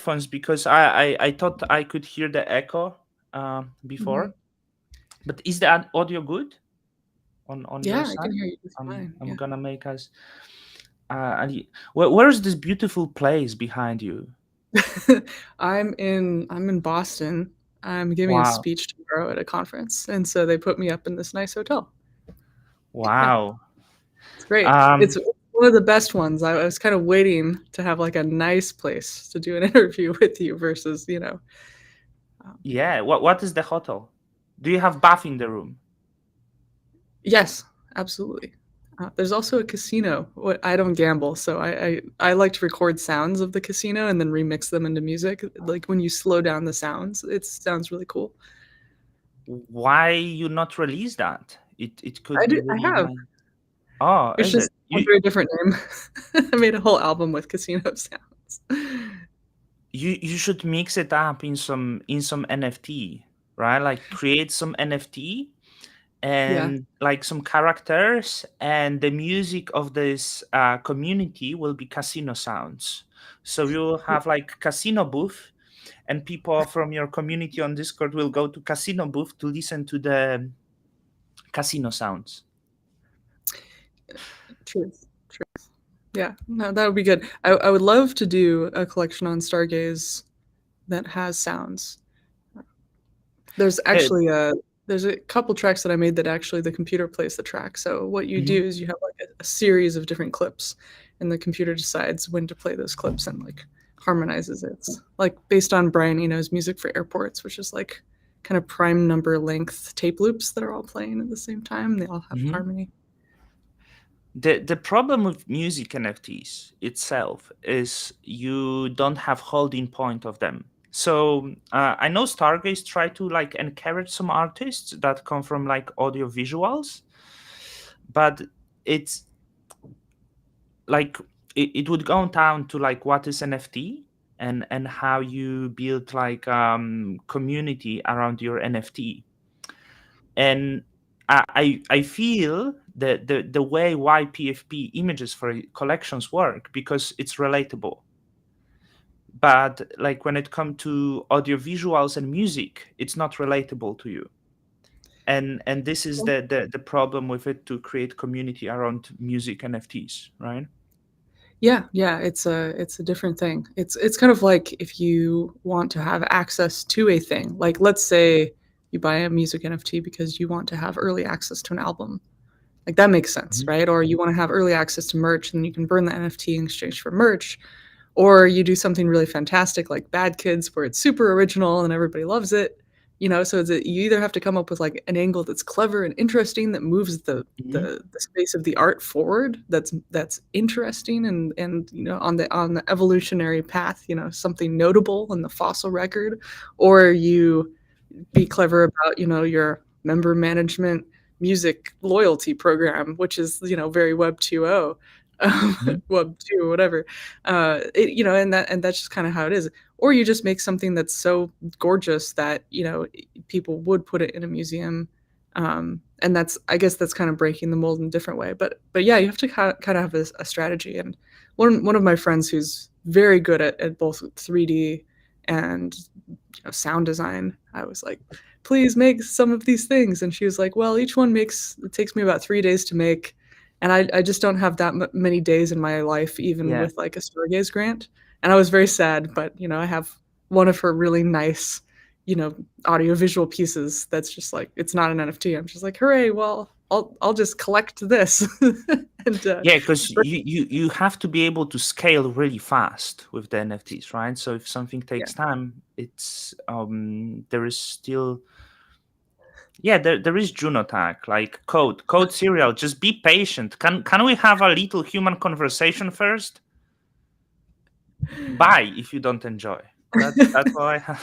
headphones because I thought I could hear the echo Mhm. before. But is the audio good on your Yeah, I can side? hear you just I'm fine. I'm Yeah. gonna make us. Where is this beautiful place behind you? I'm in Boston. I'm giving a Wow, speech tomorrow at a conference, and so they put me up in this nice hotel. Yeah, wow. it's great. It's Um, one of the best ones. I was kind of waiting to have like a nice place to do an interview with you versus, um, yeah. What is the hotel? Do you have bath in the room? yes, absolutely. There's also a casino. I don't gamble, so I like to record sounds of the casino and then remix them into music. Like when you slow down the sounds, it sounds really cool. Why you not release that? It could be I really have. nice. Oh, It's is just it? under a different name. I made a whole album with casino sounds. You should mix it up in some NFT, right? Like create some NFT Yeah. and like some characters, and the music of this community will be casino sounds. So you'll have like casino booth, and people from your community on Discord will go to casino booth to listen to the casino sounds. Truth. Truth. Yeah. No, that would be good. I would love to do a collection on Stargaze that has sounds. There's Uh, actually there's a couple tracks that I made that actually the computer plays the track. So what you mhm. do is you have like a series of different clips, and the computer decides when to play those clips and like harmonizes it. It's like based on Brian Eno's music for airports, which is like kind of prime number length tape loops that are all playing at the same time. They all have Mhm. harmony. The problem with music NFTs itself is you don't have holding point of them. So I know Stargaze try to like encourage some artists that come from like audio visuals, but it's like it would go down to like what is NFT, and how you build like community around your NFT. And I feel the way why PFP images for collections work because it's relatable. But like when it comes to audio visuals and music, it's not relatable to you. And this is the problem with it, to create community around music NFTs, right? Yeah, yeah, it's a different thing. It's kind of like if you want to have access to a thing. Like let's say you buy a music NFT because you want to have early access to an album. Like that makes sense, Mhm. right? Or you want to have early access to merch and you can burn the NFT in exchange for merch. Or you do something really fantastic like Bad Kids where it's super original and everybody loves it. So you either have to come up with like an angle that's clever and interesting that moves Mhm. the space of the art forward, that's interesting and on the evolutionary path, something notable in the fossil record, or you be clever about, your member management music loyalty program, which is, very Web 2.0, Mhm. Web 2, whatever. And that's just kind of how it is. Or you just make something that's so gorgeous that, people would put it in a museum. And I guess that's kind of breaking the mold in a different way. But yeah, you have to kind of have a strategy. And one of my friends who's very good at both 3D and sound design. I was like, please make some of these things. And she was like, well, each one it takes me about 3 days to make. And I just don't have that many days in my life, even Yeah. with like a Stargaze grant. And I was very sad, but I have one of her really nice, audiovisual pieces that's just like, it's not an NFT. I'm just like, hooray, well, I'll just collect this. and Yeah, because you have to be able to scale really fast with the NFTs, right? So if something yeah. takes time, it's there is still, yeah, there is Juno tag, like code serial. Just be patient. Can we have a little human conversation first? Bye if you don't enjoy. That's all I have.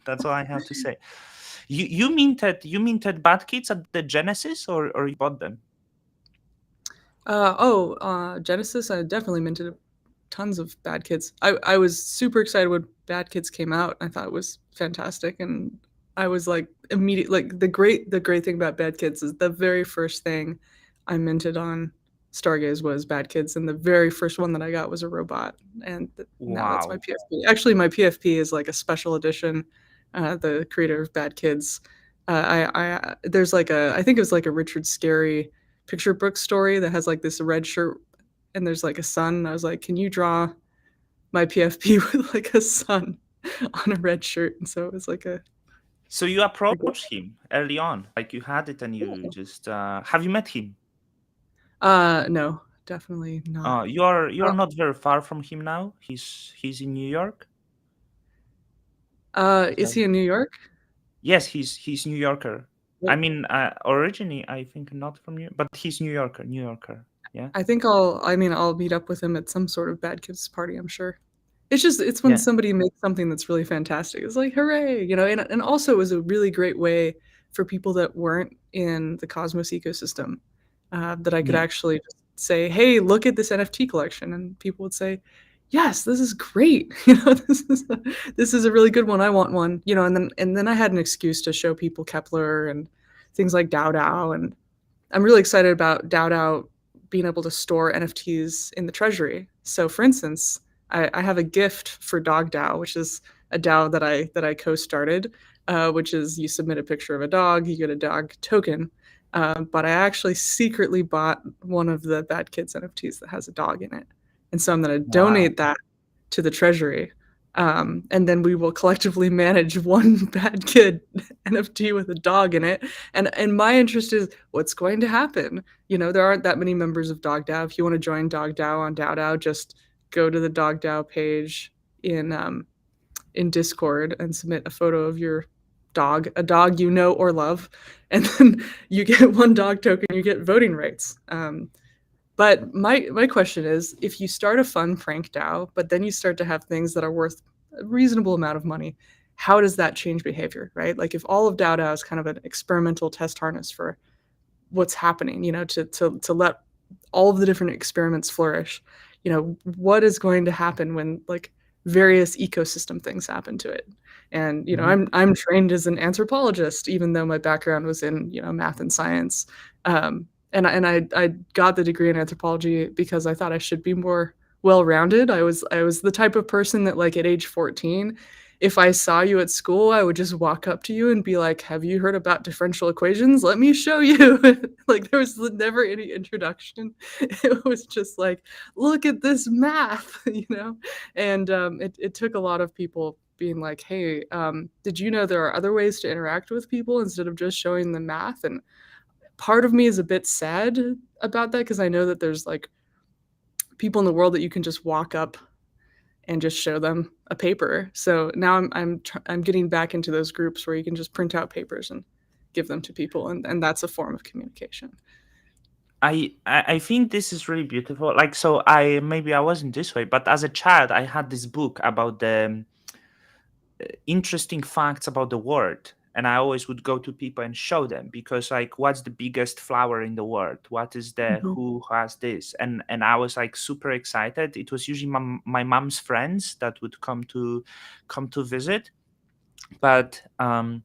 That's all I have to say. You minted Bad Kids at the Genesis, or you bought them? Genesis, I definitely minted tons of Bad Kids. I was super excited when Bad Kids came out. I thought it was fantastic, and I was like immediate. Like the great thing about Bad Kids is the very first thing I minted on. Stargaze was Bad Kids, and the very first one that I got was a robot, and now that's my Wow. PFP. Actually, my PFP is like a special edition. The creator of Bad Kids, there's like a I think it was like a Richard Scarry picture book story that has like this red shirt and there's like a sun. And I was like, can you draw my PFP with like a sun on a red shirt? And so it was like So you a good. approached him early on, like you had it, and you just have you met him? No, definitely not. You're not very far from him now. He's in New York. Is Is that he in New York? Yes, he's New Yorker. I Well, mean, originally I think not from New, but he's New Yorker. New Yorker. Yeah. I think I'll meet up with him at some sort of Bad Kids party, I'm sure. It's when Yeah. somebody makes something that's really fantastic. It's like, hooray, and also it was a really great way for people that weren't in the Cosmos ecosystem, that I could Yeah. actually just say, hey, look at this NFT collection, and people would say, yes, this is great. This is a really good one. I want one. And then I had an excuse to show people Kepler and things like DAO DAO, and I'm really excited about DAO DAO being able to store NFTs in the treasury. So, for instance, I have a gift for Dog DAO, which is a DAO that I co-started, which is you submit a picture of a dog, you get a dog token. But I actually secretly bought one of the Bad Kids NFTs that has a dog in it, and so I'm going to Wow. donate that to the treasury. And then we will collectively manage one Bad Kid NFT with a dog in it. And my interest is what's going to happen. There aren't that many members of Dog DAO. If you want to join Dog DAO on DAO DAO, just go to the Dog DAO page in Discord and submit a photo of your dog, a dog you know or love, and then you get one dog token. You get voting rights. But my question is, if you start a fun prank DAO, but then you start to have things that are worth a reasonable amount of money, how does that change behavior, right? Like if all of DAO DAO is kind of an experimental test harness for what's happening, to let all of the different experiments flourish, what is going to happen when like various ecosystem things happen to it? And Mhm. I'm trained as an anthropologist, even though my background was in math and science. And I got the degree in anthropology because I thought I should be more well-rounded. I was the type of person that like at age 14, if I saw you at school, I would just walk up to you and be like, "Have you heard about differential equations? Let me show you." Like there was never any introduction. It was just like, "Look at this math," And it took a lot of people being like, "Hey, did you know there are other ways to interact with people instead of just showing them math?" And part of me is a bit sad about that because I know that there's like people in the world that you can just walk up and just show them a paper. So now I'm getting back into those groups where you can just print out papers and give them to people, and that's a form of communication. I think this is really beautiful. Like, so I maybe I wasn't this way, but as a child, I had this book about the interesting facts about the world, and I always would go to people and show them, because like, what's the biggest flower in the world, what is the Mhm. who has this, and I was like super excited. It was usually my mom's friends that would come to visit. But I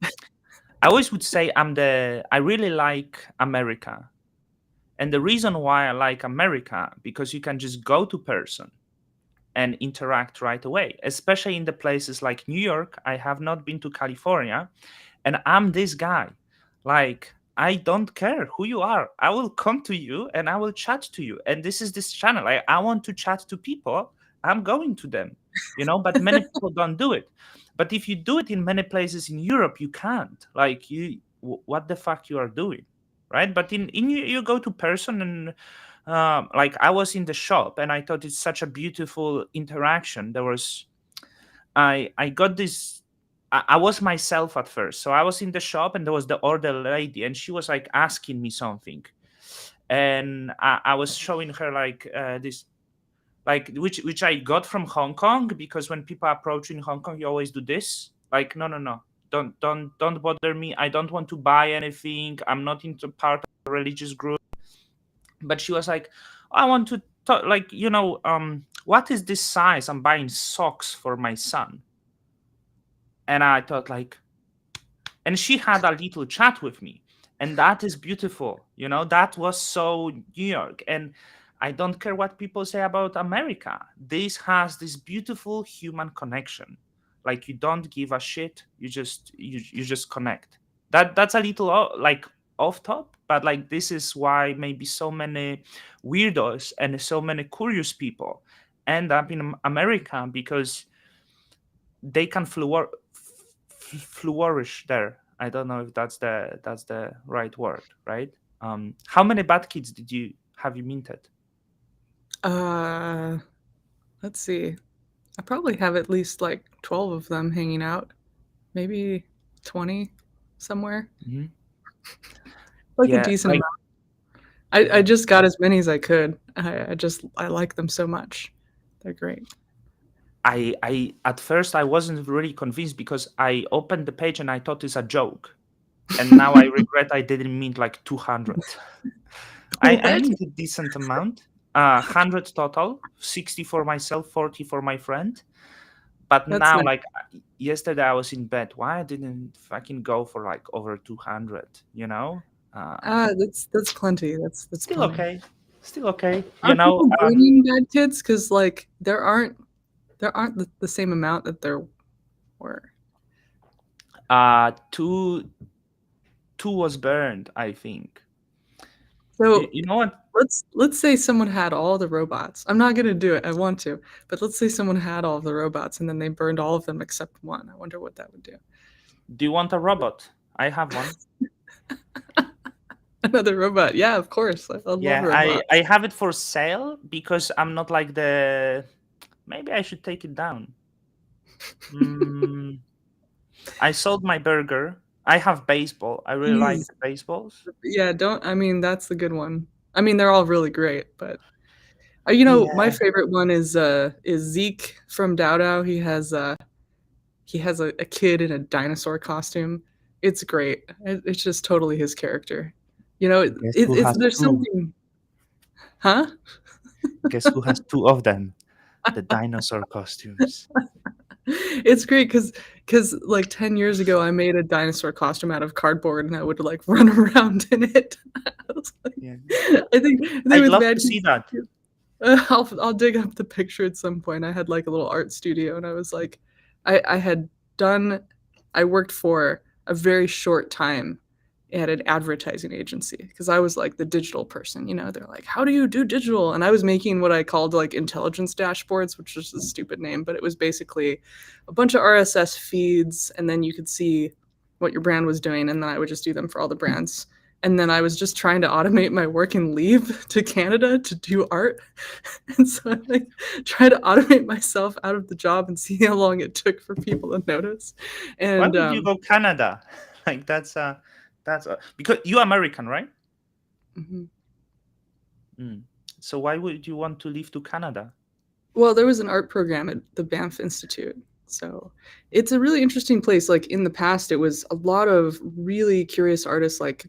always would say I really like America. And the reason why I like America, because you can just go to person and interact right away, especially in the places like New York. I have not been to California, and I'm this guy. Like, I don't care who you are. I will come to you and I will chat to you. And this is this channel. I want to chat to people. I'm going to them, but many people don't do it. But if you do it in many places in Europe, you can't. Like, what the fuck you are doing, right? But in you go to person, and like, I was in the shop and I thought it's such a beautiful interaction. I got this. I was myself at first. So I was in the shop and there was the order lady, and she was like asking me something. And I was showing her like this, like, which I got from Hong Kong, because when people approach in Hong Kong, you always do this. Like, no, no, no. Don't bother me. I don't want to buy anything. I'm not into part of a religious group. But she was like, I want to talk, like, what is this size? I'm buying socks for my son. And I thought, like, and she had a little chat with me, and that is beautiful. That was so New York. And I don't care what people say about America. This has this beautiful human connection. Like you don't give a shit. You just connect. That's a little like off top, but like this is why maybe so many weirdos and so many curious people end up in America, because they can flourish there. I don't know if that's the right word, right? How many bad kids did you have you minted? Uh, let's see. I probably have at least like 12 of them hanging out, maybe 20 somewhere, Mhm. like a Yeah, decent like amount. I yeah, just got as many as I could. I like them so much. They're great. I at first I wasn't really convinced, because I opened the page and I thought it's a joke, and now I regret I didn't mint like 200. I What? mint a decent amount, 100 total, 60 for myself, 40 for my friend. But That's now, nice. like yesterday, I was in bed. Why I didn't fucking go for like over 200? That's plenty. That's Still plenty. okay, still okay. Are people burning bad kids? Because like there aren't the same amount that there were. Two was burned, I think. So You know what? let's say someone had all the robots. I'm not gonna do it. I want to, but let's say someone had all of the robots and then they burned all of them except one. I wonder what that would do. Do you want a robot? I have one. Another robot. Yeah, of course. I love Yeah, I robots. have it for sale, because I'm not like the. Maybe I should take it down. Mm, I sold my burger. I have baseball. I really like Please. the baseballs. Yeah, don't. I mean, that's the good one. I mean, they're all really great, but my Yeah. favorite one is Zeke from DAO DAO. He has a kid in a dinosaur costume. It's great. It's just totally his character. Guess who It's has there's two? something, huh? Guess who has two of them? The dinosaur costumes. It's great because like 10 years ago, I made a dinosaur costume out of cardboard and I would like run around in it. I was like, Yeah. I think I'd with love Mad to see Kids, that. I'll dig up the picture at some point. I had like a little art studio and I was like, I had done, I worked for a very short time at an advertising agency because I was like the digital person. They're like, how do you do digital? And I was making what I called like intelligence dashboards, which is a stupid name, but it was basically a bunch of RSS feeds, and then you could see what your brand was doing, and then I would just do them for all the brands. And then I was just trying to automate my work and leave to Canada to do art. And so I like try to automate myself out of the job and see how long it took for people to notice. Why And would you go Canada? Like that's because you American, right? mhm. Mm. So why would you want to leave to Canada? Well, there was an art program at the Banff Institute. So it's a really interesting place. Like in the past, it was a lot of really curious artists, like,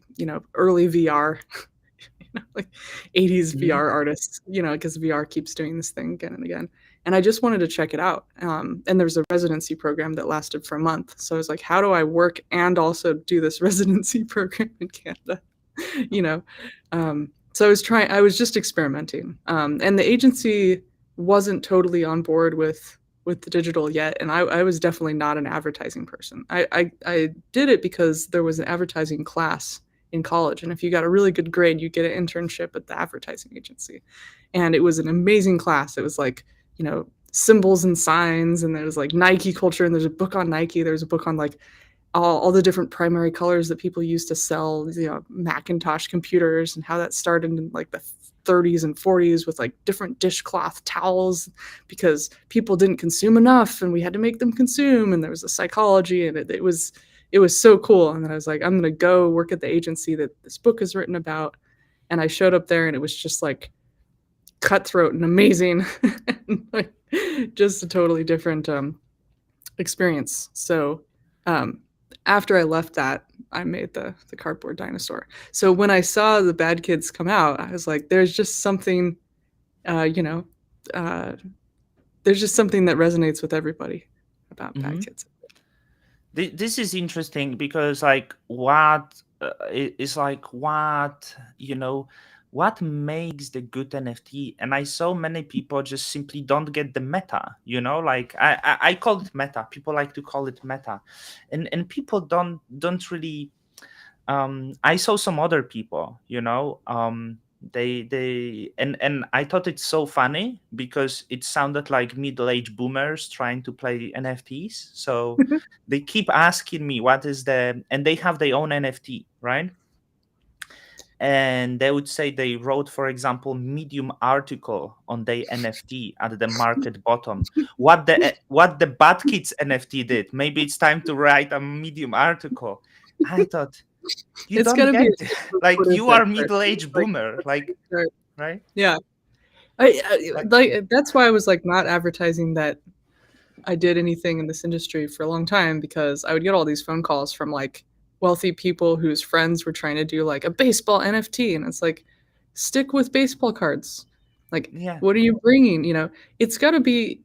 early VR, like 80s Mhm. VR artists, because VR keeps doing this thing again and again. And I just wanted to check it out. And there was a residency program that lasted for a month. So I was like, how do I work and also do this residency program in Canada? you know so I was just experimenting, and the agency wasn't totally on board with the digital yet, and I was definitely not an advertising person. I did it because there was an advertising class in college, and if you got a really good grade you get an internship at the advertising agency, and it was an amazing class. It was like, symbols and signs, and there was like Nike culture, and there's a book on Nike, there's a book on like all the different primary colors that people used to sell, Macintosh computers, and how that started in like the 30s and 40s with like different dishcloth towels because people didn't consume enough and we had to make them consume, and there was a psychology, and it was so cool. And then I was like, I'm going to go work at the agency that this book is written about. And I showed up there and it was just like cutthroat and amazing and like just a totally different experience. So um, after I left that, I made the cardboard dinosaur. So when I saw the bad kids come out, I was like, there's just something, uh, you know, uh, there's just something that resonates with everybody about bad Mhm. kids. This is interesting, because like what is like what what makes the good NFT? And I saw many people just simply don't get the meta, like I call it meta. People like to call it meta. And people don't really. I saw some other people, and I thought it's so funny because it sounded like middle-aged boomers trying to play NFTs. So they keep asking me what is and they have their own NFT, right? And they would say they wrote, for example, Medium article on their NFT at the market bottom. What the Bad Kids NFT did? Maybe it's time to write a Medium article. I thought, you It's don't gotta be get a super like you are prototype middle-aged like, boomer, like, right? yeah. Like, Like that's why I was like not advertising that I did anything in this industry for a long time, because I would get all these phone calls from like wealthy people whose friends were trying to do like a baseball NFT, and it's like, stick with baseball cards. Like, yeah. what are you bringing? It's got to be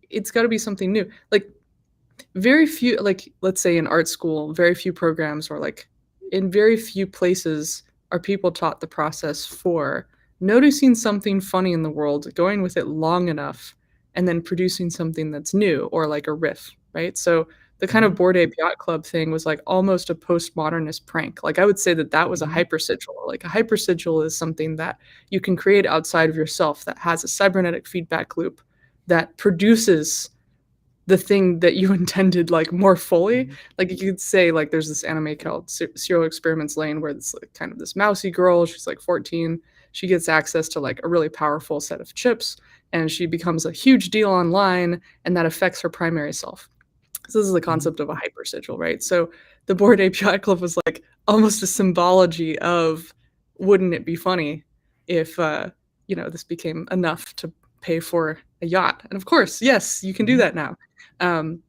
something new. Like, very few, like let's say in art school, very few programs, or like in very few places are people taught the process for noticing something funny in the world, going with it long enough, and then producing something that's new, or like a riff, right? So the kind Hmm. of Bored Ape Yacht Club thing was like almost a postmodernist prank. Like, I would say that that was a Hmm. hypersigil. Like, a hypersigil is something that you can create outside of yourself, that has a cybernetic feedback loop that produces the thing that you intended like more fully. Hmm. Like, you could say like there's this anime called Serial Experiments Lane, where it's like kind of this mousy girl, she's like 14, she gets access to like a really powerful set of chips, and she becomes a huge deal online, and that affects her primary self. So this is the Hmm. concept of a hypersigil, right? So the Bored Ape Yacht Club was like almost a symbology of, wouldn't it be funny if this became enough to pay for a yacht? And of course, yes, you can do Hmm. that now.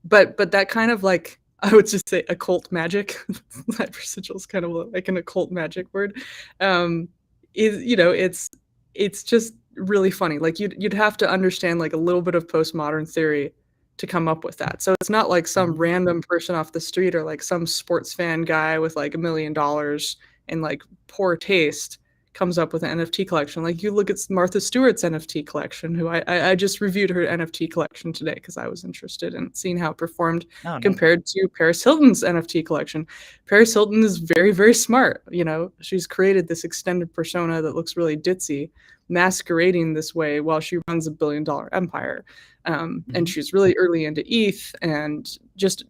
But that kind of like, I would just say occult magic. Hypersigil is kind of like an occult magic word. Um, is it's just really funny. Like, you'd have to understand like a little bit of postmodern theory to come up with that. So it's not like some Hmm. random person off the street, or like some sports fan guy with like $1 million and like poor taste comes up with an NFT collection. Like, you look at Martha Stewart's NFT collection, who I just reviewed her NFT collection today because I was interested in seeing how it performed Oh, nice. compared to Paris Hilton's NFT collection. Paris Hilton is very, very smart. She's created this extended persona that looks really ditzy, masquerading this way while she runs a $1 billion empire. And Hmm. she's really early into ETH, and just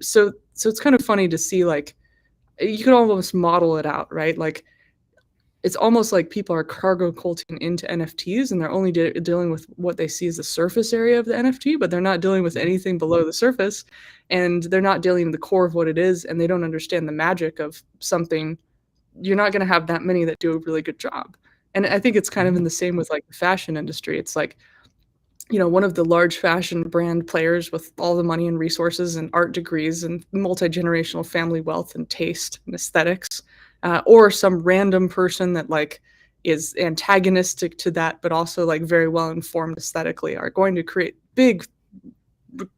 so it's kind of funny to see, like, you could almost model it out, right? Like, it's almost like people are cargo culting into NFTs, and they're only dealing with what they see as the surface area of the NFT, but they're not dealing with Hmm. anything below the surface, and they're not dealing with the core of what it is, and they don't understand the magic of something. You're not going to have that many that do a really good job. And I think it's kind of Hmm. in the same with like the fashion industry. It's like, one of the large fashion brand players with all the money and resources and art degrees and multi-generational family wealth and taste and aesthetics, or some random person that like is antagonistic to that but also like very well informed aesthetically, are going to create big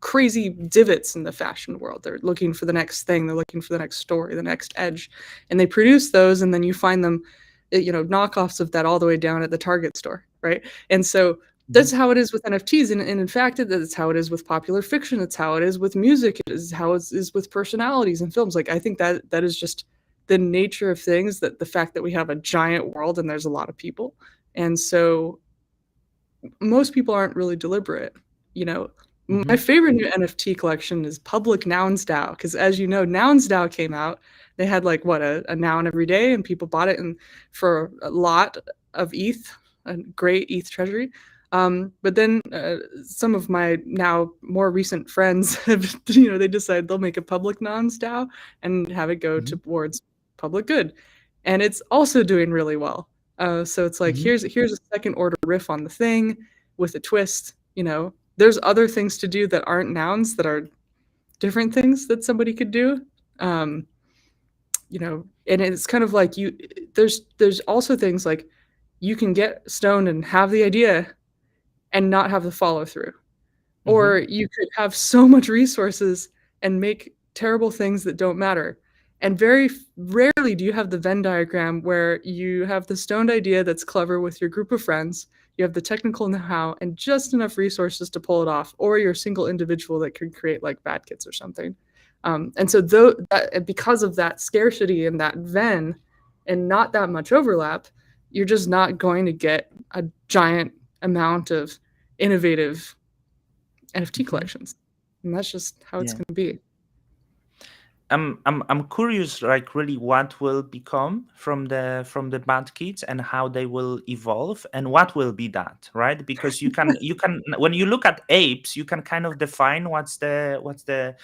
crazy divots in the fashion world. They're looking for the next thing, they're looking for the next story, the next edge, and they produce those, and then you find them, knockoffs of that all the way down at the Target store, right? And so Hmm. that's how it is with NFTs, and in fact, that's how it is with popular fiction. It's how it is with music. It is how it is with personalities and films. Like, I think that is just the nature of things. That the fact that we have a giant world and there's a lot of people, and so most people aren't really deliberate. You know, my Hmm. favorite new NFT collection is Public Nouns DAO, because as you know, Nouns DAO came out. They had like what, a noun every day, and people bought it and for a lot of ETH, a great ETH treasury. But then some of my now more recent friends have, they decide they'll make a Public Nouns DAO and have it go Hmm. towards public good, and it's also doing really well. So it's like, Hmm. here's a second order riff on the thing with a twist. There's other things to do that aren't nouns, that are different things that somebody could do. Um, and it's kind of like, there's also things like, you can get stoned and have the idea and not have the follow through, or Hmm. you could have so much resources and make terrible things that don't matter. And very rarely do you have the Venn diagram where you have the stoned idea that's clever with your group of friends, you have the technical know-how and just enough resources to pull it off, or you're a single individual that could create like Bad Kids or something. And so because of that scarcity and that Venn and not that much overlap, you're just not going to get a giant amount of innovative NFT collections. And that's just how it's going to be. I'm curious, like really, what will become from the Bad Kids and how they will evolve, and what will be that, right? Because you can when you look at apes, you can kind of define what's the what's the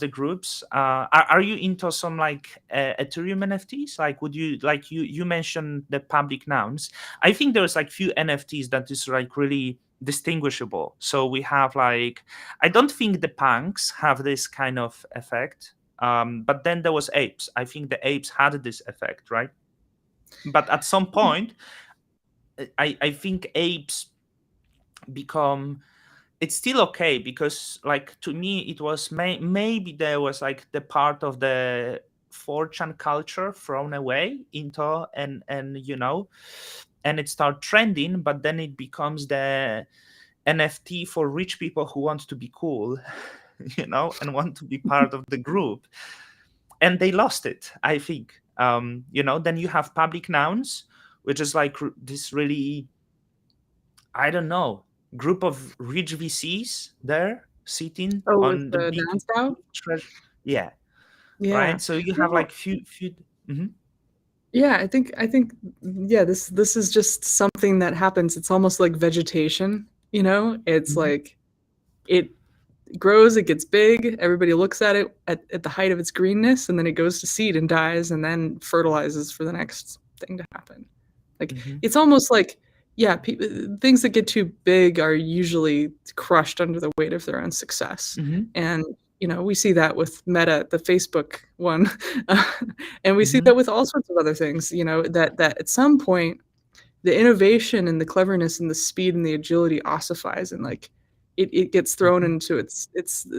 groups. Are you into some like Ethereum NFTs? Like, would you like you mentioned the public nouns? I think there's like few NFTs that is like really distinguishable. So we have like, I don't think the punks have this kind of effect, but then there was apes. I think the apes had this effect, right? But at some point, I think apes become, it's still okay, because like to me it was maybe there was like the part of the 4chan culture thrown away into, and and it started trending, but then it becomes the NFT for rich people who want to be cool, and want to be part of the group, and they lost it, I think. Then you have public nouns, which is like this really, I don't know, group of rich VCs there sitting With on the the big nouns DAO? treasure. Yeah, Yeah. right. So you have like few. Mhm. Yeah, I think yeah, this is just something that happens. It's almost like vegetation, you know? It's Mhm. like it grows, it gets big, everybody looks at it at the height of its greenness, and then it goes to seed and dies and then fertilizes for the next thing to happen. Like Mhm. it's almost like yeah, things that get too big are usually crushed under the weight of their own success. Mhm. And we see that with Meta, the Facebook one, and we see that Mhm. with all sorts of other things. That at some point the innovation and the cleverness and the speed and the agility ossifies, and like it gets thrown Mhm. into its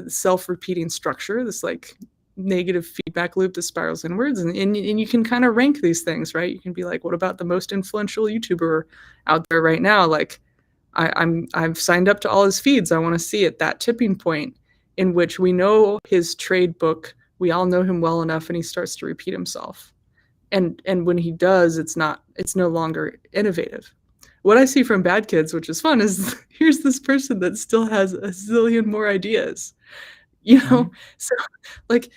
self-repeating structure, this like negative feedback loop that spirals inwards, and you can kind of rank these things, right? You can be like, what about the most influential YouTuber out there right now? Like I've signed up to all his feeds. I want to see it, that tipping point in which we know his trade book, we all know him well enough, and he starts to repeat himself. And when he does, it's no longer innovative. What I see from Bad Kids, which is fun, is here's this person that still has a zillion more ideas, Mhm. so like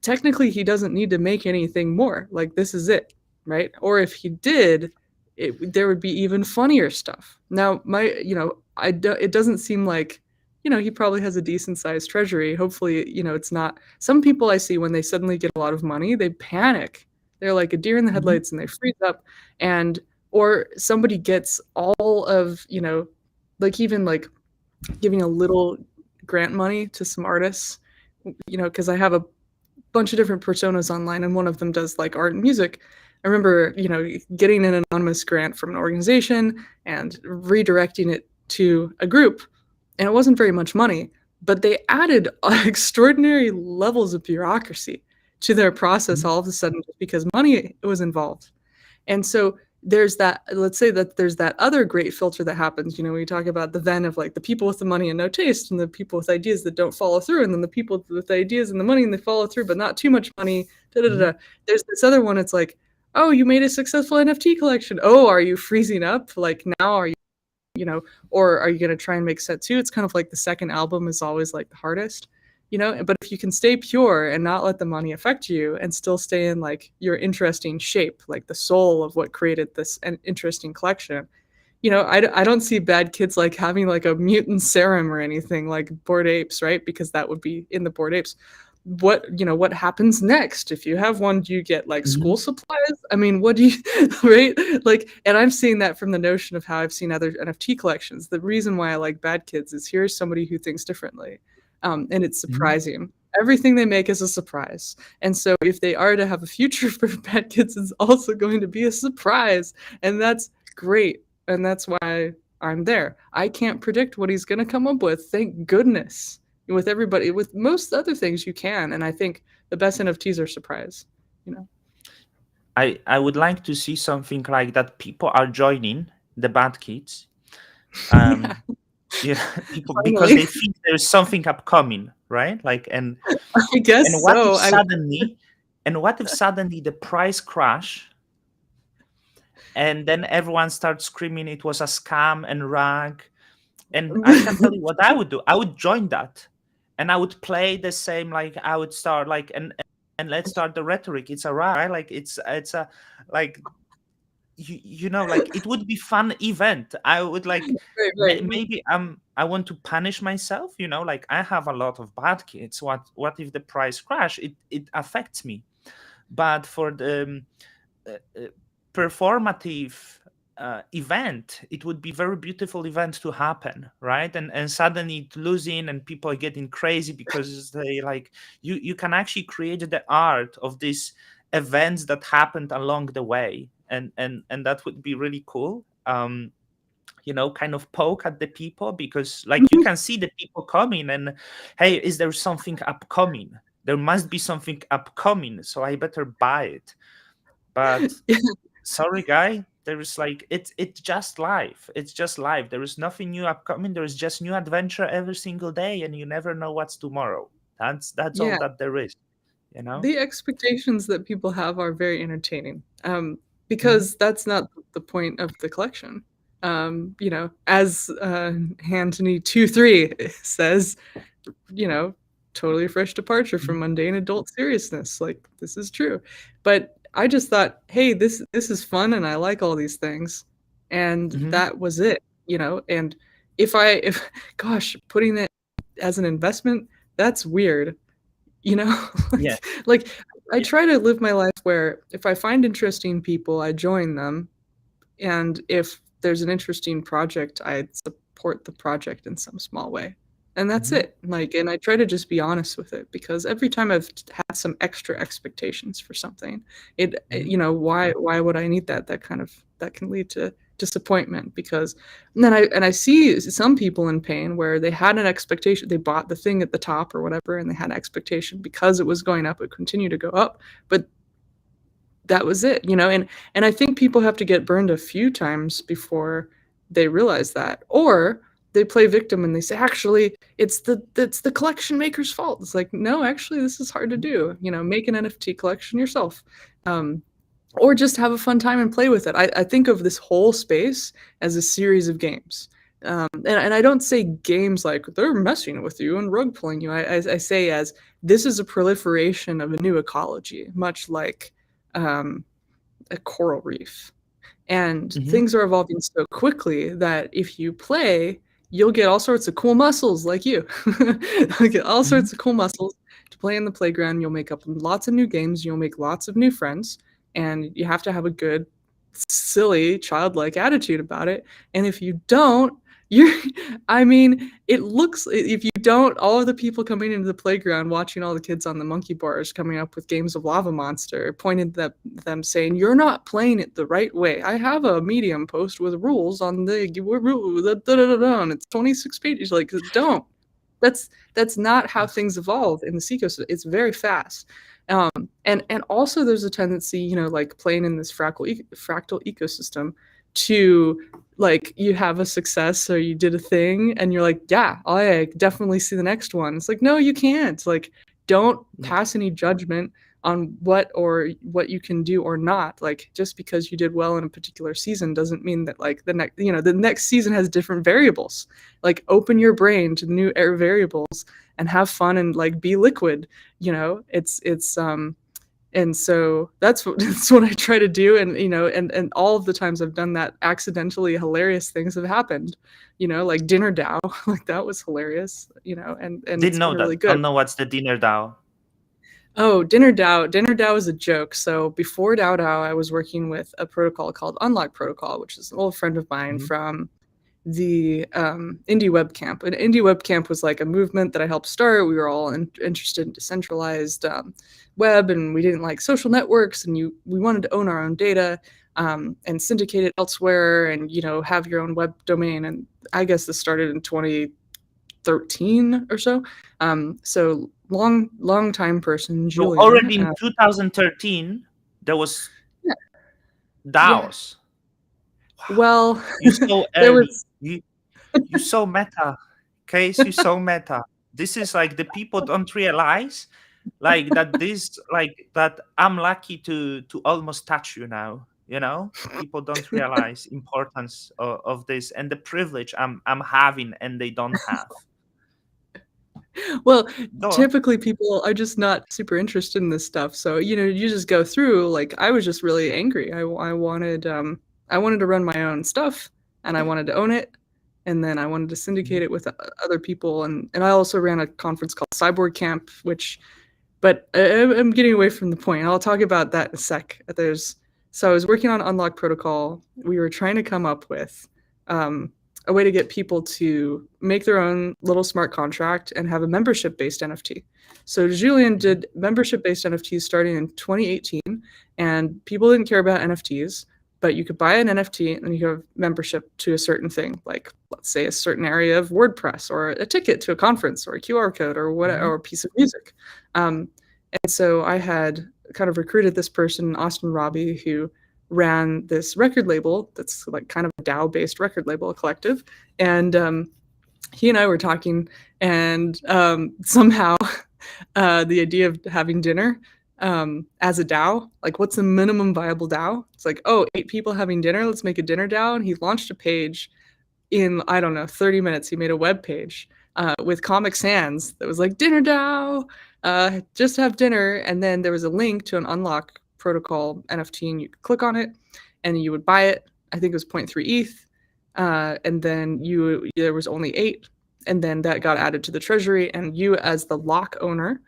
technically he doesn't need to make anything more, like this is it, right? Or if he did, there would be even funnier stuff. Now it doesn't seem like he probably has a decent sized treasury. Hopefully, it's not. Some people I see, when they suddenly get a lot of money, they panic. They're like a deer in the Mhm. headlights and they freeze up. And or somebody gets all of like even like giving a little grant money to some artists, because I have a bunch of different personas online, and one of them does like art and music. I remember, getting an anonymous grant from an organization and redirecting it to a group, and it wasn't very much money, but they added extraordinary levels of bureaucracy to their process Mhm. all of a sudden just because money was involved. And so there's that, let's say that there's that other great filter that happens, when you talk about the Venn of like the people with the money and no taste, and the people with ideas that don't follow through, and then the people with the ideas and the money and they follow through, but not too much money. Da, da, da, Mhm. da. There's this other one. It's like, oh, you made a successful NFT collection. Oh, are you freezing up? Like now, are or are you going to try and make set two? It's kind of like the second album is always like the hardest. But if you can stay pure and not let the money affect you and still stay in like your interesting shape, like the soul of what created this an interesting collection, I don't see Bad Kids like having like a mutant serum or anything like Bored Apes, right? Because that would be in the Bored Apes. What happens next? If you have one, do you get like Mhm. school supplies? I mean, what do you right? Like, and I'm seeing that from the notion of how I've seen other NFT collections. The reason why I like Bad Kids is here's somebody who thinks differently. And it's Mhm. surprising. Everything they make is a surprise. And so if they are to have a future for Bad Kids, it's also going to be a surprise. And that's great. And that's why I'm there. I can't predict what he's going to come up with. Thank goodness. With everybody, with most other things, you can. And I think the best NFTs are surprise. You know. I would like to see something like that. People are joining the bad kids. Yeah, Yeah, people, because finally. they think there's something upcoming, right? Like, I guess and what if so. suddenly, the price crash, and then everyone starts screaming it was a scam and rag. And I can tell you what I would do. I would join that, and I would play the same. Like, I would start like, and let's start the rhetoric. It's a rag, right? Like, it's a, like, like, it would be fun event. I would like, Right, right. maybe I want to punish myself, like, I have a lot of bad kids. What if the price crash? It affects me. But for the uh, uh, performative event, it would be very beautiful event to happen, right? And suddenly it losing, and people are getting crazy because they like, you can actually create the art of these events that happened along the way, and that would be really cool. Kind of poke at the people, because like you can see the people coming, and hey, is there something upcoming? There must be something upcoming, so I better buy it. But sorry, guy, there is like, it's just life. It's just life. There is nothing new upcoming. There is just new adventure every single day, and you never know what's tomorrow. That's all Yeah, that there is, you know. the expectations that people have are very entertaining, Mhm. because that's not the point of the collection. As Antony 23 says, you know, totally fresh departure from mundane adult seriousness. Like, this is true. But I just thought, hey, this is fun and I like all these things. And Mhm. that was it, And if gosh, putting it as an investment, that's weird, you know? Yeah. like I Yeah. try to live my life where if I find interesting people, I join them, and if there's an interesting project, I support the project in some small way. And that's Mhm. it. Like, and I try to just be honest with it, because every time I've had some extra expectations for something, Mhm. why would I need that? That can lead to disappointment, because and then I see some people in pain where they had an expectation, they bought the thing at the top or whatever, and they had an expectation because it was going up, it continued to go up, but that was it, and I think people have to get burned a few times before they realize that, or they play victim and they say, actually, it's the collection maker's fault. It's like, no, actually, this is hard to do. Make an NFT collection yourself, um, or just have a fun time and play with it. I think of this whole space as a series of games. And I don't say games like they're messing with you and rug pulling you. I say as this is a proliferation of a new ecology, much like um, a coral reef. And Mhm. things are evolving so quickly that if you play, you'll get all sorts of cool muscles like you. You'll get all Mhm. sorts of cool muscles to play in the playground. You'll make up lots of new games. You'll make lots of new friends. And you have to have a good, silly, childlike attitude about it. And if you don't, you're, I mean, it looks, if you don't, all of the people coming into the playground, watching all the kids on the monkey bars coming up with games of Lava Monster, pointed at them saying, "You're not playing it the right way. I have a Medium post with rules on and it's 26 pages." Like, don't. That's not how things evolve in this ecosystem. It's very fast. And also there's a tendency, like playing in this fractal ecosystem, to like, you have a success or you did a thing and you're like, yeah, I definitely see the next one. It's like, no, you can't. Like, don't Yeah. pass any judgment on what you can do or not. Like, just because you did well in a particular season doesn't mean that like the next season has different variables. Like, open your brain to new variables and have fun and like be liquid. It's and so that's what I try to do, and and all of the times I've done that, accidentally hilarious things have happened, like Dinner DAO. Like, that was hilarious, and Didn't it's know been really that. good. Don't know what's the Dinner DAO. Oh, Dinner DAO is a joke. So before DAO DAO, I was working with a protocol called Unlock Protocol, which is an old friend of mine Mhm. from the indie web camp. And indie web camp was like a movement that I helped start. We were all interested in decentralized web, and we didn't like social networks, and we wanted to own our own data, and syndicate it elsewhere, and have your own web domain. And I guess this started in 2013 or so. So long time person, So Julian. already in 2013, there was Yeah, yeah. DAOs. Wow, Well, you so there early. was. You so meta. Case, you so meta. This is like the people don't realize like that this like that I'm lucky to almost touch you now, you know? People don't realize importance of this and the privilege I'm having and they don't have. Well, Go on. typically people are just not super interested in this stuff. So, you just go through, like, I was just really angry. I wanted to run my own stuff and I wanted to own it. And then I wanted to syndicate Mhm. it with other people. And I also ran a conference called Cyborg Camp, but I'm getting away from the point. I'll talk about that in a sec. So I was working on Unlock Protocol. We were trying to come up with um, a way to get people to make their own little smart contract and have a membership-based NFT. So Julian Mhm. did membership-based NFTs starting in 2018, and people didn't care about NFTs, but you could buy an NFT and you have membership to a certain thing, like let's say a certain area of WordPress or a ticket to a conference or a QR code or whatever, Mhm. or a piece of music. Um, and so I had kind of recruited this person, Austin Robbie, who ran this record label that's like kind of a DAO based record label, a collective. And he and I were talking, and somehow the idea of having dinner as a DAO, like what's the minimum viable DAO? It's like, oh, 8 people having dinner, let's make a dinner DAO. And he launched a page in, I don't know, 30 minutes. He made a web page with Comic Sans that was like, Dinner DAO, just have dinner. And then there was a link to an Unlock Protocol NFT, and you could click on it and you would buy it. I think it was zero point 0.3 ETH. And then there was only 8. And then that got added to the treasury. And you, as the lock owner,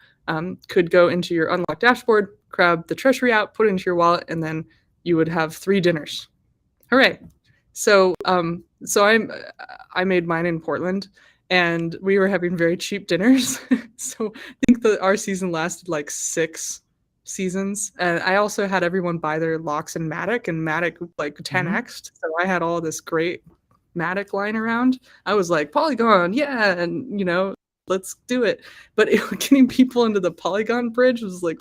could go into your Unlock dashboard, grab the treasury out, put it into your wallet, and then you would have 3 dinners. Hooray! So I made mine in Portland, and we were having very cheap dinners. So I think that our season lasted like 6 seasons, and I also had everyone buy their locks in Matic, and Matic like Mhm. 10x'd. So I had all this great Matic lying around. I was like, Polygon, yeah, and let's do it. But getting people into the Polygon bridge was like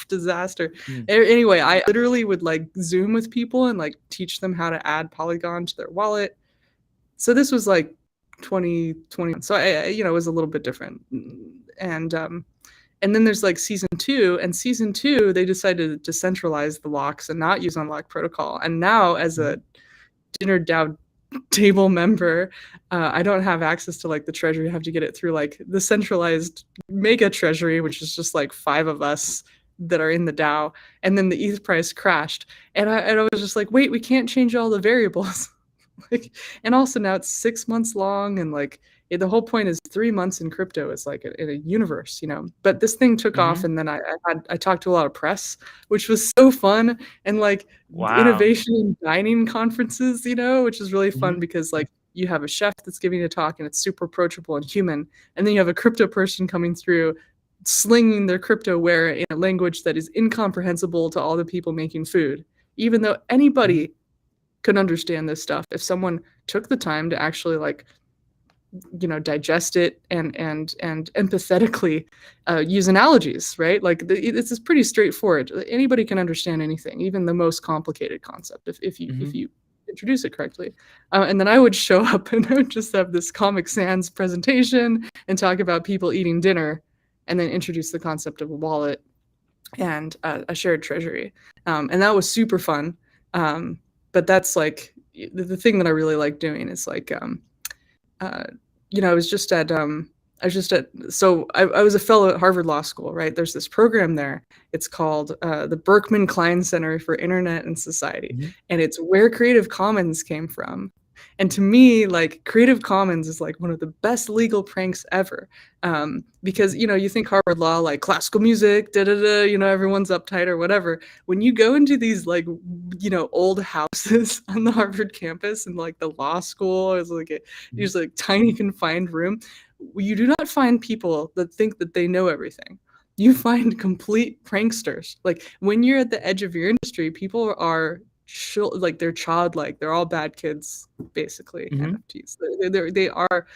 disaster. Mm. Anyway, I literally would like Zoom with people and like teach them how to add Polygon to their wallet. So this was like 2021. So it was a little bit different. And then there's like season 2, and season 2 they decided to decentralize the locks and not use Unlock Protocol. And now as Mhm. a Dinner DAO table member, I don't have access to like the treasury. I have to get it through like the centralized mega treasury, which is just like 5 of us that are in the DAO. And then the ETH price crashed, and I was just like, wait, we can't change all the variables. Like, and also now it's 6 months long, and like the whole point is 3 months in crypto is like in a universe, But this thing took off, Mhm. and then I talked to a lot of press, which was so fun, and like Wow. innovation and dining conferences, which is really fun Mhm. because like you have a chef that's giving a talk and it's super approachable and human, and then you have a crypto person coming through slinging their cryptoware in a language that is incomprehensible to all the people making food, even though Mhm. anybody could understand this stuff if someone took the time to actually like digest it and empathetically use analogies, right? Like this is pretty straightforward. Anybody can understand anything, even the most complicated concept, if Mhm. you introduce it correctly. And then I would show up and I would just have this Comic Sans presentation and talk about people eating dinner, and then introduce the concept of a wallet and a shared treasury. And that was super fun. Um, but that's like the thing that I really like doing is like, uh, I was just at, so I was a fellow at Harvard Law School, right? There's this program there. It's called the Berkman Klein Center for Internet and Society. Mhm. And it's where Creative Commons came from. And to me, like Creative Commons is like one of the best legal pranks ever. Because, you think Harvard Law, like classical music, da da da, everyone's uptight or whatever. When you go into these like, old houses on the Harvard campus and like the law school is like Mhm. these like tiny confined room, you do not find people that think that they know everything. You find complete pranksters. Like when you're at the edge of your industry, people are like they're childlike. They're all bad kids, basically. Mhm. NFTs. They are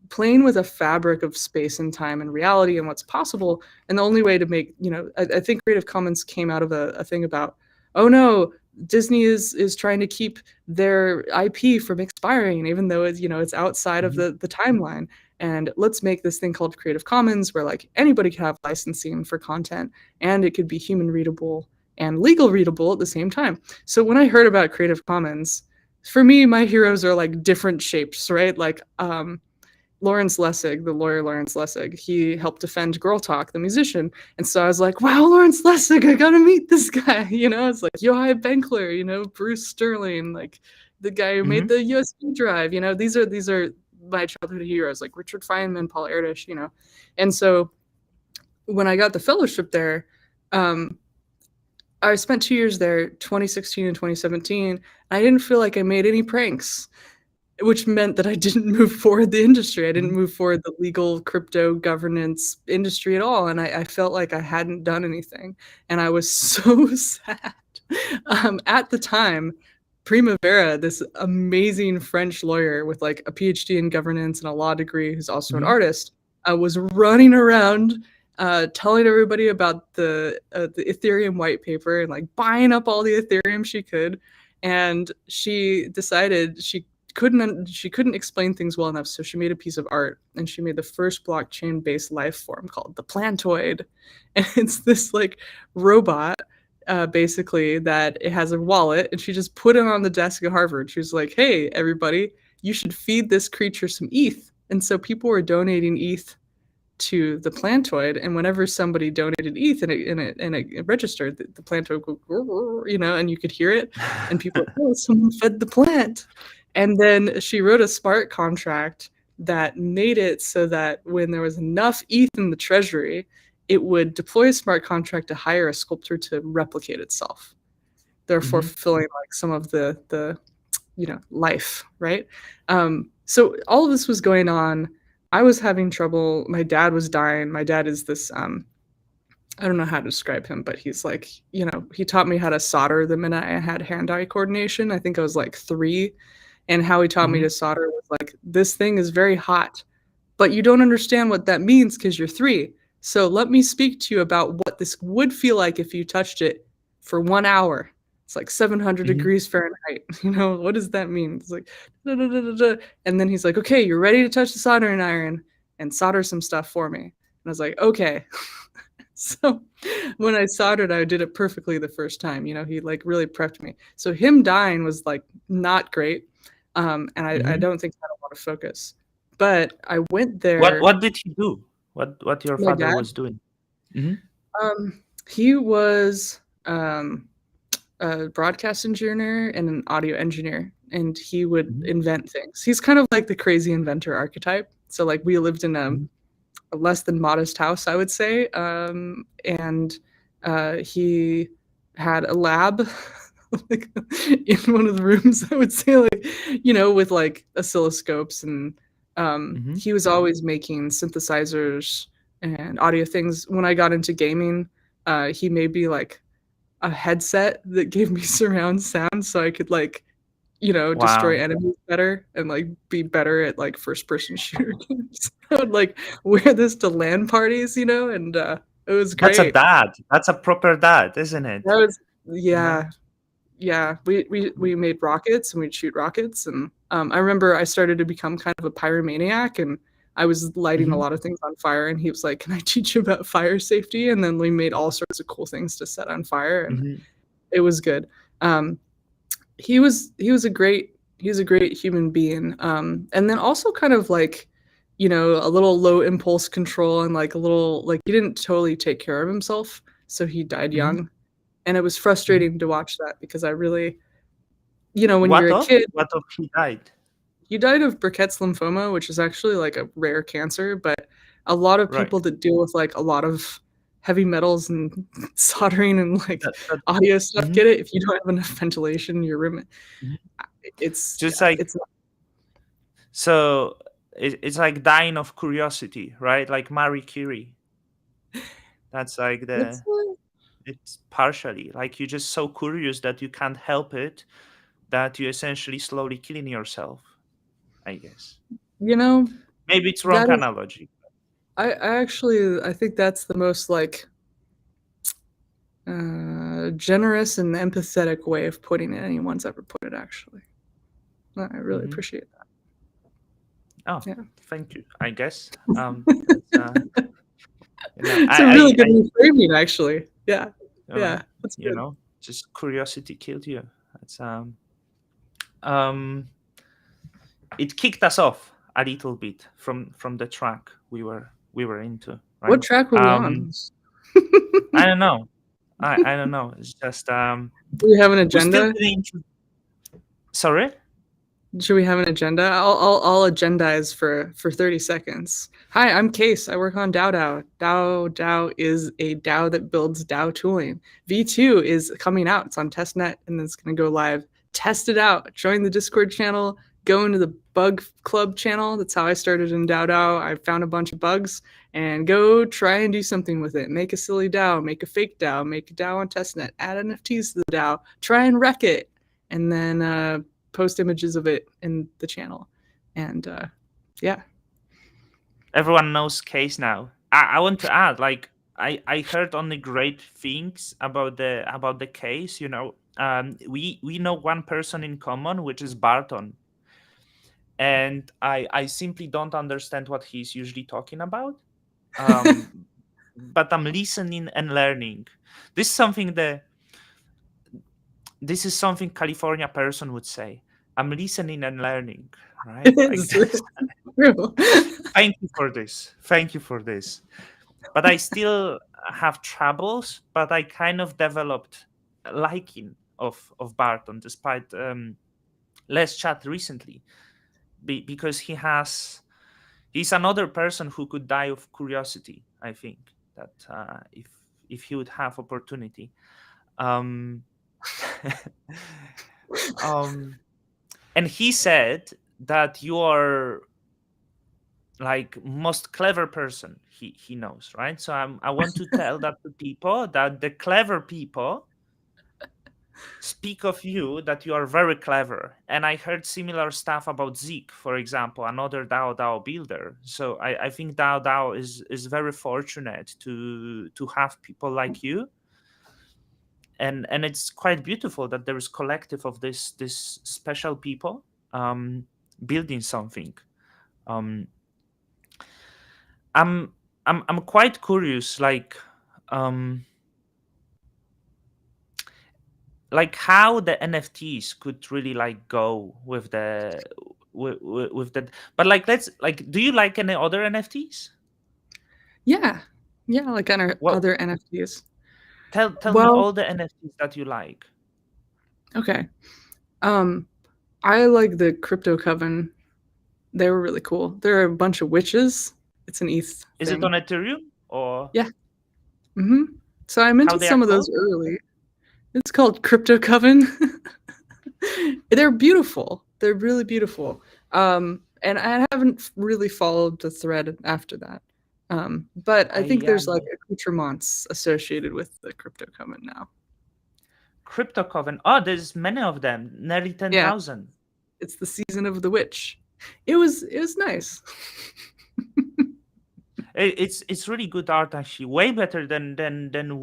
playing with a fabric of space and time and reality and what's possible. And the only way to make, I think Creative Commons came out of a thing about, oh no, Disney is trying to keep their IP from expiring, even though it's outside of Mhm. the timeline. And let's make this thing called Creative Commons, where like anybody can have licensing for content, and it could be human readable and legal readable at the same time. So when I heard about Creative Commons, for me, my heroes are like different shapes, right? Like Lawrence Lessig, the lawyer Lawrence Lessig, he helped defend Girl Talk, the musician. And so I was like, wow, Lawrence Lessig, I gotta meet this guy. It's like Yochai Benkler, Bruce Sterling, like the guy who made Mhm. the USB drive. These are my childhood heroes, like Richard Feynman, Paul Erdős, And so when I got the fellowship there, um, I spent 2 years there, 2016 and 2017. And I didn't feel like I made any pranks, which meant that I didn't move forward the industry. I didn't Mhm. move forward the legal crypto governance industry at all. And I felt like I hadn't done anything. And I was so sad. At the time, Primavera, this amazing French lawyer with like a PhD in governance and a law degree, who's also an Mhm. artist, was running around telling everybody about the Ethereum white paper and like buying up all the Ethereum she could. And she decided she couldn't explain things well enough, so she made a piece of art, and she made the first blockchain based life form called the plantoid. And it's this like robot, basically, that it has a wallet, and she just put it on the desk at Harvard. She was like, hey everybody, you should feed this creature some ETH. And so people were donating ETH to the plantoid, and whenever somebody donated ETH and it registered, the plantoid would go, and you could hear it, and people were like, oh, someone fed the plant. And then she wrote a smart contract that made it so that when there was enough ETH in the treasury, it would deploy a smart contract to hire a sculptor to replicate itself, therefore Mhm. fulfilling like some of the life, right? So all of this was going on. I was having trouble. My dad was dying. My dad is this I don't know how to describe him, but he's like, he taught me how to solder the minute I had hand-eye coordination. I think I was like 3. And how he taught me Mhm. to solder was like, this thing is very hot, but you don't understand what that means because you're 3. So let me speak to you about what this would feel like if you touched it for 1 hour. It's like 700 Mhm. degrees Fahrenheit. What does that mean? It's like, da, da, da, da, da. And then he's like, okay, you're ready to touch the soldering iron and solder some stuff for me. And I was like, okay. So when I soldered, I did it perfectly the first time. He like really prepped me. So him dying was like not great. And I Mhm. don't think I had a lot of focus. But I went What there. what did he do? What your My father dad, was doing? Mhm. he was a broadcast engineer and an audio engineer, and he would Mhm. invent things. He's kind of like the crazy inventor archetype. So like we lived in a Mhm. less than modest house, I would say, and he had a lab like in one of the rooms. I would say, like with like oscilloscopes, and Mhm. he was always making synthesizers and audio things. When I got into gaming, he made me like a headset that gave me surround sound so I could like destroy Wow. enemies better and like be better at like first person shooter games. I would like wear this to LAN parties, and it was That's a great. dad. That's a proper dad, isn't That it? was You know? Yeah, yeah. We made rockets and we'd shoot rockets, and I remember I started to become kind of a pyromaniac, and I was lighting a Mhm. lot of things on fire, and he was like, "Can I teach you about fire safety?" And then we made all sorts of cool things to set on fire, and Mhm. it was good. Um, he was a great human being, and then also kind of like a little low impulse control, and like a little like he didn't totally take care of himself, so he died Mhm. young. And it was Mhm. frustrating to watch that because I really, when you're What a of? kid. What of he died? He died of Burkitt's lymphoma, which is actually like a rare cancer, but a lot of Right. people that deal with like a lot of heavy metals and soldering and like That audio stuff Mhm. get it if you don't have enough ventilation in your room. Mhm. It's Just yeah, like it's so it's like dying of curiosity, right? Like Marie Curie. That's like it's the it's partially like you're just so curious that you can't help it that you essentially slowly killing yourself, I guess. you know Maybe it's wrong That is, analogy. I think that's the most like generous and empathetic way of putting it anyone's ever put it. Actually, I really Hmm. appreciate that. Oh, Yeah, thank you. I guess. That's, it's a really good reframing. Actually, yeah, uh, yeah, that's good. just curiosity killed you. That's um, it kicked us off a little bit from the track we were into, What right? track were we on? I don't know. I don't know. It's just Do we have an we still agenda? didn't. Sorry. Should we have an agenda? I'll agendize for 30 seconds. Hi, I'm Case. I work on DAO DAO. DAO DAO is a DAO that builds DAO tooling. V2 is coming out. It's on testnet and it's going to go live. Test it out. Join the Discord channel. Go into the bug club channel. That's how I started in DAO DAO. I found a bunch of bugs and go try and do something with it. Make a silly DAO. Make a fake DAO. Make a DAO on testnet. Add NFTs to the DAO. Try and wreck it. And then post images of it in the channel. And yeah. Everyone knows Case now. I want to add, like, I heard only great things about the Case. We know one person in common, which is Barton, and I simply don't understand what he's usually talking about. But I'm listening and learning. This is something California person would say. I'm listening and learning, right? Like It's this. true. Thank you for this. Thank you for this. But I still have troubles. But I kind of developed a liking of Barton, despite less chat recently, because he's another person who could die of curiosity. I think that if he would have opportunity. Um, and he said that you are like most clever person he knows, right? So I want to tell that to people, that the clever people speak of you, that you are very clever. And I heard similar stuff about Zeke, for example, another DAO DAO builder. So I think DAO DAO is very fortunate to have people like you. And it's quite beautiful that there is collective of this special people building something. um I'm quite curious, like how the NFTs could really like go with with that. But like, do you like any other NFTs? Yeah. Yeah, like Well, other NFTs. tell me Well, all the NFTs that you like. okay. I like the Crypto Coven. They were really cool. There are a bunch of witches. It's an ETH Is it on thing. Ethereum or Yeah. So I how minted they are some of those called? early. It's called Crypto Coven. They're beautiful. They're really beautiful. And I haven't really followed the thread after that. But I think there's like accoutrements associated with the Crypto Coven now. Crypto Coven. Oh, there's many of them, nearly Yeah, 10,000. it's the season of the witch. It was nice. It's really good art, actually, way better than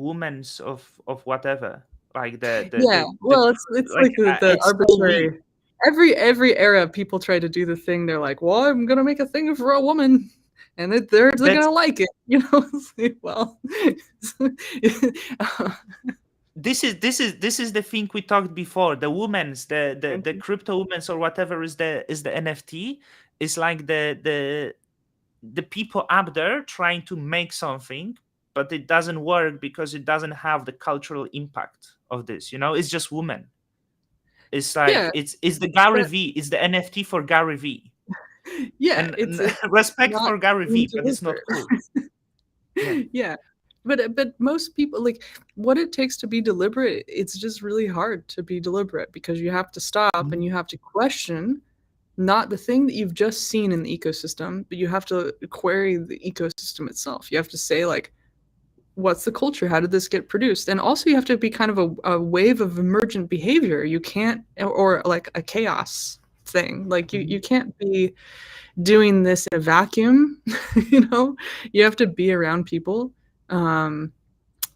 women's of whatever, like Yeah, the well, it's like like the it's so weak. arbitrary. Every era, people try to do the thing. They're like, "Well, I'm gonna make a thing for a woman," and they're That's gonna like it, you know. It's like, well, this is the thing we talked before. The women's, the crypto women's, or whatever is the NFT, is like the people up there trying to make something, but it doesn't work because it doesn't have the cultural impact of this. It's just women. It's like yeah, it's the Gary but V. It's the NFT for Gary V. yeah, And it's respect not for Gary being V, but it's not deliberate. cool. Yeah. Yeah, but most people like what it takes to be deliberate. It's just really hard to be deliberate because you have to stop and you have to question not the thing that you've just seen in the ecosystem, but you have to query the ecosystem itself. You have to say like, what's the culture? How did this get produced? And also you have to be kind of a wave of emergent behavior. You can't, or like a chaos. thing. Like you Mhm. can't be doing this in a vacuum, you know? You have to be around people. Um,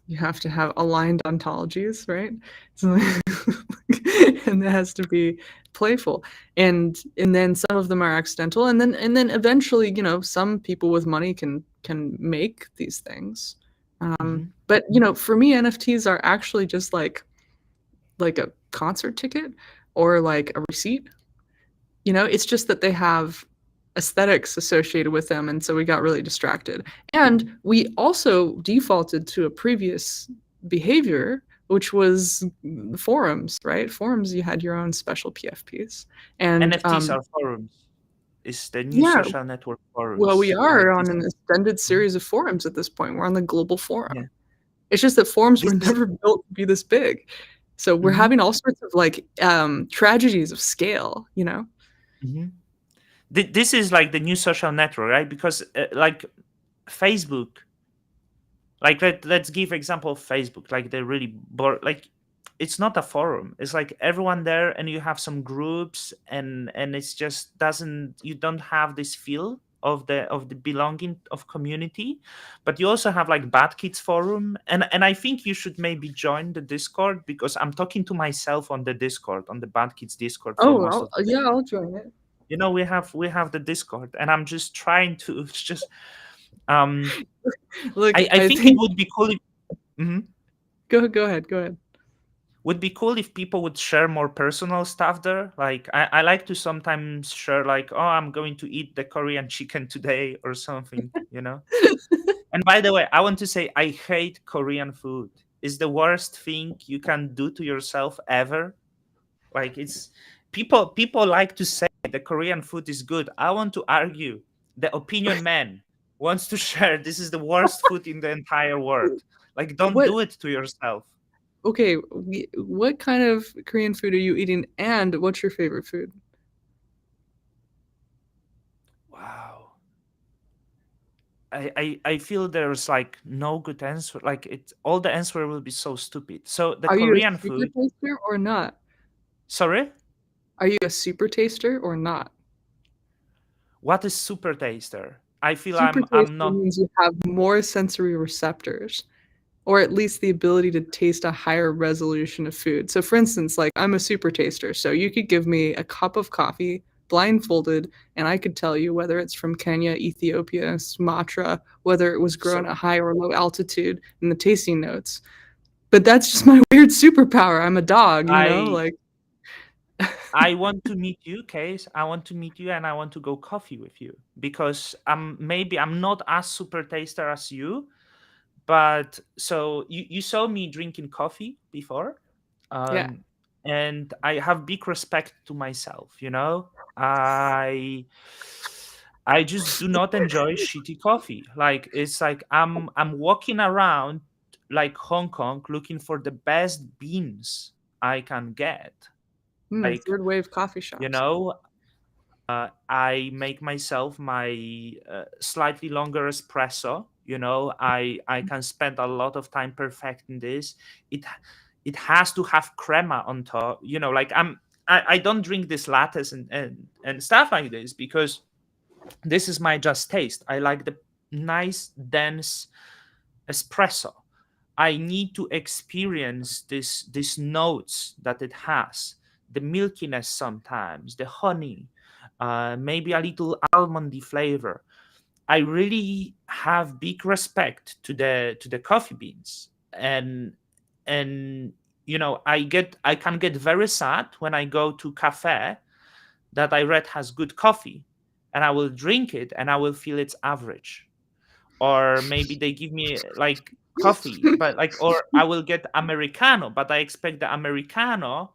you have to have aligned ontologies, right? So, and it has to be playful. And then some of them are accidental, and then eventually, some people with money can make these things. Mhm. But for me, NFTs are actually just like a concert ticket or like a receipt. It's just that they have aesthetics associated with them, and so we got really distracted. And we also defaulted to a previous behavior, which was forums, right? Forums, you had your own special PFPs. And NFTs are forums. Is the new yeah, social network well, we forums are like on this? an extended Mhm. series of forums at this point. We're on the global Yeah. forum. It's just that forums This were is never built to be this big. So we're mhm. having all sorts of like tragedies of scale, Mhm. This is like the new social network, right? Because like Facebook, like let's give example of Facebook, like they're really like it's not a forum. It's like everyone there, and you have some groups, and it's just doesn't you don't have this feel of the belonging of community. But you also have like bad kids forum, and I think you should maybe join the Discord, because I'm talking to myself on the Discord, on the bad kids Discord, for Oh, most of the day. yeah, I'll join it. We have the Discord, and I'm just trying to just um Look, I I think it think would be cool if, mhm. go ahead. Would be cool if people would share more personal stuff there. Like I like to sometimes share like, oh, I'm going to eat the Korean chicken today or something. And by the way, I want to say I hate Korean food. It's the worst thing you can do to yourself ever. Like it's people like to say the Korean food is good. I want to argue the opinion man wants to share this is the worst food in the entire world. Like don't What do it to yourself. Okay, what kind of Korean food are you eating, and what's your favorite food? Wow. I feel there's like no good answer. Like it all the answer will be so stupid. So the Are you a Korean super food, taster or not? sorry, Are you a super taster or not? what is super taster? I feel Super I'm taster not. means you have more sensory receptors, or at least the ability to taste a higher resolution of food. So, for instance, like I'm a super taster, so you could give me a cup of coffee blindfolded, and I could tell you whether it's from Kenya, Ethiopia, Sumatra, whether it was grown So at high or low altitude, and the tasting notes. But that's just my weird superpower. I'm a dog, I like I want to meet you, Case. I want to meet you, and I want to go coffee with you, because maybe I'm not as super taster as you. But so you saw me drinking coffee before, yeah. um and I have big respect to myself. I just do not enjoy shitty coffee. Like it's like I'm walking around like Hong Kong looking for the best beans I can get. Like, Third wave coffee you shops. know, I make myself my slightly longer espresso. I can spend a lot of time perfecting this. It it has to have crema on top. Like I don't drink this lattes and stuff like this, because this is my just taste. I like the nice dense espresso. I need to experience these notes that it has, the milkiness sometimes, the honey, maybe a little almondy flavor. I really have big respect to the coffee beans, and I can get very sad when I go to cafe that I read has good coffee, and I will drink it and I will feel it's average. Or maybe they give me like coffee, but like, or I will get americano, but I expect the americano,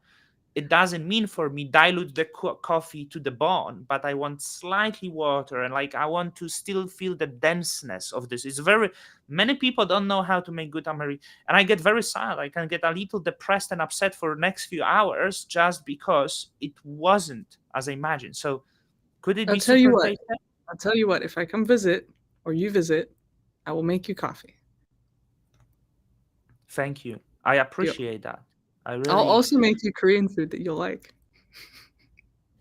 it doesn't mean for me dilute the coffee to the bone, but I want slightly water, and like I want to still feel the denseness of this. It's very many people don't know how to make good americano, and I get very sad. I can get a little depressed and upset for the next few hours just because it wasn't as I imagined. So could it I'll be tell you super what. tasty? I'll tell you what. If I come visit or you visit, I will make you coffee. Thank you. I Deal. appreciate that. I I'll really. also make you Korean food that you'll like.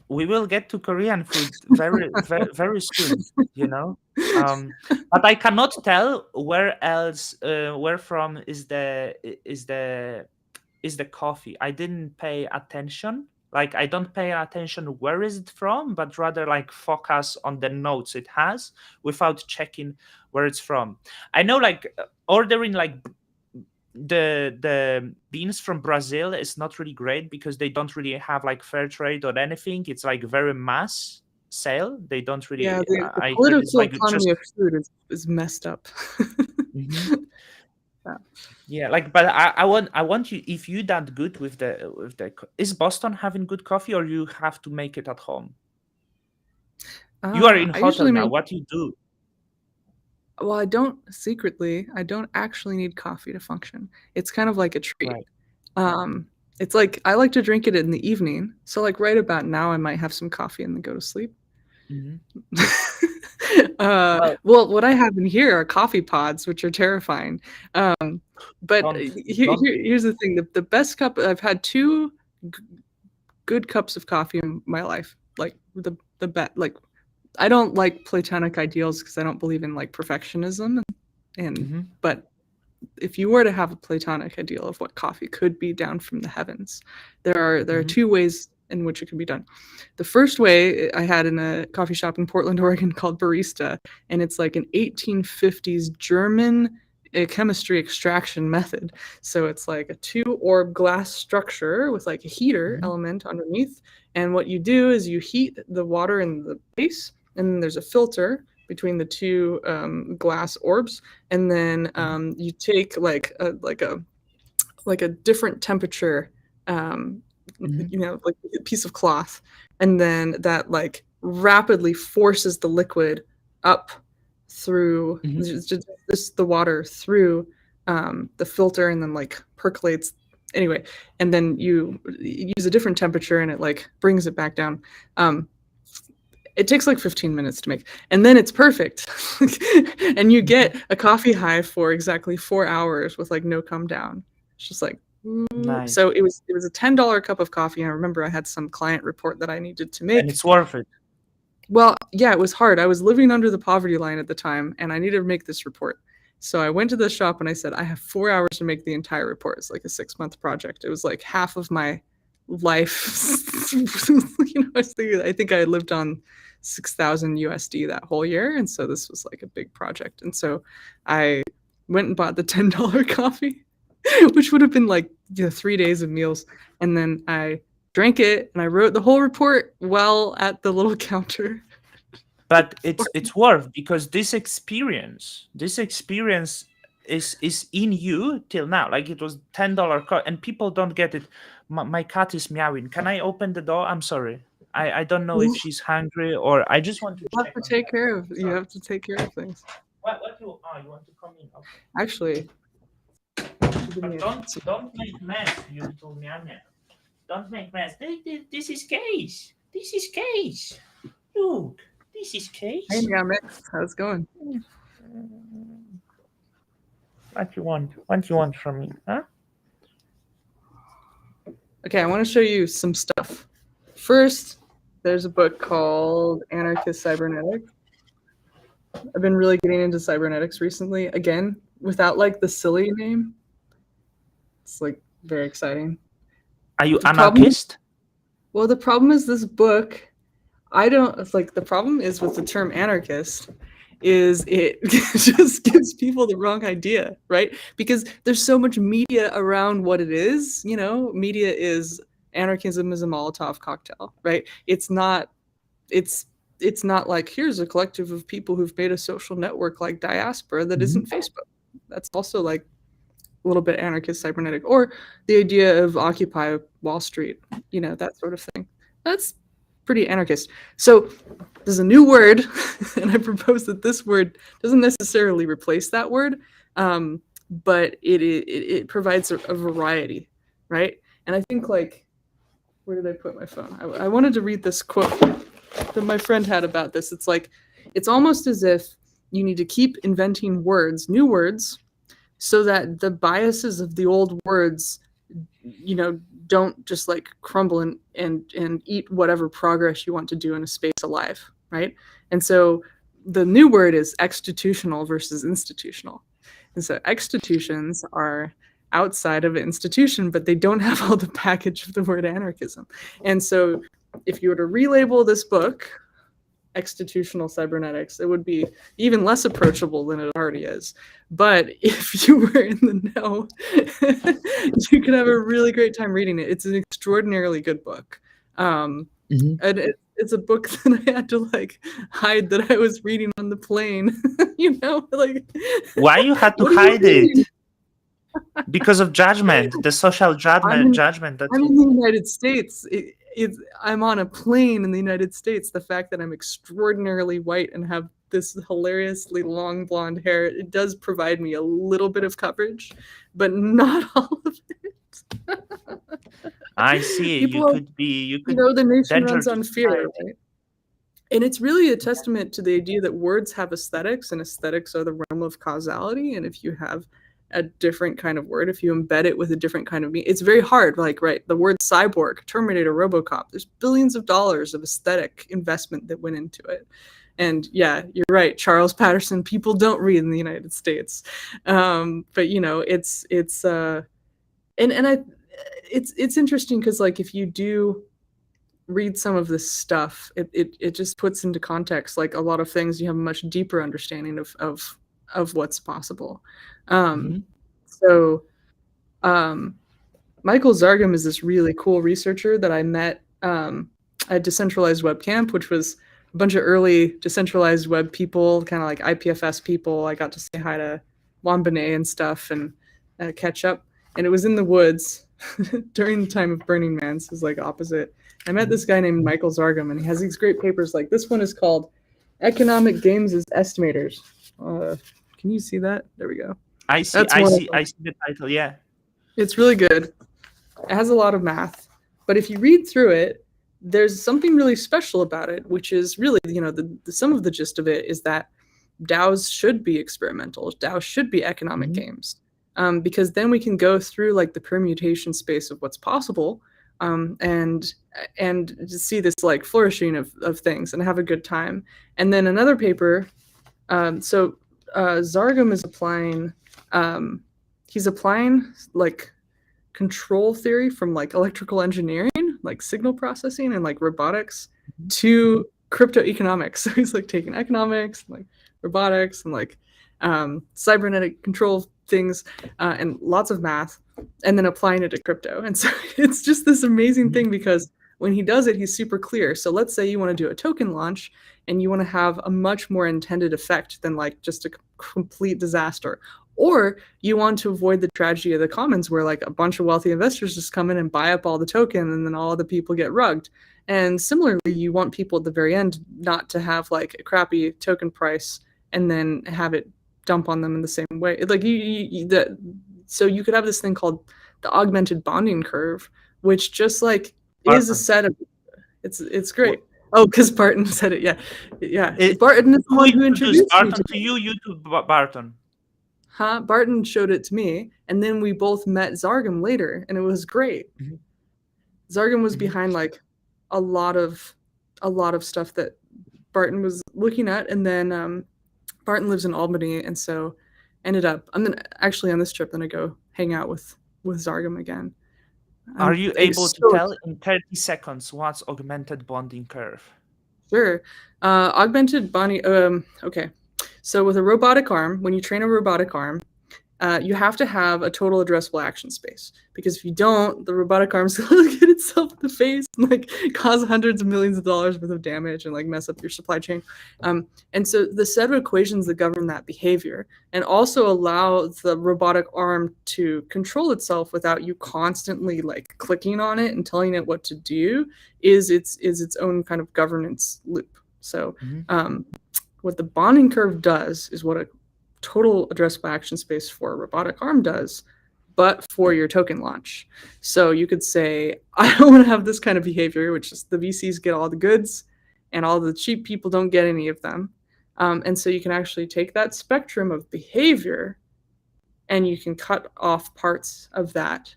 we will get to Korean food very, very, very soon, you know. But I cannot tell where else, where from is the coffee. I didn't pay attention. Like I don't pay attention where is it from, but rather like focus on the notes it has without checking where it's from. I know like ordering like the beans from Brazil is not really great because they don't really have like fair trade or anything. It's like very mass sale. They don't Yeah, really. the I heard it's political like just. economy of food is messed up. Mhm. Yeah. Yeah, like, but I want you, if you that good with is Boston having good coffee or you have to make it at home? You are in I hotel usually now. make What you do? well, I don't secretly, I don't actually need coffee to function. It's kind of like a treat. Right. Um, it's like I like to drink it in the evening. So like right about now I might have some coffee and then go to sleep. Hmm. Well, Well, what I have in here are coffee pods, which are terrifying. But don't don't. here's the thing: the best cup I've had two g- good cups of coffee in my life. Like the bet. Like I don't like platonic ideals because I don't believe in like perfectionism. And Hmm. but if you were to have a platonic ideal of what coffee could be down from the heavens, there are Hmm. two ways in which it can be done. The first way I had in a coffee shop in Portland, Oregon called Barista, and it's like an 1850s German chemistry extraction method. So it's like a two-orb glass structure with like a heater Hmm. element underneath, and what you do is you heat the water in the base, and then there's a filter between the two glass orbs, and then Hmm. you take like a different temperature, Hmm. like a piece of cloth, and then that like rapidly forces the liquid up through Hmm. just the water through the filter, and then like percolates anyway, and then you use a different temperature and it like brings it back down. um, it takes like 15 minutes to make, and then it's perfect. And you Hmm. get a coffee high for exactly 4 hours with like no come down. It's just like ooh. Nice, So it was a $10 cup of coffee. And I remember I had some client report that I needed to and make. it's worth it. Well, yeah, it was hard. I was living under the poverty line at the time, and I needed to make this report. So I went to the shop and I said, I have 4 hours to make the entire report. It's like a 6-month project. It was like half of my life. I think I lived on 6,000 USD that whole year. And so this was like a big project. And so I went and bought the $10 coffee, which would have been like 3 days of meals. And then I drank it and I wrote the whole report while at the little counter. But it's worth because this experience is in you till now. Like it was $10 and people don't get it. My cat is meowing. Can I open the door? I'm sorry. I don't know if You she's hungry or I just want to have check to on take her. care of you Sorry. have to take care of things. What you want to come in? Okay. Actually, give But me don't make mess, you little meow meow. Don't make mess. This is case. This is case. Look, this is hey, case. yeah, Mix, how's it going? What you want? What you want from me? Huh? Okay, I want to show you some stuff. First, there's a book called Anarchist Cybernetics. I've been really getting into cybernetics recently, again, without like the silly name. It's like very exciting. Are you The problem, anarchist? well, the problem is this book. I don't. It's like the problem is with the term anarchist is it just gives people the wrong idea, right? Because there's so much media around what it is. Media is anarchism is a Molotov cocktail, right? It's it's not like here's a collective of people who've made a social network like diaspora that Mhm. isn't Facebook. That's also like a little bit anarchist cybernetic, or the idea of Occupy Wall Street, that sort of thing. That's pretty anarchist. So there's a new word, and I propose that this word doesn't necessarily replace that word, but it provides a variety, right? And I think like, where did I put my phone? I wanted to read this quote that my friend had about this. It's like, it's almost as if you need to keep inventing words, new words, so that the biases of the old words don't just like crumble and eat whatever progress you want to do in a space alive, right? And so the new word is exstitutional versus institutional. And so exstitutions are outside of an institution, but they don't have all the package of the word anarchism. And so if you were to relabel this book Exstitutional Cybernetics, it would be even less approachable than it already is. But if you were in the know, you could have a really great time reading it. It's an extraordinarily good book. And it's a book that I had to like hide that I was reading on the plane. Like Why you had to hide it? Because of judgment, the social judgment that I'm in the United States. I'm on a plane in the United States. The fact that I'm extraordinarily white and have this hilariously long blonde hair, it does provide me a little bit of coverage, but not all of it. I see. People, the nation runs on fear, right? And it's really a testament to the idea that words have aesthetics, and aesthetics are the realm of causality. And if you have a different kind of word, if you embed it with a different kind of meaning, it's very hard. Like, right, the word cyborg, Terminator, RoboCop, there's billions of dollars of aesthetic investment that went into it. And yeah, you're right, Charles Patterson, people don't read in the United States. But it's interesting because like if you do read some of this stuff, it just puts into context like a lot of things. You have a much deeper understanding of what's possible. So Michael Zargham is this really cool researcher that I met at Decentralized Web Camp, which was a bunch of early decentralized web people, kind of like IPFS people. I got to say hi to Wambane and stuff and catch up. And it was in the woods during the time of Burning Man. So it was like opposite. I met this guy named Michael Zargham, and he has these great papers. Like this one is called Economic Games as Estimators. Can you see that? There we go. I see the title, yeah. It's really good. It has a lot of math. But if you read through it, there's something really special about it, which is really, some of the gist of it is that DAOs should be experimental. DAOs should be economic games. Because then we can go through like the permutation space of what's possible and just see this like flourishing of things and have a good time. And then another paper, Zargham is applying, he's applying like control theory from like electrical engineering, like signal processing and like robotics to crypto economics. So he's like taking economics, like robotics and like cybernetic control things and lots of math and then applying it to crypto. And so it's just this amazing thing because when he does it, he's super clear. So let's say you want to do a token launch and you want to have a much more intended effect than like just a complete disaster. Or you want to avoid the tragedy of the commons where like a bunch of wealthy investors just come in and buy up all the token and then all the people get rugged. And similarly, you want people at the very end not to have like a crappy token price and then have it dump on them in the same way. Like so you could have this thing called the augmented bonding curve, which just like is a set of it's great. Oh, because Barton said it. Yeah. Barton is the one who introduced Barton me to you to Barton. Barton showed it to me, and then we both met Zargham later, and it was great. Zargham was behind like a lot of stuff that Barton was looking at, and then Barton lives in Albany, and so ended up I'm gonna actually on this trip gonna go hang out with Zargham again. Are you able to tell in 30 seconds what's augmented bonding curve? Sure. Augmented bonding. Okay. So with a robotic arm, when you train a robotic arm, you have to have a total addressable action space, because if you don't, the robotic arm's going to look at itself in the face and like cause hundreds of millions of dollars worth of damage and like mess up your supply chain. And so the set of equations that govern that behavior and also allow the robotic arm to control itself without you constantly like clicking on it and telling it what to do is its own kind of governance loop. So what the bonding curve does is what a total addressable action space for a robotic arm does, but for your token launch. So you could say, I don't want to have this kind of behavior, which is the VCs get all the goods and all the cheap people don't get any of them. And so you can actually take that spectrum of behavior and you can cut off parts of that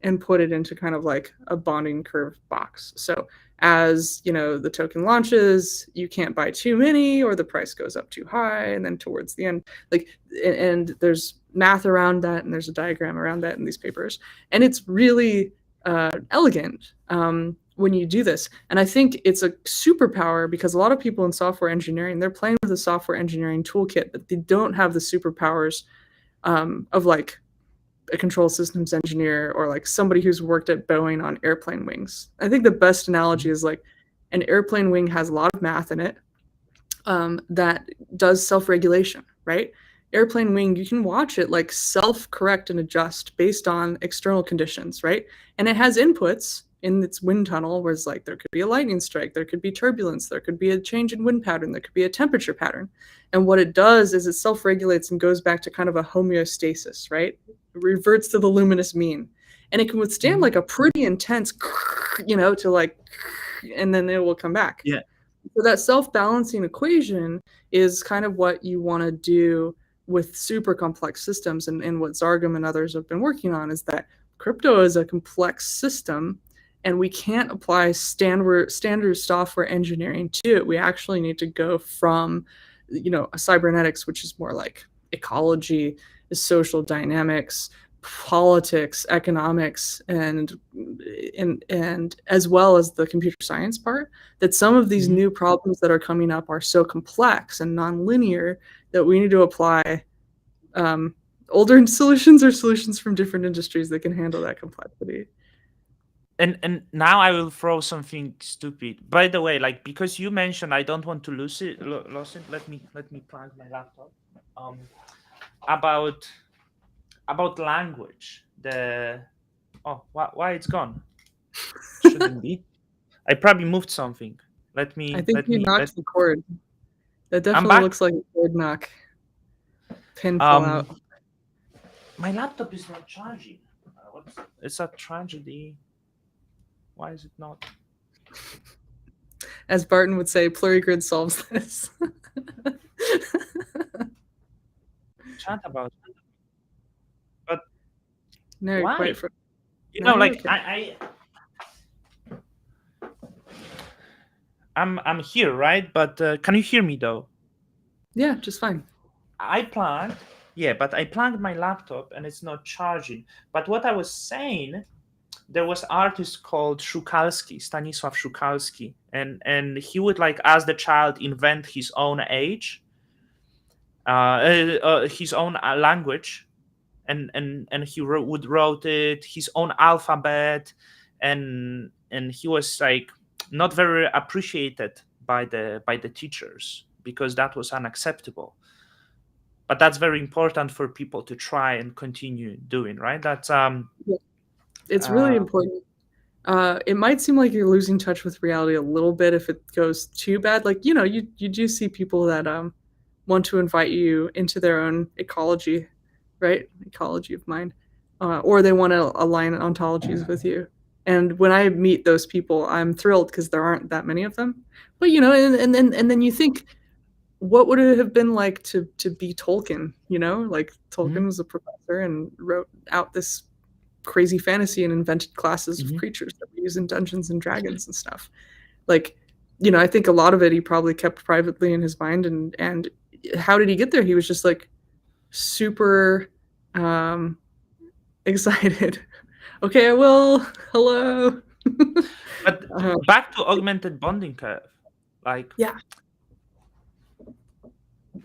and put it into kind of like a bonding curve box. So as the token launches, you can't buy too many or the price goes up too high, and then towards the end, like, and there's math around that and there's a diagram around that in these papers, and it's really elegant when you do this. And I think it's a superpower because a lot of people in software engineering, they're playing with a software engineering toolkit, but they don't have the superpowers of like a control systems engineer or like somebody who's worked at Boeing on airplane wings. I think the best analogy is like an airplane wing has a lot of math in it that does self-regulation, right? Airplane wing, you can watch it like self-correct and adjust based on external conditions, right? And it has inputs in its wind tunnel where it's like there could be a lightning strike, there could be turbulence, there could be a change in wind pattern, there could be a temperature pattern. And what it does is it self-regulates and goes back to kind of a homeostasis, right? It reverts to the luminous mean. And it can withstand like a pretty intense, to like, and then it will come back. Yeah. So that self-balancing equation is kind of what you want to do with super complex systems. And what Zargam and others have been working on is that crypto is a complex system and we can't apply standard software engineering to it. We actually need to go from, a cybernetics, which is more like ecology, social dynamics, politics, economics, and as well as the computer science part, that some of these new problems that are coming up are so complex and nonlinear that we need to apply older solutions or solutions from different industries that can handle that complexity. And now I will throw something stupid. By the way, like, because you mentioned I don't want to lose it. Let me plug my laptop. About language. Why it's gone? Shouldn't be. I probably moved something. I think you knocked the cord. That definitely looks like a cord knock. Pin fell out. My laptop is not charging. It's a tragedy. Why is it not? As Barton would say, Plurigrid solves this. Chat about it. But no, why? Quite for, like okay. I'm here, right? But can you hear me though? Yeah, just fine. I plugged my laptop and it's not charging. But what I was saying, there was artist called Stanisław Szukalski, and he would like ask the child invent his own age, his own language, and he wrote it his own alphabet, and he was like not very appreciated by the teachers because that was unacceptable. But that's very important for people to try and continue doing, right? That's it's really important. It might seem like you're losing touch with reality a little bit if it goes too bad. Like, you do see people that want to invite you into their own ecology, right? Ecology of mind. Or they want to align ontologies with you. And when I meet those people, I'm thrilled because there aren't that many of them. But, and then you think, what would it have been like to be Tolkien? Like Tolkien was a professor and wrote out this crazy fantasy and invented classes of creatures that we use in Dungeons and Dragons and stuff. Like, I think a lot of it he probably kept privately in his mind. And how did he get there? He was just like super excited. Okay, I will. Hello. But back to augmented bonding curve. Like, yeah.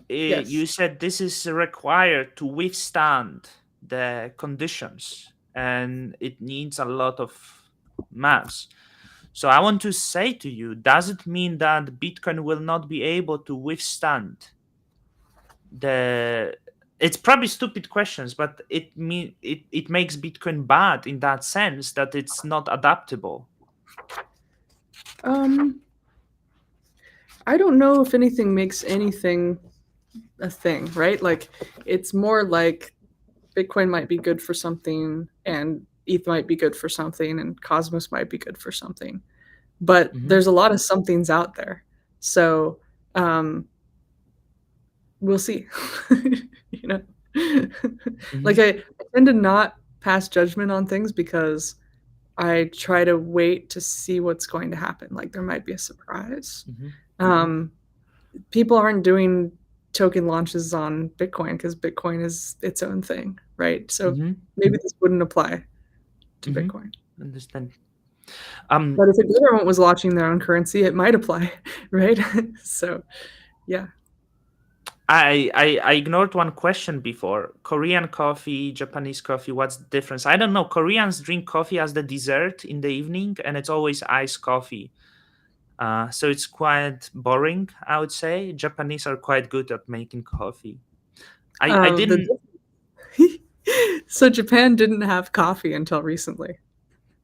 Yes. You said this is required to withstand the conditions, and it needs a lot of maths. So I want to say to you, does it mean that Bitcoin will not be able to withstand it's probably stupid questions, but it makes Bitcoin bad in that sense that it's not adaptable? I don't know if anything makes anything a thing, right? Like, it's more like Bitcoin might be good for something and ETH might be good for something and Cosmos might be good for something. But there's a lot of somethings out there. So we'll see. Like I tend to not pass judgment on things because I try to wait to see what's going to happen. Like there might be a surprise. Mm-hmm. People aren't doing token launches on Bitcoin because Bitcoin is its own thing, right? So Mm-hmm. maybe this wouldn't apply to Mm-hmm. Bitcoin. Understand. But if a government was launching their own currency, it might apply, right? So, yeah. I ignored one question before. Korean coffee, Japanese coffee, what's the difference? I don't know. Koreans drink coffee as the dessert in the evening, and it's always iced coffee. So it's quite boring, I would say. Japanese are quite good at making coffee. I The didn't. so Japan didn't have coffee until recently.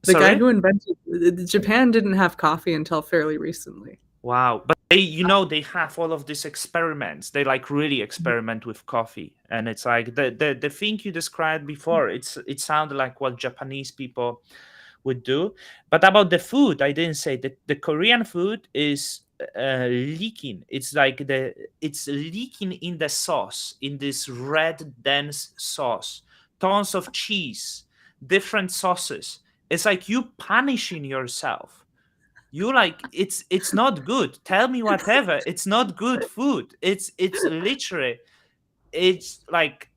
The guy Sorry. who invented Japan didn't have coffee until fairly recently. Wow. But they have all of these experiments. They like really experiment with coffee. And it's like the thing you described before, it sounded like what Japanese people would do. But about the food, I didn't say that the Korean food is leaking. It's leaking in the sauce, in this red dense sauce, tons of cheese, different sauces. It's like you punishing yourself. You like it's not good. Tell me whatever. It's not good food. It's literally it's like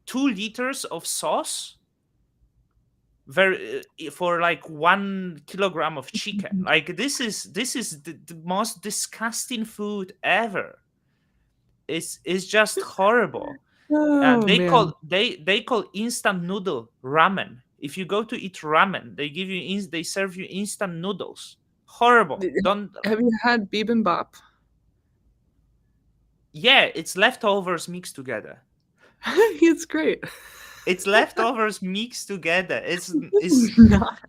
2 liters of sauce very for like 1 kilogram of chicken. Like this is the most disgusting food ever. It's just horrible. Oh man. They call instant noodle ramen. If you go to eat ramen, they serve you instant noodles. Horrible. Don't. Have you had bibimbap? Yeah, it's leftovers mixed together. It's great. It's leftovers mixed together. It's It's is not.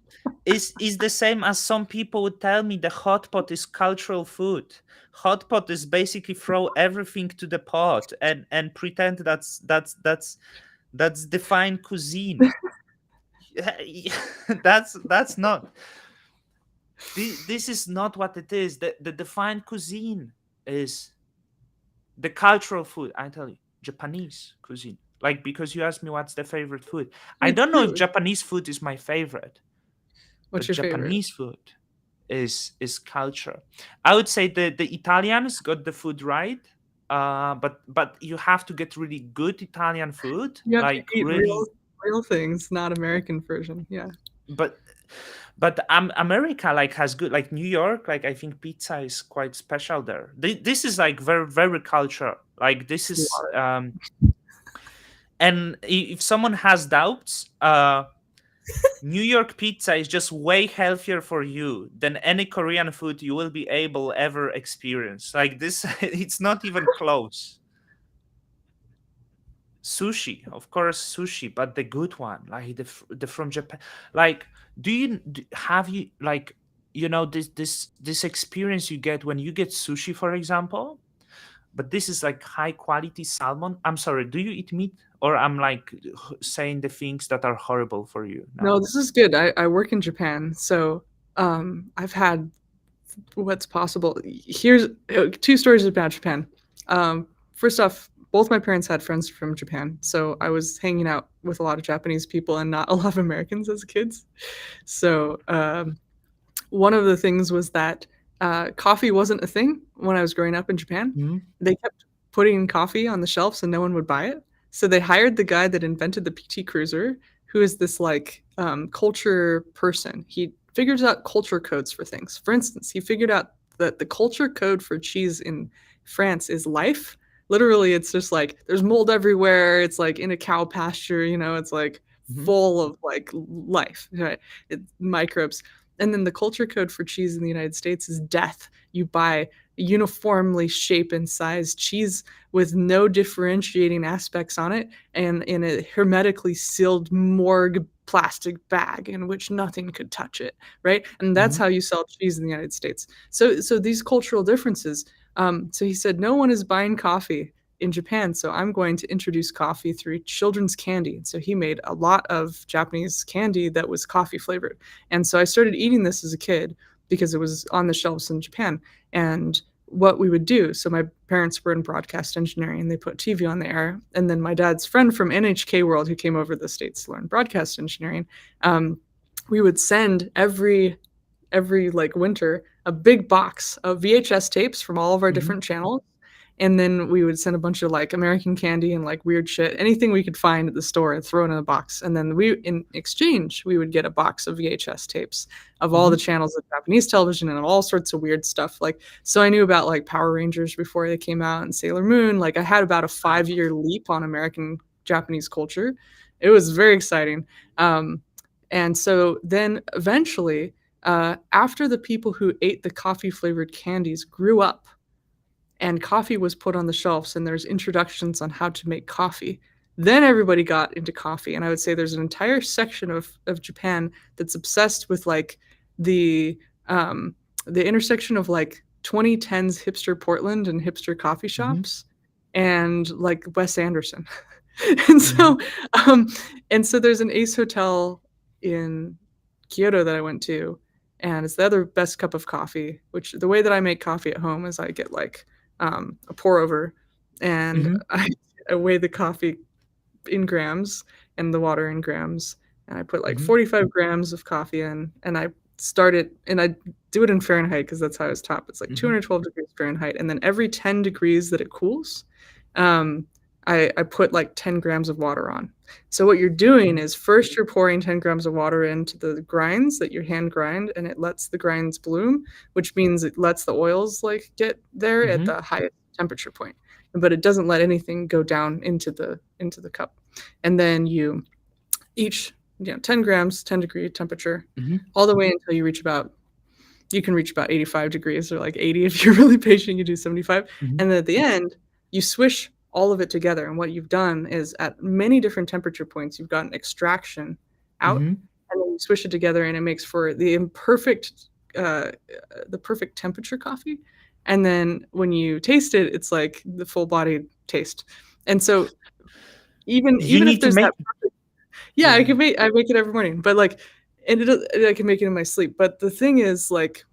is the same as some people would tell me the hot pot is cultural food. Hot pot is basically throw everything to the pot and pretend that's defined cuisine. That's not. This is not what it is. The defined cuisine is the cultural food. I tell you, Japanese cuisine. Like because you asked me what's the favorite food. I Wait, don't know if Japanese food is my favorite, what's but your favorite? Japanese food is culture. I would say the Italians got the food right. But you have to get really good Italian food, You have to like eat really. real things, not American version. Yeah. But America like has good, like New York, like I think pizza is quite special there. This is like very very cultural. Like this is and if someone has doubts, New York pizza is just way healthier for you than any Korean food you will be able ever experience. Like this, it's not even close. Sushi, of course, sushi, but the good one, like the from Japan. Like, have you like this experience you get when you get sushi, for example? But this is like high quality salmon. I'm sorry, do you eat meat, or I'm like saying the things that are horrible for you No, now? this is good. I work in Japan, so I've had what's possible. Here's two stories about Japan. First off, both my parents had friends from Japan, so I was hanging out with a lot of Japanese people and not a lot of Americans as kids. So one of the things was that coffee wasn't a thing when I was growing up in Japan. Hmm. They kept putting coffee on the shelves and no one would buy it. So they hired the guy that invented the PT Cruiser, who is this like culture person. He figures out culture codes for things. For instance, he figured out that the culture code for cheese in France is life. Literally, it's just like there's mold everywhere. It's like in a cow pasture, it's like Hmm. full of like life, right? Microbes. And then the culture code for cheese in the United States is death. You buy uniformly shape and size cheese with no differentiating aspects on it and in a hermetically sealed morgue plastic bag in which nothing could touch it, right? And that's Hmm. how you sell cheese in the United States. So these cultural differences. So he said, no one is buying coffee in Japan, so I'm going to introduce coffee through children's candy. So he made a lot of Japanese candy that was coffee flavored. And so I started eating this as a kid because it was on the shelves in Japan. And what we would do. So my parents were in broadcast engineering and they put TV on the air. And then my dad's friend from NHK World, who came over to the States to learn broadcast engineering, we would send every like winter a big box of VHS tapes from all of our Hmm. different channels. And then we would send a bunch of like American candy and like weird shit, anything we could find at the store and throw it in a box. And then we, in exchange, we would get a box of VHS tapes of all Hmm. the channels of Japanese television and all sorts of weird stuff. Like, so I knew about like Power Rangers before they came out and Sailor Moon. Like, I had about a 5 year leap on American Japanese culture. It was very exciting. Um, and so then eventually, after the people who ate the coffee flavored candies grew up and coffee was put on the shelves and there's introductions on how to make coffee, then everybody got into coffee. And I would say there's an entire section of Japan that's obsessed with like the um, the intersection of like 2010s hipster Portland and hipster coffee Hmm. shops and like Wes Anderson. and Hmm. so um, and so there's an Ace Hotel in Kyoto that I went to, and it's the other best cup of coffee. Which the way that I make coffee at home is I get like a pour over, and Hmm. I weigh the coffee in grams and the water in grams, and I put like Hmm. 45 grams of coffee in, and I start it, and I do it in Fahrenheit because that's how I was taught. It's like Hmm. 212 degrees Fahrenheit, and then every 10 degrees that it cools, um, I put like 10 grams of water on. So what you're doing is first you're pouring 10 grams of water into the grinds that you hand grind, and it lets the grinds bloom, which means it lets the oils like get there at Hmm. the highest temperature point, but it doesn't let anything go down into the cup. And then you each 10 grams, 10-degree temperature, Hmm. all the way until you can reach about 85 degrees or like 80 if you're really patient. You do 75, Hmm. and then at the end you swish all of it together. And what you've done is at many different temperature points you've got an extraction out, Hmm. and then you swish it together, and it makes for the imperfect, uh, the perfect temperature coffee. And then when you taste it, it's like the full bodied taste. And so You even if need to there's that, make. yeah, Yeah. I make it every morning, but like, and I can make it in my sleep. But the thing is, like,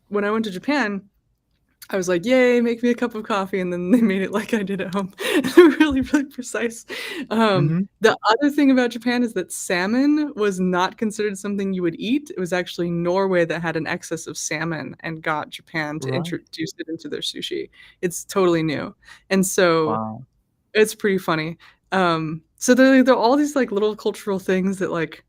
when I went to Japan, I was like, "Yay, make me a cup of coffee," and then they made it like I did at home. They were really, really precise. Hmm. The other thing about Japan is that salmon was not considered something you would eat. It was actually Norway that had an excess of salmon and got Japan to Right. introduce it into their sushi. It's totally new, and so Wow. it's pretty funny. So there are all these like little cultural things that like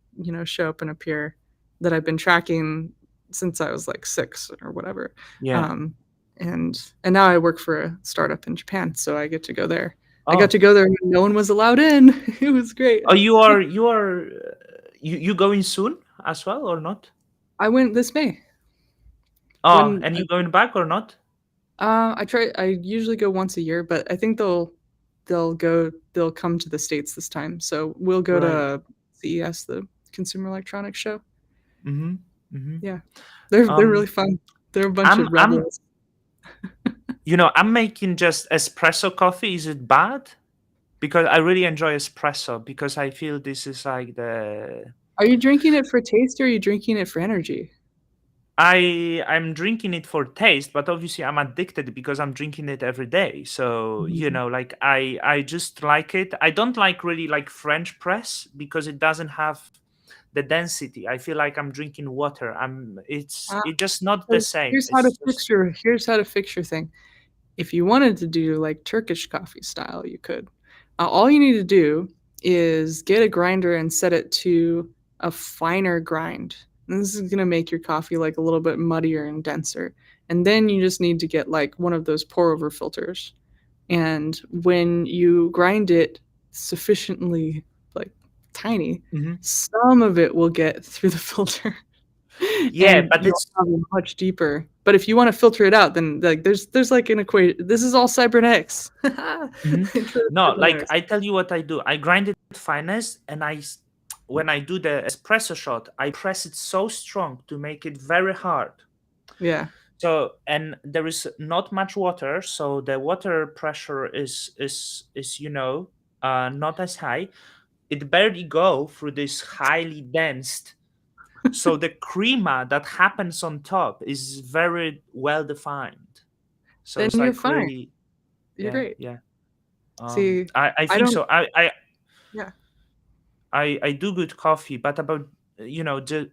show up and appear that I've been tracking since I was like 6 or whatever. Yeah. Um, and now I work for a startup in Japan, so I get to go there. I got Oh. to go there when no one was allowed in. It was great. Oh, you are you going soon as well or not? I went this May Oh, when and you going back or not? I usually go once a year, but I think they'll come to the States this time. So we'll go Right. to CES, the Consumer Electronics Show. Mm-hmm. Mm-hmm. Yeah. They're really Um, fun. They're a bunch I'm of I'm rebels. I'm making just espresso coffee. Is it bad? Because I really enjoy espresso because I feel this is like the Are you drinking it for taste or are you drinking it for energy? I'm drinking it for taste, but obviously I'm addicted because I'm drinking it every day. So, Mhm. like I just like it. I don't like really like French press because it doesn't have the density. I feel like I'm drinking water. Ah, It's just not the so same. It's just here's how to fix your thing. If you wanted to do like Turkish coffee style, you could. All you need to do is get a grinder and set it to a finer grind. And this is going to make your coffee like a little bit muddier and denser. And then you just need to get like one of those pour over filters. And when you grind it sufficiently like tiny, Mhm. some of it will get through the filter. Yeah, And but you'll it's have a much deeper. But if you want to filter it out, then like there's like an equation. This is all cybernetics. Mhm. Intro to No, like cybernetics. I tell you what I do. I grind it finest, and when I do the espresso shot, I press it so strong to make it very hard. Yeah. So, and there is not much water, so the water pressure is not as high. It barely go through this highly dense. So the crema that happens on top is very well defined. So Then it's you're like fine. really, You're great. yeah. See, I I think don't. so. Yeah. I do good coffee, but about the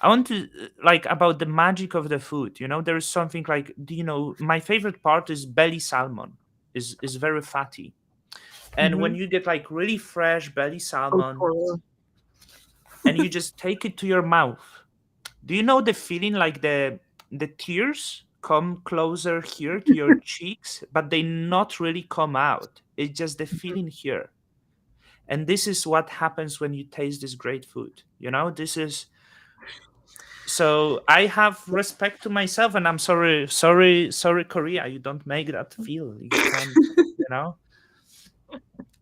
I want to like about the magic of the food. There is something like my favorite part is belly salmon. Is very fatty, and when Mm-hmm. you get like really fresh belly Oh, salmon Toro. and you just take it to your mouth, do you know the feeling like the tears come closer here to your cheeks, but they not really come out. It's just the feeling here. And this is what happens when you taste this great food. This is so I have respect to myself, and I'm sorry, Korea, you don't make that feel. You can't, you know.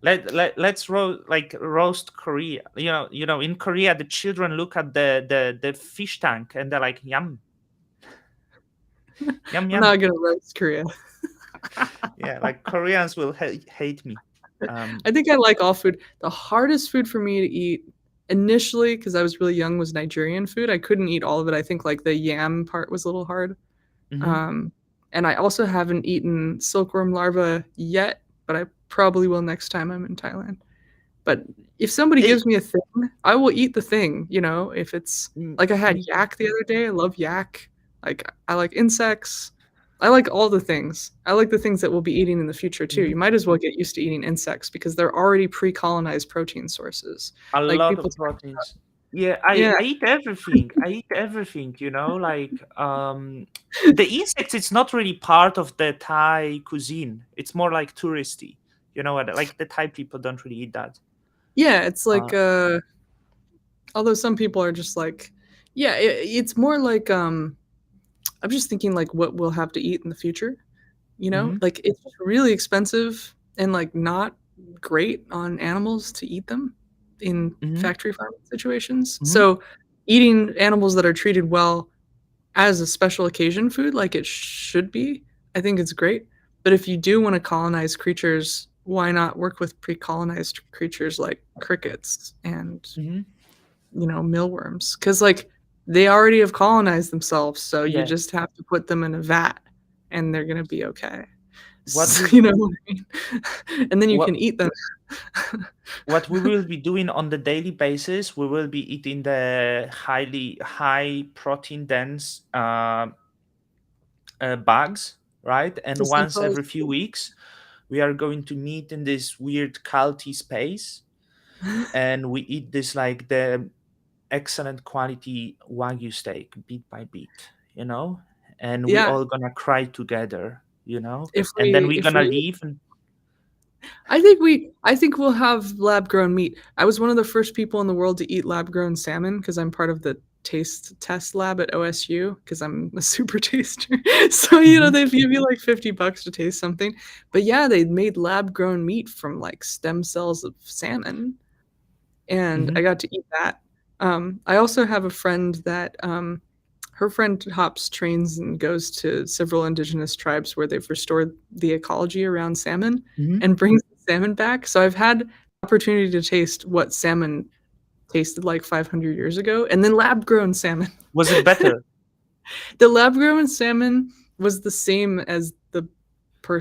Let's roast Korea. In Korea, the children look at the fish tank and they're like, yum, yum, I'm yum. not gonna roast Korea. Yeah, like Koreans will hate me. Um, I think I like all food. The hardest food for me to eat initially, because I was really young, was Nigerian food. I couldn't eat all of it. I think like the yam part was a little hard. mhm. Um, and I also haven't eaten silkworm larva yet, but I probably will next time I'm in Thailand. But if somebody It, gives me a thing, I will eat the thing, if it's mm, like I had mm, yak the other day. I love yak. Like I like insects. I like all the things. I like the things that we'll be eating in the future too. mhm. You might as well get used to eating insects because they're already pre-colonized protein sources. A Like lot people of talk proteins. Yeah, yeah, I eat everything. I eat everything. Like the insects. It's not really part of the Thai cuisine. It's more like touristy. You know what? Like the Thai people don't really eat that. yeah, it's Uh, like although some people are just like yeah, it's more like I'm just thinking like what we'll have to eat in the future. mhm, Like it's just really expensive and like not great on animals to eat them in mhm, factory farming situations. mhm, So eating animals that are treated well as a special occasion food like it should be, I think it's great. But if you do want to colonize creatures, why not work with pre-colonized creatures like crickets and mhm. mealworms? Because like they already have colonized themselves, so you Yeah. just have to put them in a vat and they're gonna be okay. What So, we what I mean? And then you what can eat them. what we will be doing on the daily basis, we will be eating the highly high protein dense bugs, right? And once every Decentralized. few weeks, we are going to meet in this weird culty space, and we eat this like the excellent quality wagyu steak bit by bit, and we Yeah, all gonna cry together, if and then we we're if gonna we leave and I think we'll have lab grown meat. I was one of the first people in the world to eat lab grown salmon because I'm part of the taste test lab at OSU because I'm a super taster. So, Mhm, they give you like $50 to taste something. But yeah, they made lab grown meat from like stem cells of salmon and mhm, I got to eat that. I also have a friend that her friend hops trains and goes to several indigenous tribes where they've restored the ecology around salmon mhm. and brings the salmon back. So I've had opportunity to taste what salmon tasted like 500 years ago, and then lab grown salmon. Was it better? The lab grown salmon was the same as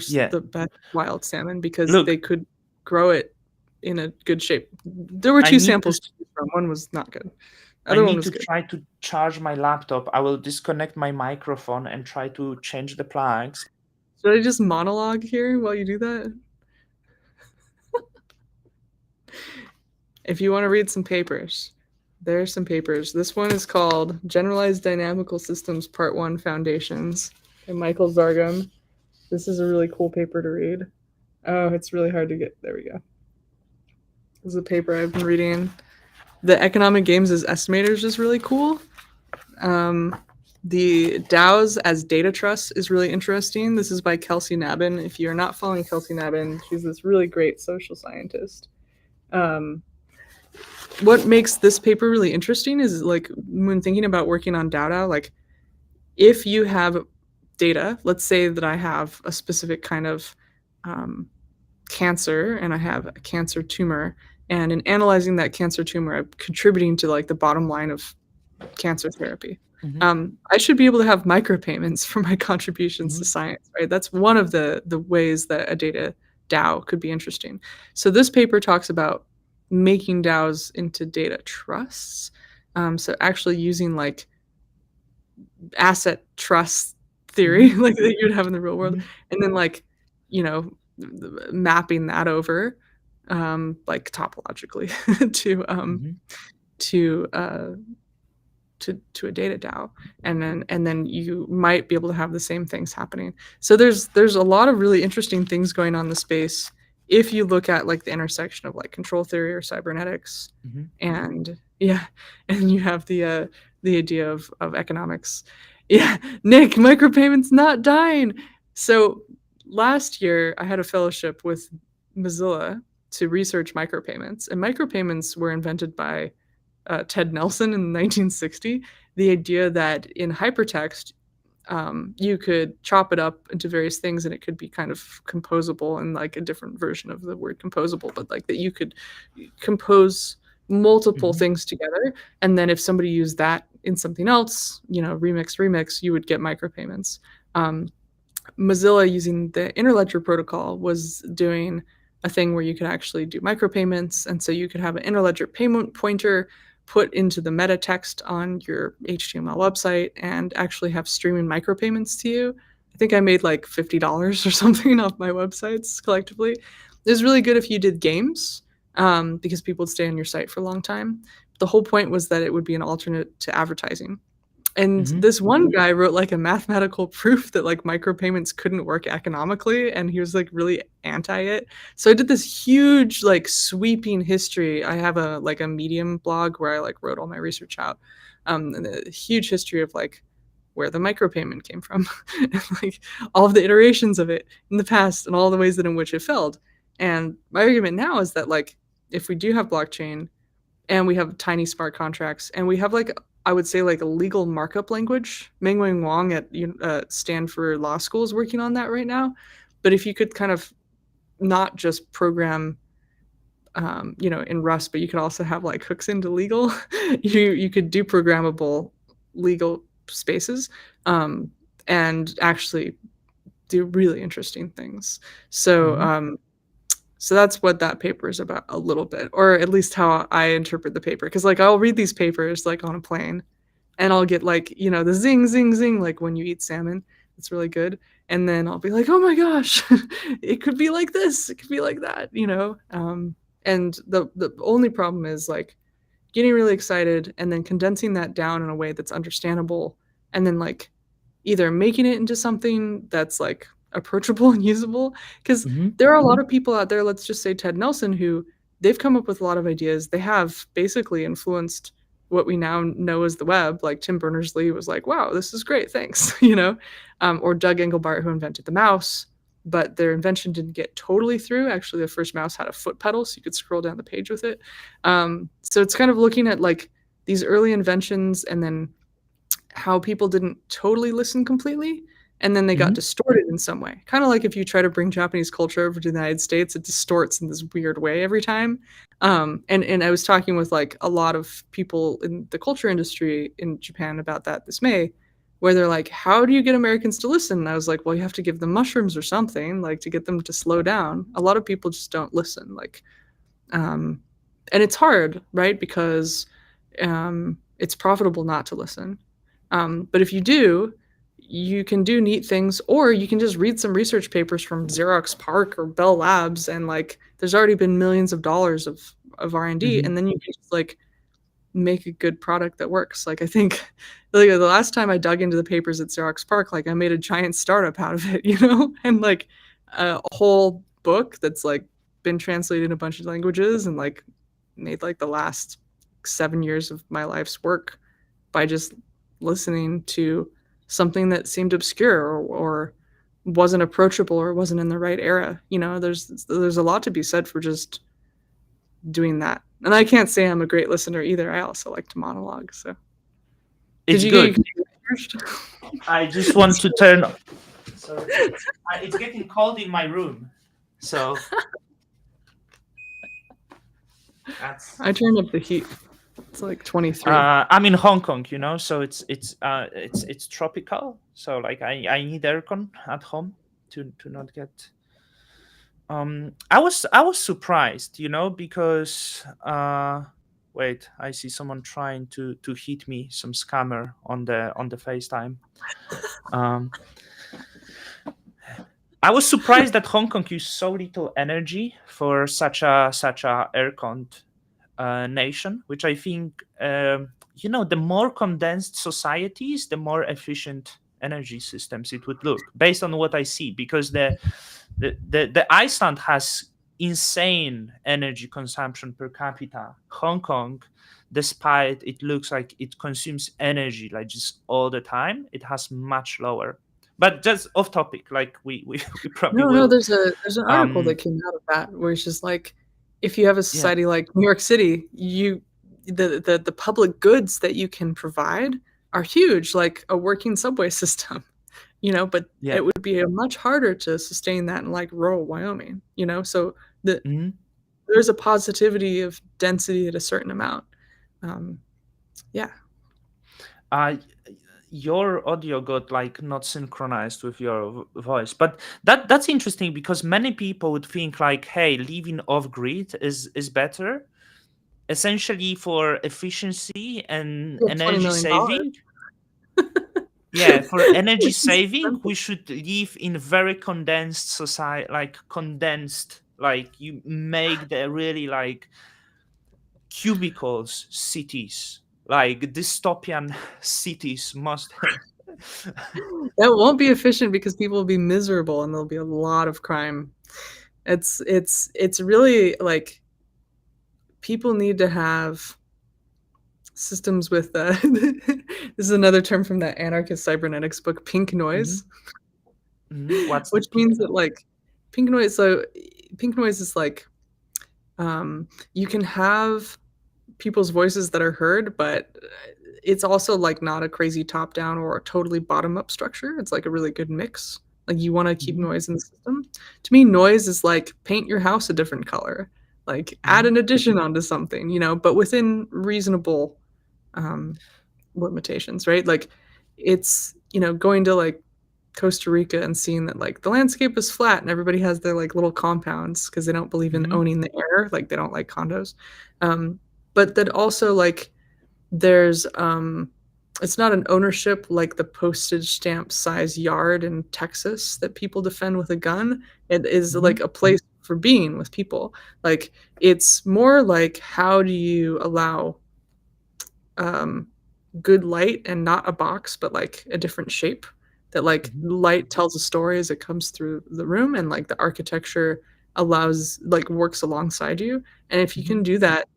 Yeah. the best wild salmon because they Look, could grow it in a good shape. There were I two need to samples to choose from. One was not good. I Other one need was to good. try to charge my laptop. I will disconnect my microphone and try to change the plugs. Should I just monologue here while you do that? If you want to read some papers, there are some papers. This one is called Generalized Dynamical Systems Part 1 Foundations by Michael Zargum. This is a really cool paper to read. Oh, it's really hard to get. There we go. This is a paper I've been reading. The economic games as estimators is really cool. Um, the DAOs as data trusts is really interesting. This is by Kelsey Nabin. If you're not following Kelsey Nabin, she's this really great social scientist. Um, what makes this paper really interesting is like when thinking about working on DAO DAO, like if you have data, let's say that I have a specific kind of um, cancer and I have a cancer tumor, and in analyzing that cancer tumor, I'm contributing to like the bottom line of cancer therapy. I should be able to have micropayments for my contributions to science, right? That's one of the ways that a data DAO could be interesting. So this paper talks about making DAOs into data trusts. So actually using like asset trust theory like that you'd have in the real world, and then like, you know, mapping that over like topologically to to a data DAO, and then you might be able to have the same things happening. So there's a lot of really interesting things going on in the space if you look at like the intersection of like control theory or cybernetics, and yeah, and you have the idea of economics. Yeah, Nick, micropayments not dying. So last year I had a fellowship with Mozilla to research micropayments, and micropayments were invented by Ted Nelson in 1960, the idea that in hypertext, you could chop it up into various things and it could be kind of composable and like a different version of the word composable, but like that you could compose multiple things together. And then if somebody used that in something else, you know, remix, you would get micropayments. Mozilla, using the interledger protocol, was doing a thing where you could actually do micropayments. And so you could have an interledger payment pointer put into the meta text on your HTML website and actually have streaming micropayments to you. I think I made like $50 or something off my websites collectively. It was really good if you did games, because people would stay on your site for a long time. The whole point was that it would be an alternate to advertising. And this one guy wrote like a mathematical proof that like micropayments couldn't work economically, and he was like really anti it. So I did this huge like sweeping history. I have a like a Medium blog where I like wrote all my research out, and a huge history of like where the micropayment came from, and like all of the iterations of it in the past and all the ways that in which it failed. And my argument now is that like if we do have blockchain and we have tiny smart contracts and we have like, I would say like a legal markup language. Mengwang Wang at Stanford Law School is working on that right now. But if you could kind of not just program, in Rust, but you could also have like hooks into legal, you could do programmable legal spaces, and actually do really interesting things. So so that's what that paper is about a little bit, or at least how I interpret the paper. Because like I'll read these papers like on a plane, and I'll get like the zing zing zing like when you eat salmon. It's really good, and then I'll be like, oh my gosh, it could be like this, it could be like that, And the only problem is like getting really excited and then condensing that down in a way that's understandable, and then like either making it into something that's like approachable and usable, because there are a lot of people out there, let's just say Ted Nelson, who they've come up with a lot of ideas. They have basically influenced what we now know as the web. Like Tim Berners-Lee was like, wow, this is great, thanks. Or Doug Engelbart, who invented the mouse, but their invention didn't get totally through. Actually, the first mouse had a foot pedal, so you could scroll down the page with it. So it's kind of looking at like these early inventions and then how people didn't totally listen completely, and then they got distorted in some way. Kind of like if you try to bring Japanese culture over to the United States, it distorts in this weird way every time. And I was talking with like a lot of people in the culture industry in Japan about that this May, where they're like, how do you get Americans to listen? And I was like, well, you have to give them mushrooms or something, like to get them to slow down. A lot of people just don't listen. Like, and it's hard, right? Because it's profitable not to listen. But if you do, you can do neat things, or you can just read some research papers from Xerox PARC or Bell Labs, and like there's already been millions of dollars of R&D, and then you can just like make a good product that works. Like I think like the last time I dug into the papers at Xerox PARC, like I made a giant startup out of it, and like a whole book that's like been translated in a bunch of languages and like made like the last 7 years of my life's work by just listening to something that seemed obscure or wasn't approachable or wasn't in the right era. There's a lot to be said for just doing that. And I can't say I'm a great listener either. I also like to monologue. So it's good. I just want to turn. Sorry, it's getting cold in my room, so I turned up the heat. It's like 23. I'm in Hong Kong, you know, so it's tropical. So like I need aircon at home to not get. I was surprised, you know, because wait, I see someone trying to hit me, some scammer on the FaceTime. Um, I was surprised that Hong Kong used so little energy for such a air-con nation, which I think, you know, the more condensed societies, the more efficient energy systems it would look, based on what I see. Because the Iceland has insane energy consumption per capita. Hong Kong, despite it looks like it consumes energy like just all the time, it has much lower. But just off topic, like we probably No, no, will. there's an article that Um, came out of that where it's just like, if you have a yeah. society like New York City, the public goods that you can provide are huge, like a working subway system, but Yeah. it would be much harder to sustain that in like rural Wyoming, So the Mhm. there's a positivity of density at a certain amount. Um, yeah. uh your audio got like not synchronized with your voice, but that's interesting, because many people would think like, hey, living off grid is better, essentially for efficiency and You have $20 energy million. saving. Yeah, for energy Which is saving expensive. we should live in very condensed society, like condensed, like you make the really like cubicles cities, like dystopian cities must. That won't be efficient because people will be miserable and there'll be a lot of crime. It's really like people need to have systems with this is another term from that anarchist cybernetics book, pink Mhm. noise, What's the which pink means that noise? like pink noise. So pink noise is like you can have people's voices that are heard, but it's also like not a crazy top down or a totally bottom up structure. It's like a really good mix. Like you want to keep Mhm. noise in the system. To me, noise is like paint your house a different color, like add Mhm. an addition onto something, but within reasonable um, limitations, right? Like it's going to like Costa Rica and seeing that like the landscape is flat and everybody has their like little compounds because they don't believe in Mhm. owning the air, like they don't like condos. Um, but that also like there's it's not an ownership like the postage stamp size yard in Texas that people defend with a gun. It is like Mhm. a place for being with people. Like it's more like how do you allow um, good light and not a box, but like a different shape that like Mhm. light tells a story as it comes through the room and like the architecture allows like works alongside you. And if you Mhm. can do that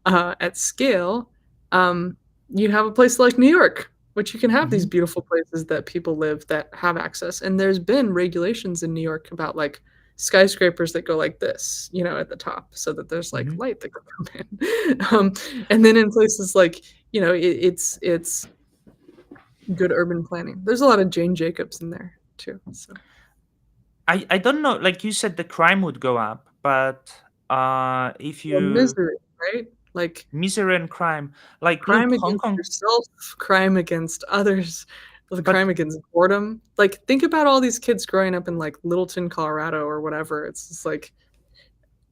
at scale, um, you have a place like New York, which you can have these Mhm. beautiful places that people live that have access. And there's been regulations in New York about like skyscrapers that go like this, at the top, so that there's like Mhm. light that can come in. And then in places like, it's good urban planning. There's a lot of Jane Jacobs in there too. So I don't know. Like you said, the crime would go up, but if well, you misery, right? Like misery and crime, like crime look, Hong against Kong, yourself, crime against others, the but crime against boredom. Like think about all these kids growing up in like Littleton, Colorado or whatever. It's just like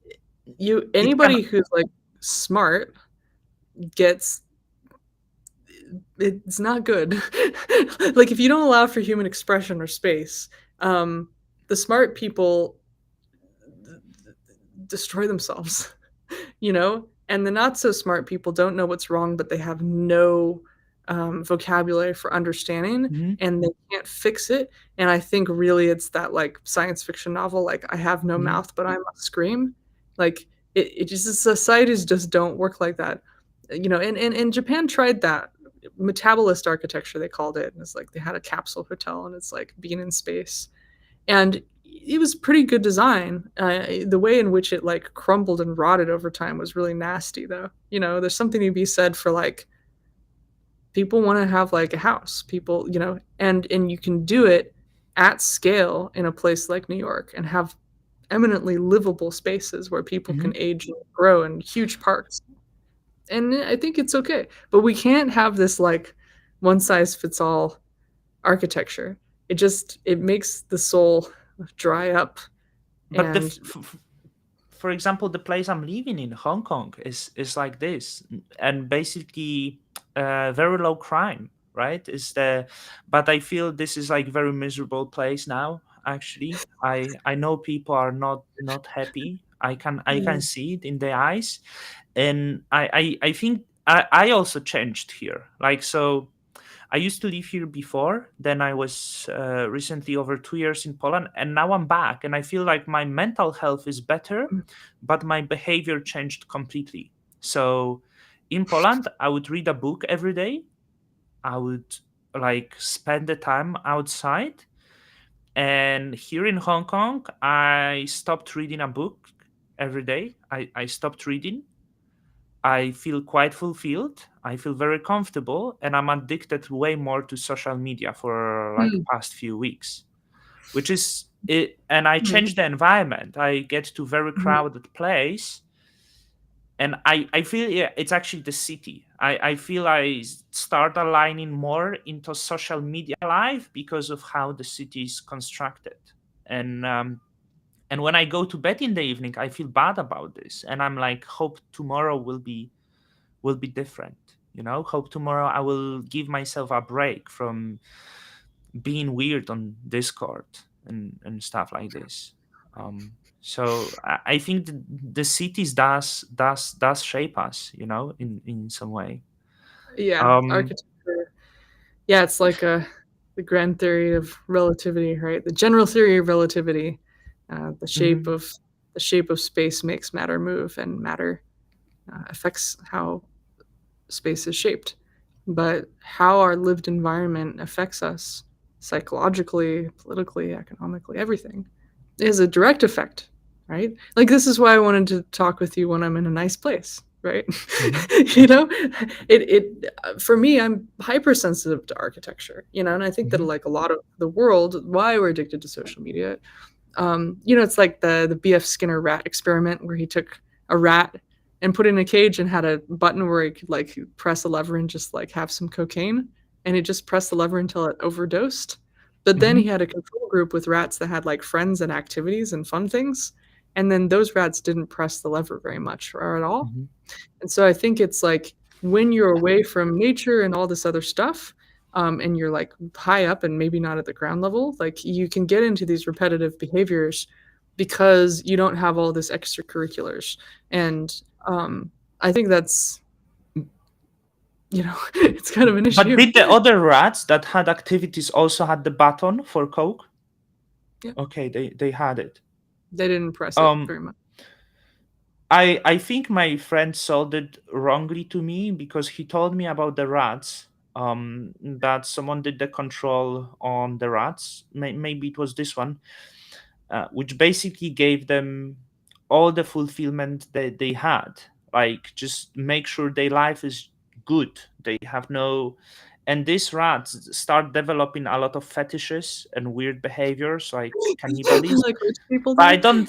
it can. anybody who's like smart gets it's not good. Like if you don't allow for human expression or space, um, the smart people destroy themselves, and the not so smart people don't know what's wrong, but they have no vocabulary for understanding Mhm. and they can't fix it. And I think really it's that like science fiction novel, like I have no Mhm. mouth, but I must scream. Like it just societies just don't work like that. And Japan tried that metabolist architecture, they called it. And it's like they had a capsule hotel and it's like being in space and it was pretty good design. The way in which it like crumbled and rotted over time was really nasty, though. There's something to be said for like people want to have like a house, people, and you can do it at scale in a place like New York and have eminently livable spaces where people can Mhm. age and grow in huge parks. and I think it's okay. But we can't have this like one size fits all architecture. It makes the soul dry up. But And for example, the place I'm living in, Hong Kong, is like this, and basically very low crime, right? Is the But I feel this is like very miserable place now. Actually, I know people are not happy. I can mm, see it in their eyes, and I think I also changed here. Like so, I used to live here before. Then I was recently over 2 years in Poland, and now I'm back. And I feel like my mental health is better, but my behavior changed completely. So, in Poland, I would read a book every day. I would like spend the time outside. And here in Hong Kong, I stopped reading a book every day. I stopped reading. I feel quite fulfilled. I feel very comfortable, and I'm addicted way more to social media for like mm, past few weeks, which is it. And I mm, change the environment. I get to very mhm. crowded place, and I feel, yeah, it's actually the city. I feel I start aligning more into social media life because of how the city is constructed, and and when I go to bed in the evening, I feel bad about this, and I'm like, hope tomorrow will be different. Hope tomorrow I will give myself a break from being weird on Discord and stuff like this. So I think the cities does shape us, in some way. Yeah, um architecture. Yeah, it's like the grand theory of relativity, right? The general theory of relativity. The shape mhm, of space makes matter move, and matter affects how space is shaped. But how our lived environment affects us psychologically, politically, economically, everything is a direct effect, right? Like, this is why I wanted to talk with you when I'm in a nice place, right? mhm, you know, for me, I'm hypersensitive to architecture, and I think that mhm, like a lot of the world, why we're addicted to social media, it's like the B.F. Skinner rat experiment where he took a rat and put it in a cage and had a button where he could like press a lever and just like have some cocaine, and he just pressed the lever until it overdosed. But then he mhm, had a control group with rats that had like friends and activities and fun things, and then those rats didn't press the lever very much or at all. mhm. And so I think it's like when you're away from nature and all this other stuff, and you're like high up and maybe not at the ground level, like you can get into these repetitive behaviors because you don't have all this extracurriculars. And I think that's, it's kind of an But issue. did the other rats that had activities also had the button for Coke? Yeah, Okay, they had it. they didn't press it um very much. I think my friend sold it wrongly to me because he told me about the rats. That someone did the control on the rats. Maybe it was this one, which basically gave them all the fulfillment that they had. Like, just make sure their life is good. They have no. And these rats start developing a lot of fetishes and weird behaviors, like cannibalism. Like rich people But I do.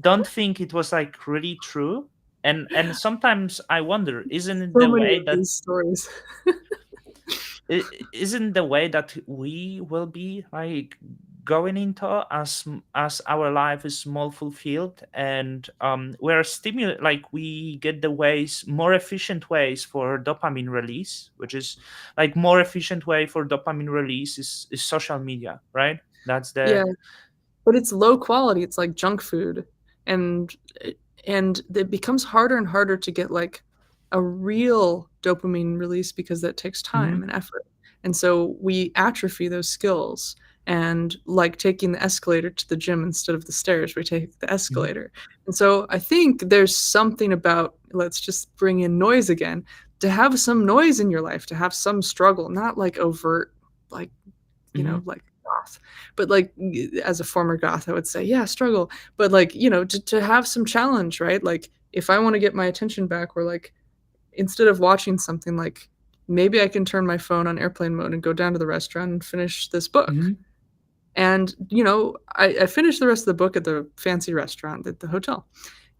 don't think it was like really true. And sometimes I wonder, isn't it So the many way of that these stories. isn't the way that we will be like going into as our life is more fulfilled, and we're stimulate, like we get the ways, more efficient ways for dopamine release, which is like more efficient way for dopamine release is social media, right? That's the Yeah, but it's low quality, it's like junk food, and and it becomes harder and harder to get, like, a real dopamine release because that takes time Mhm, and effort, and so we atrophy those skills, and, like, taking the escalator to the gym instead of the stairs, we take the mhm, escalator, and so I think there's something about, let's just bring in noise again, to have some noise in your life, to have some struggle, not, like, overt, like, mhm, like goth. But like as a former goth, I would say, yeah, struggle. But like, to have some challenge, right? Like if I want to get my attention back, or like instead of watching something, like maybe I can turn my phone on airplane mode and go down to the restaurant and finish this book. mhm, And I finished the rest of the book at the fancy restaurant at the hotel.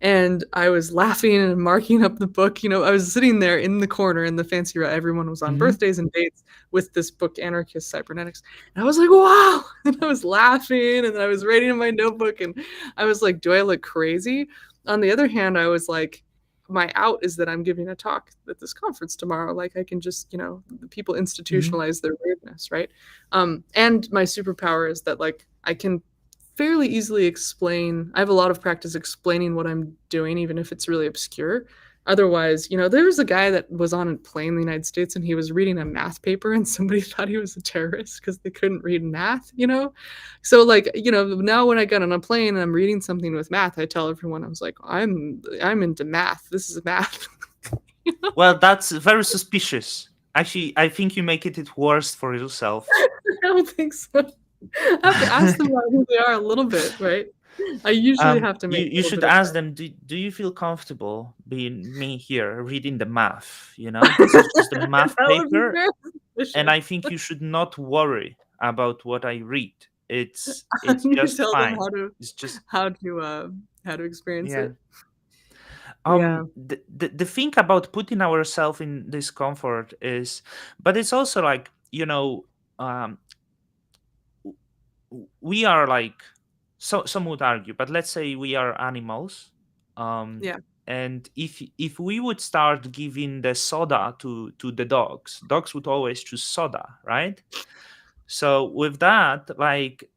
And I was laughing and marking up the book. I was sitting there in the corner in the fancy room. Everyone was on Hmm. birthdays and dates with this book, Anarchist Cybernetics. And I was like, wow. And I was laughing and I was writing in my notebook. And I was like, do I look crazy? On the other hand, I was like, my out is that I'm giving a talk at this conference tomorrow. Like I can just, the people Hmm. institutionalize their weirdness, right? And my superpower is that like I can fairly easily explain. I have a lot of practice explaining what I'm doing, even if it's really obscure. Otherwise, there was a guy that was on a plane in the United States and he was reading a math paper and somebody thought he was a terrorist because they couldn't read math. So like, now when I get on a plane and I'm reading something with math, I tell everyone I was like, I'm into math. This is math. Well, that's very suspicious. Actually, I think you make it worse for yourself. I don't think so. I have to ask them about who they are a little bit, right? I usually have to make a You little should bit of ask sense. them, do you feel comfortable being me here reading the math? This is just a math That would be paper, very and suspicious. I think you should not worry about what I read. I It's need to just tell them fine. It's just how to experience yeah. it. Yeah. The thing about putting ourselves in discomfort is, but it's also like, um we are like, so some would argue, but let's say we are animals, um Yeah. and if we would start giving the soda to the dogs would always choose soda, right? So with that, like,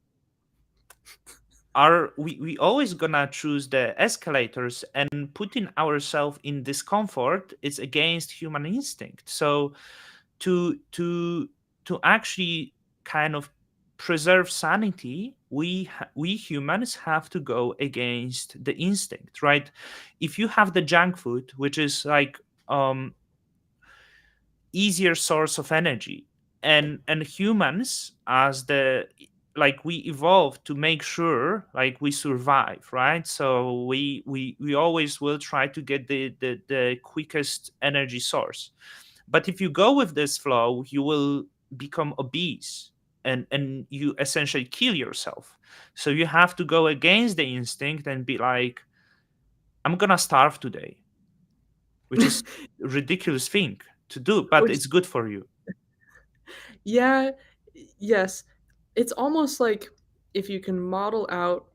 we always gonna choose the escalators, and putting ourselves in discomfort is against human instinct. So to actually kind of preserve sanity, we humans have to go against the instinct, right? If you have the junk food, which is like, um easier source of energy, and humans, as the, like, we evolved to make sure like we survive, right? So we always will try to get the quickest energy source. But if you go with this flow, you will become obese, and you essentially kill yourself. So you have to go against the instinct and be like, I'm gonna starve today, which is ridiculous thing to do, but Which it's good for you. yeah, yes. It's almost like if you can model out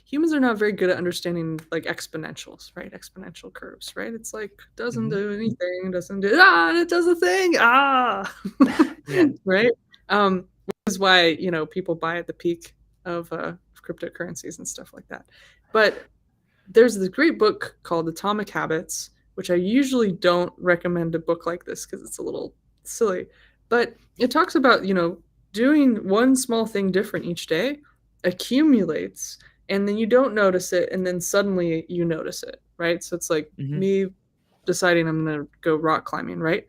humans are not very good at understanding like exponentials, right? Exponential curves, right? It's like doesn't Hmm. do anything, doesn't do and it does a thing. Yeah. Right? Which is why, people buy at the peak of cryptocurrencies and stuff like that. But there's this great book called Atomic Habits, which I usually don't recommend a book like this because it's a little silly. But it talks about, doing one small thing different each day accumulates, and then you don't notice it, and then suddenly you notice it, right? So it's like Hmm. me deciding I'm going to go rock climbing, right?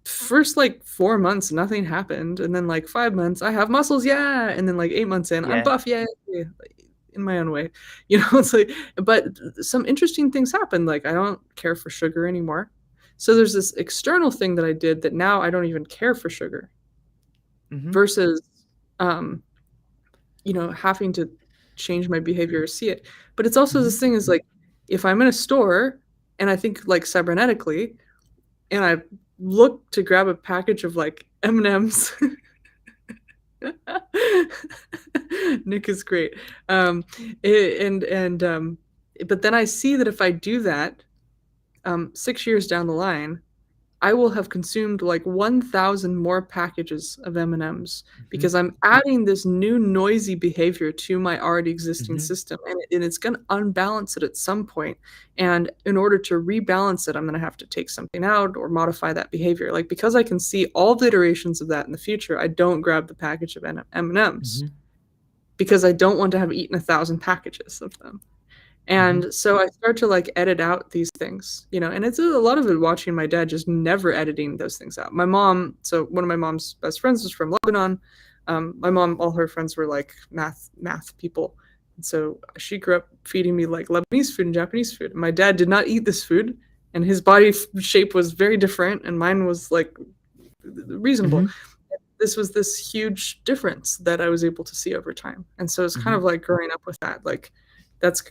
First like 4 months nothing happened, and then like 5 months I have muscles, yeah, and then like 8 months in I'm Yeah. buff, yeah, in my own way. It's like, but some interesting things happen. Like I don't care for sugar anymore, so there's this external thing that I did that now I don't even care for sugar, Hmm. versus um having to change my behavior or see it. But it's also Hmm. this thing is like, if I'm in a store and I think like cybernetically, and I look to grab a package of like M&Ms. Nick is great. And but then I see that if I do that, 6 years down the line, I will have consumed like 1,000 more packages of M&Ms Hmm. because I'm adding this new noisy behavior to my already existing Hmm. system, and it's going to unbalance it at some point. And in order to rebalance it, I'm going to have to take something out or modify that behavior. Like because I can see all the iterations of that in the future, I don't grab the package of M&Ms Hmm. because I don't want to have eaten 1,000 packages of them. Hmm. And so I start to like edit out these things, and it's a lot of it watching my dad just never editing those things out. My mom, so one of my mom's best friends was from Lebanon. My mom, all her friends were like math people. And so she grew up feeding me like Lebanese food and Japanese food. And my dad did not eat this food, and his body shape was very different, and mine was like reasonable. Hmm. This was this huge difference that I was able to see over time. And so it's kind Hmm. of like growing up with that. Like that's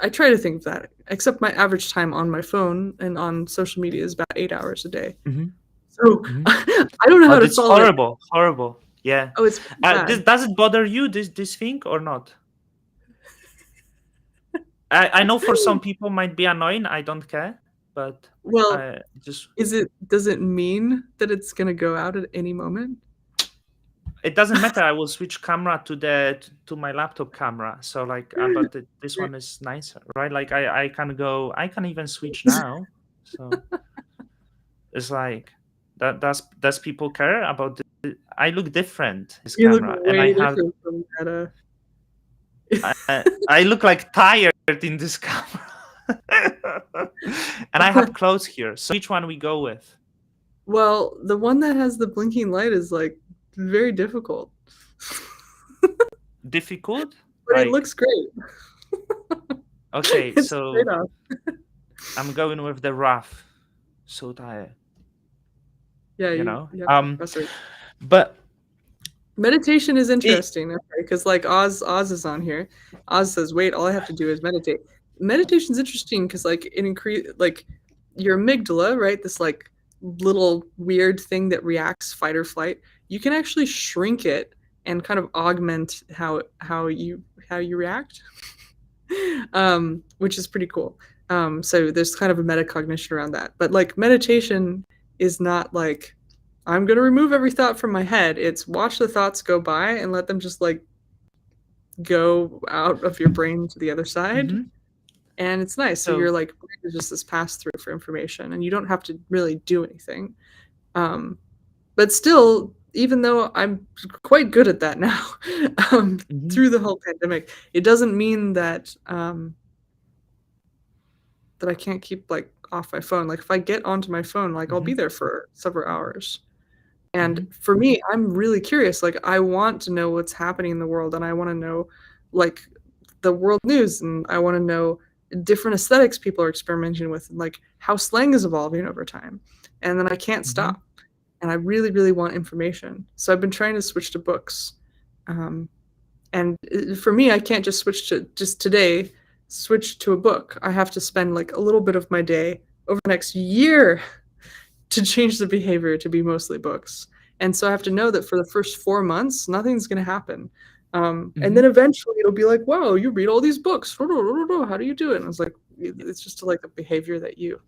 I try to think of that. Except my average time on my phone and on social media is about 8 hours a day. Hmm. So Hmm. I don't know Oh, how to that's solve it. horrible, horrible. Yeah. Oh, it's pretty This, bad. does it bother you, this thing, or not? I know for some people might be annoying. I don't care, but Well, I just does it mean that it's gonna go out at any moment? it doesn't matter. I will switch camera to my laptop camera. So like, but this one is nicer, right? Like I can go. I can even switch now. So it's like that. Does people care about? I look different this You look camera, and I way have different from Meta. I look like tired in this camera. And I have clothes here. So which one we go with? Well, the one that has the blinking light is like very difficult. Difficult? But it Like, looks great. okay, It's a so trade-off. I'm going with the rough. So tired, Yeah, you you know? you have to press it. But Meditation is it interesting, okay, because like Oz is on here. Oz says, "Wait, all I have to do is meditate." Meditation's interesting because like it increase like your amygdala, right? This like little weird thing that reacts fight or flight. You can actually shrink it and kind of augment how you react, which is pretty cool. So there's kind of a metacognition around that. But like meditation is not like I'm gonna remove every thought from my head. It's watch the thoughts go by and let them just like go out of your brain to the other side. mhm. And it's nice. So So you're like brain is just this pass through for information, and you don't have to really do anything. Um, but still, even though I'm quite good at that now, mhm, through the whole pandemic, it doesn't mean that that I can't keep like off my phone. Like if I get onto my phone, like I'll be mhm, there for several hours. And mhm, for me, I'm really curious. Like I want to know what's happening in the world, and I want to know like the world news, and I want to know different aesthetics people are experimenting with, and like how slang is evolving over time. And then I can't mhm, stop. And I really, really want information. So I've been trying to switch to books. Um, and for me, I can't just switch to just today, switch to a book. I have to spend like a little bit of my day over the next year to change the behavior to be mostly books. And so I have to know that for the first 4 months, nothing's going to happen. And then mhm. eventually it'll be like, wow, you read all these books. How do you do it? And I was like, it's just like a behavior that you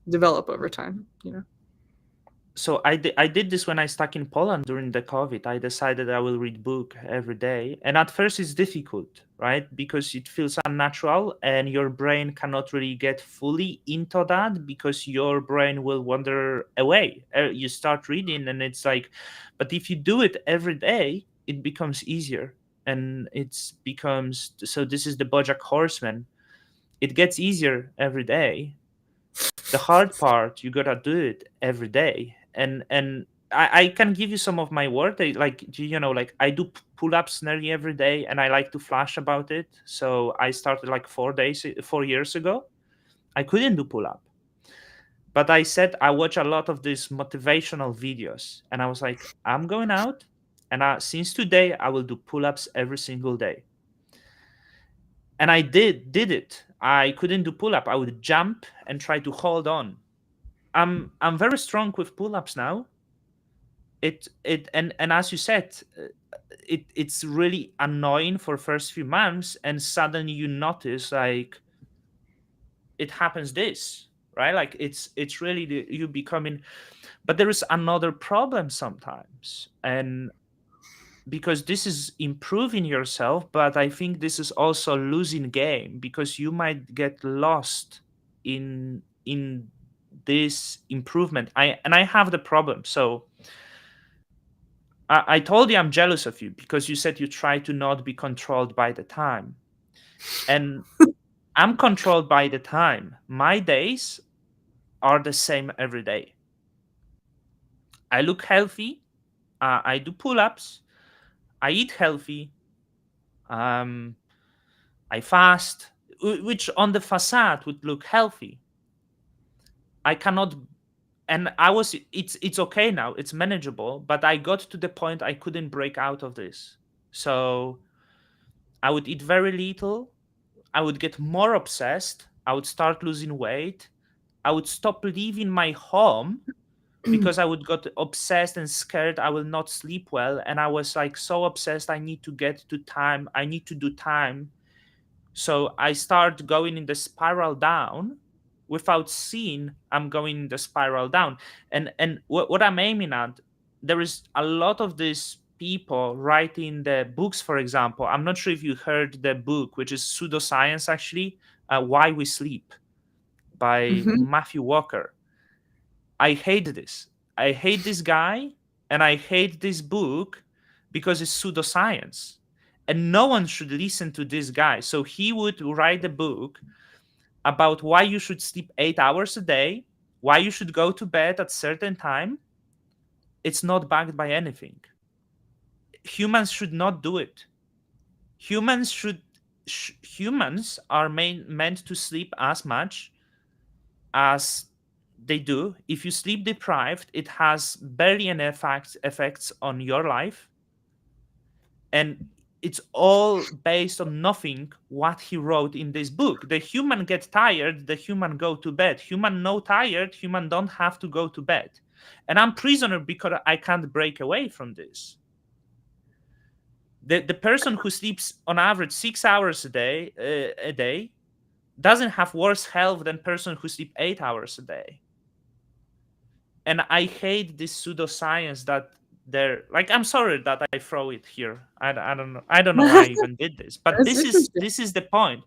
develop over time, you know? So I did this when I stuck in Poland during the COVID. I decided I will read book every day, and at first it's difficult, right? Because it feels unnatural, and your brain cannot really get fully into that because your brain will wander away. You start reading, and it's like, but if you do it every day, it becomes easier, and it's becomes so. This is the BoJack Horseman. It gets easier every day. The hard part, you gotta do it every day. And I can give you some of my work. Like like I do pull-ups nearly every day, and I like to flash about it. So I started like 4 years ago. I couldn't do pull-up, but I said I watch a lot of these motivational videos, and I was like, I'm going out, and since today I will do pull-ups every single day. And I did it. I couldn't do pull-up. I would jump and try to hold on. I'm very strong with pull-ups now. And as you said, it's really annoying for first few months, and suddenly you notice like it happens this, right? Like it's really you becoming. But there is another problem sometimes, and because this is improving yourself, but I think this is also losing game because you might get lost in this improvement. I have the problem. So I told you I'm jealous of you because you said you try to not be controlled by the time. And I'm controlled by the time. My days are the same every day. I look healthy. I do pull ups. I eat healthy. Um, I fast, which on the facade would look healthy. I cannot, and I was, it's okay now. It's manageable, but I got to the point I couldn't break out of this. So I would eat very little. I would get more obsessed. I would start losing weight. I would stop leaving my home because I would get obsessed and scared I will not sleep well. And I was like so obsessed, I need to get to time. I need to do time. So I start going in the spiral down without seeing I'm going in the spiral down. And what I'm aiming at, there is a lot of these people writing the books, for example. I'm not sure if you heard the book, which is pseudoscience actually, Why We Sleep by Hmm. Matthew Walker. I hate this. I hate this guy and I hate this book because it's pseudoscience. And no one should listen to this guy. So he would write a book about why you should sleep 8 hours a day, why you should go to bed at certain time. It's not backed by anything. Humans should not do it. Humans should humans are meant to sleep as much as they do. If you sleep deprived, it has barely any effects on your life, and it's all based on nothing what he wrote in this book. The human get tired, the human go to bed. Human no tired, human don't have to go to bed. And I'm prisoner because I can't break away from this. The person who sleeps on average 6 hours a day doesn't have worse health than person who sleep 8 hours a day. And I hate this pseudoscience that they're like. I'm sorry that I throw it here. I don't know. I don't know why I even did this, but That's this is interesting. this is the point.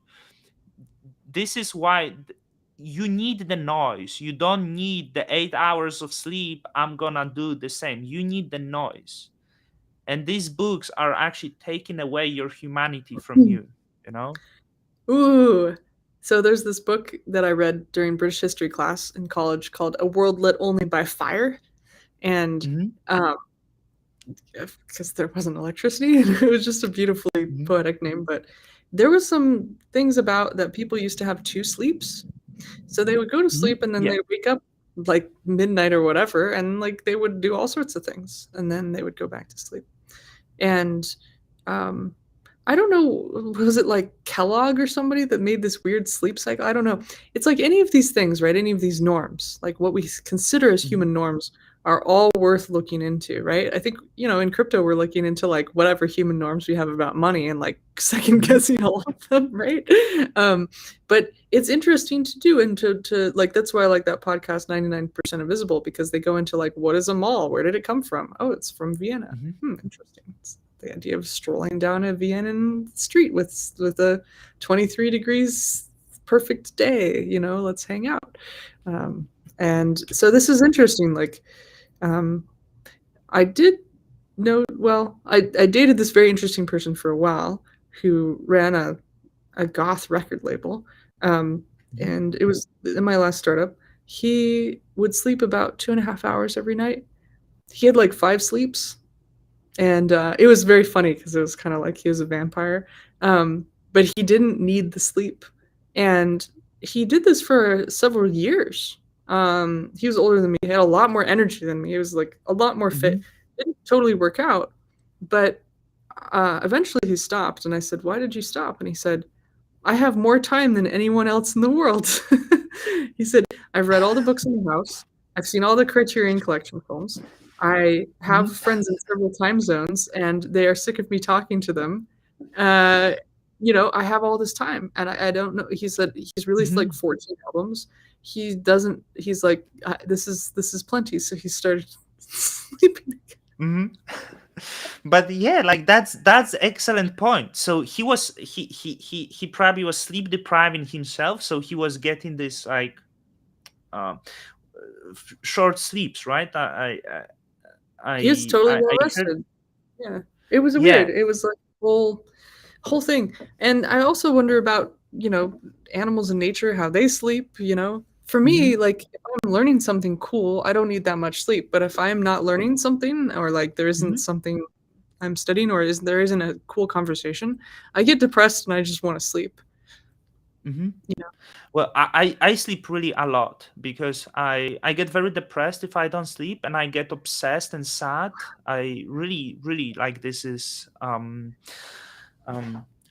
This is why you need the noise. You don't need the 8 hours of sleep. I'm gonna do the same. You need the noise, and these books are actually taking away your humanity from you. You know. Ooh. So there's this book that I read during British history class in college called A World Lit Only by Fire. And Mm-hmm. um, because there wasn't electricity, and it was just a beautifully Mm-hmm. poetic name. But there was some things about that people used to have two sleeps. So they would go to Mm-hmm. sleep and then Yeah. they would wake up like midnight or whatever, and like they would do all sorts of things, and then they would go back to sleep. And um, I don't know, was it like Kellogg or somebody that made this weird sleep cycle? I don't know. It's like any of these things, right? Any of these norms, like what we consider as Mm-hmm. human norms, are all worth looking into, right? I think, in crypto, we're looking into like whatever human norms we have about money and like second Mm-hmm. guessing a lot of them, right? Um, but it's interesting to do and to like, that's why I like that podcast, 99% Invisible, because they go into like, what is a mall? Where did it come from? Oh, it's from Vienna. Mm-hmm. Interesting. It's the idea of strolling down a Vienna street with a 23 degrees perfect day, let's hang out. Um, and so this is interesting. Like, um, I did know, well, I dated this very interesting person for a while who ran a goth record label. Um, Mm-hmm. and it was in my last startup. He would sleep about 2.5 hours every night. He had like 5 sleeps, and it was very funny because it was kind of like he was a vampire, but he didn't need the sleep, and he did this for several years. He was older than me. He had a lot more energy than me. He was like a lot more Mm-hmm. fit. Didn't totally work out, but eventually he stopped. And I said, "Why did you stop?" And he said, "I have more time than anyone else in the world." He said, "I've read all the books in the house. I've seen all the Criterion Collection films. I have Mm-hmm. friends in several time zones, and they are sick of me talking to them. I have all this time, and I don't know." He said he's released like Mm-hmm. 14 albums. He doesn't. He's like, this is plenty. So he started sleeping. Mm-hmm. But yeah, like that's excellent point. So he probably was sleep depriving himself, so he was getting this like um short sleeps, right? He is totally well I heard. rested. Yeah, it was a weird. Yeah. It was like whole thing. And I also wonder about, animals in nature, how they sleep, For Mm-hmm. me, like if I'm learning something cool, I don't need that much sleep. But if I'm not learning something, or like there Mm-hmm. isn't something I'm studying, or there isn't a cool conversation, I get depressed and I just want to sleep. Mm-hmm. You know? Well, I sleep really a lot because I get very depressed if I don't sleep, and I get obsessed and sad. I really like this is um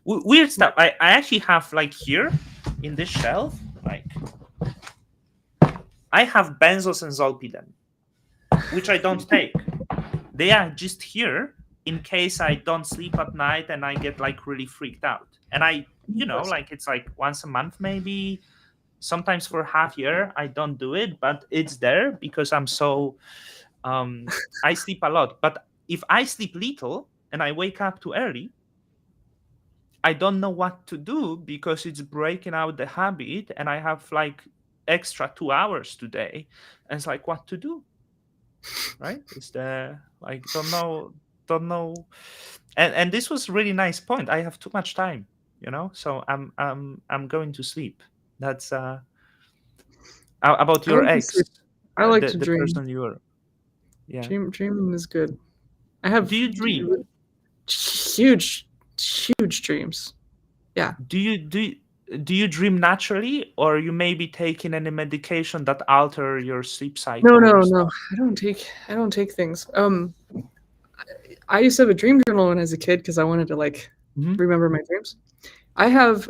Weird stuff. I actually have like here in this shelf, like I have benzos and zolpidem, which I don't take. They are just here in case I don't sleep at night and I get like really freaked out. And I, like it's like once a month maybe, sometimes for half year I don't do it, but it's there because I'm so I sleep a lot. But if I sleep little and I wake up too early, I don't know what to do because it's breaking out the habit and I have like extra 2 hours today. And it's like what to do, right? Is the like don't know. And this was really nice point. I have too much time, so I'm going to sleep. That's about I your like to sleep. ex, I like to the dream. person you were. Yeah. Dreaming is good. I have Do you dream? huge, huge dreams. Yeah. Do you dream naturally, or you may be taking any medication that alter your sleep No, cycle or no, no. stuff? I don't take things. I used to have a dream journal when I was a kid because I wanted to like Hmm. remember my dreams. I have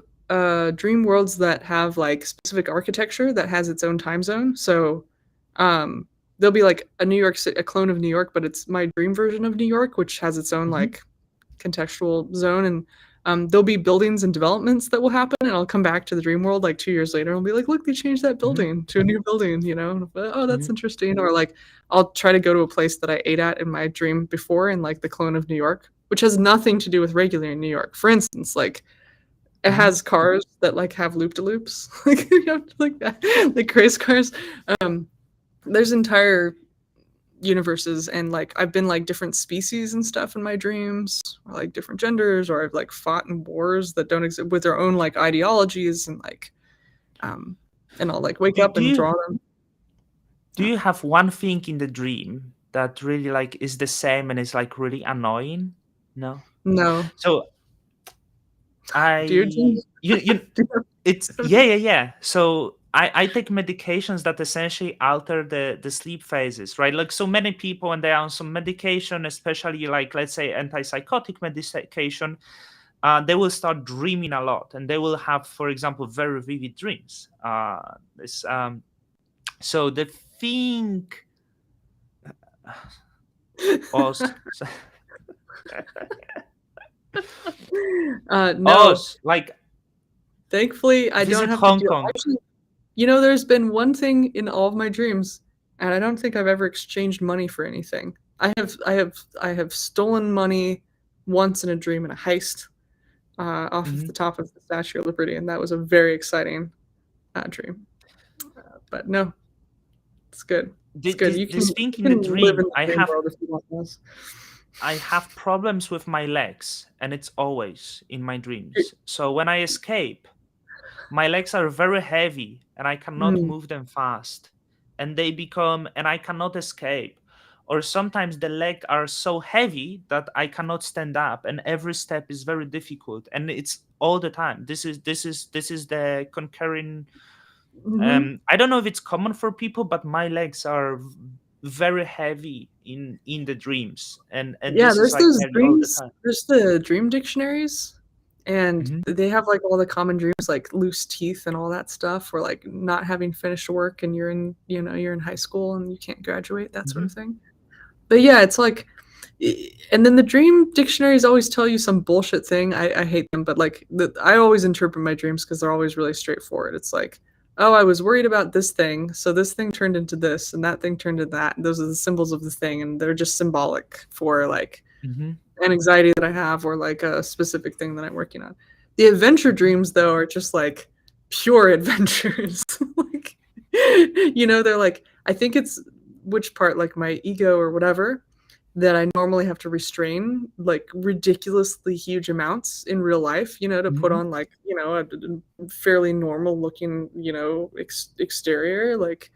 dream worlds that have like specific architecture that has its own time zone. So there'll be like a New York a clone of New York, but it's my dream version of New York, which has its own Hmm. like contextual zone. And there'll be buildings and developments that will happen, and I'll come back to the dream world like 2 years later and I'll be like, look, they changed that Hmm. building to a new building, oh, that's Hmm. interesting. Or like I'll try to go to a place that I ate at in my dream before in like the clone of New York, which has nothing to do with regular New York. For instance, like it Hmm. has cars that like have loop de loops, like like that, like race cars. Um, there's entire universes, and like I've been like different species and stuff in my dreams, or like different genders, or I've like fought in wars that don't exist with their own like ideologies, and like um, and I'll like wake Do, up do and you draw them. do you have one thing in the dream that really like is the same and is like really annoying? No. No, So I do your dreams. you Do it's yeah. So I take medications that essentially alter the sleep phases, right? Like so many people when they are on some medication, especially like let's say antipsychotic medication, they will start dreaming a lot and they will have, for example, very vivid dreams. This so the thing was no, like thankfully I don't visit have to Hong do. Kong. Actually, there's been one thing in all of my dreams, and I don't think I've ever exchanged money for anything. I have stolen money once in a dream in a heist off of Mhm. the top of the Statue of Liberty, and that was a very exciting dream. But no, it's good. It's good. You can This thing you in the can live in dream, the dream world if you want this. I have problems with my legs, and it's always in my dreams. So when I escape, my legs are very heavy, and I cannot Mm, move them fast, and I cannot escape. Or sometimes the legs are so heavy that I cannot stand up, and every step is very difficult, and it's all the time. This is the concurring. mhm. I don't know if it's common for people, but my legs are very heavy in the dreams, and Yeah, this is there's like those nearly all the dreams. time. There's the dream dictionaries, and Hmm. they have like all the common dreams, like loose teeth and all that stuff, or like not having finished work and you're in high school and you can't graduate, that sort Hmm. of thing. But yeah, it's like, and then the dream dictionaries always tell you some bullshit thing. I hate them, but like I always interpret my dreams because they're always really straightforward. It's like, oh, I was worried about this thing, so this thing turned into this, and that thing turned into that. And those are the symbols of the thing, and they're just symbolic for like Hmm. an anxiety that I have or like a specific thing that I'm working on. The adventure Hmm. dreams though are just like pure adventures. Like they're like I think it's which part like my ego or whatever that I normally have to restrain like ridiculously huge amounts in real life, to put Hmm. on like, a fairly normal looking, exterior like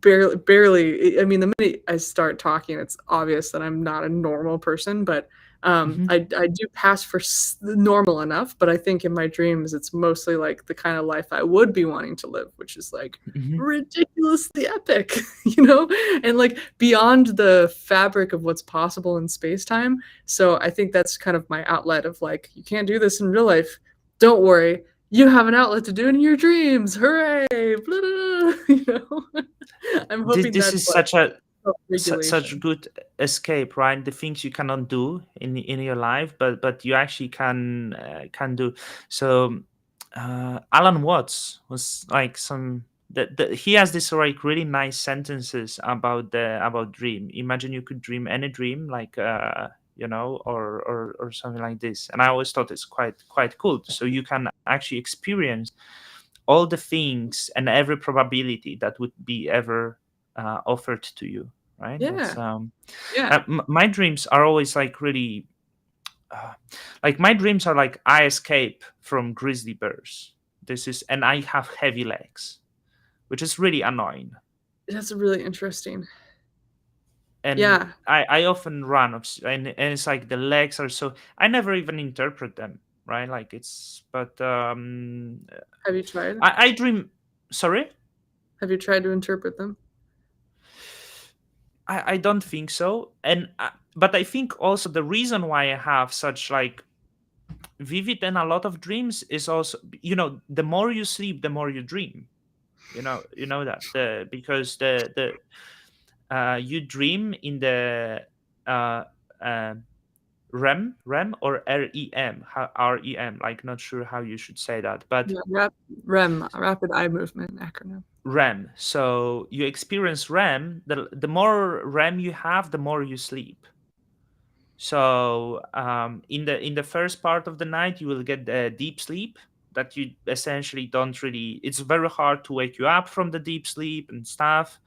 barely. I mean, the minute I start talking it's obvious that I'm not a normal person, but Hmm. I do pass for normal enough, but I think in my dreams it's mostly like the kind of life I would be wanting to live, which is like Hmm. ridiculously epic, you know, and like beyond the fabric of what's possible in space time. So I think that's kind of my outlet of like, you can't do this in real life. Don't worry, you have an outlet to do it in your dreams. Hooray! Blah, blah, blah, you know, I'm hoping This that's is like such self-regulation. good escape, right? The things you cannot do in your life, but you actually can do. So Alan Watts was like some he has this like really nice sentences about dream. Imagine you could dream any dream, like or something like this. And I always thought it's quite cool. So you can actually experience all the things and every probability that would be ever offered to you, right? That's Yeah, yeah. my dreams are always like really uh, like my dreams are like I escape from grizzly bears. This is and I have heavy legs, which is really annoying. That's really interesting. And Yeah. I often run and it's like the legs are so I never even interpret them, right? Like it's but Have you tried? I dream. Sorry. Have you tried to interpret them? I don't think so. And but I think also the reason why I have such like vivid and a lot of dreams is also the more you sleep, the more you dream. You know that because the you dream in the uh, uh, REM or REM, like not sure how you should say that, but Yeah, REM, rapid eye movement acronym. REM. So you experience REM. The more REM you have, the more you sleep. So in the first part of the night, you will get the deep sleep that you essentially don't really. It's very hard to wake you up from the deep sleep and stuff.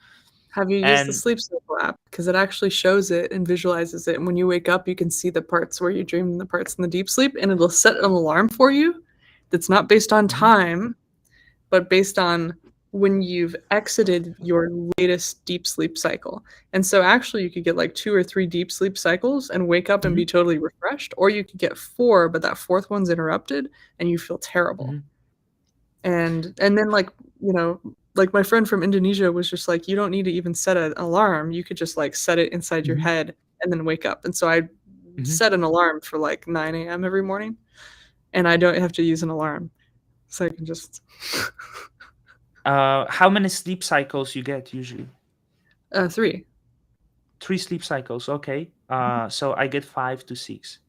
Have you used the And Sleep Cycle app? Because it actually shows it and visualizes it. And when you wake up, you can see the parts where you dreamed and the parts in the deep sleep, and it'll set an alarm for you that's not based on Mhm, time, but based on when you've exited your latest deep sleep cycle. And so actually you could get like 2 or 3 deep sleep cycles and wake up and be mhm, totally refreshed, or you could get 4, but that 4th one's interrupted and you feel terrible. mhm, And then like, you know, like my friend from Indonesia was just like, you don't need to even set an alarm. You could just like set it inside your mhm, head and then wake up. And so I mhm. set an alarm for like 9 a.m. every morning, and I don't have to use an alarm. So I can just How many sleep cycles you get usually? 3. 3 sleep cycles. Okay. So I get 5 to 6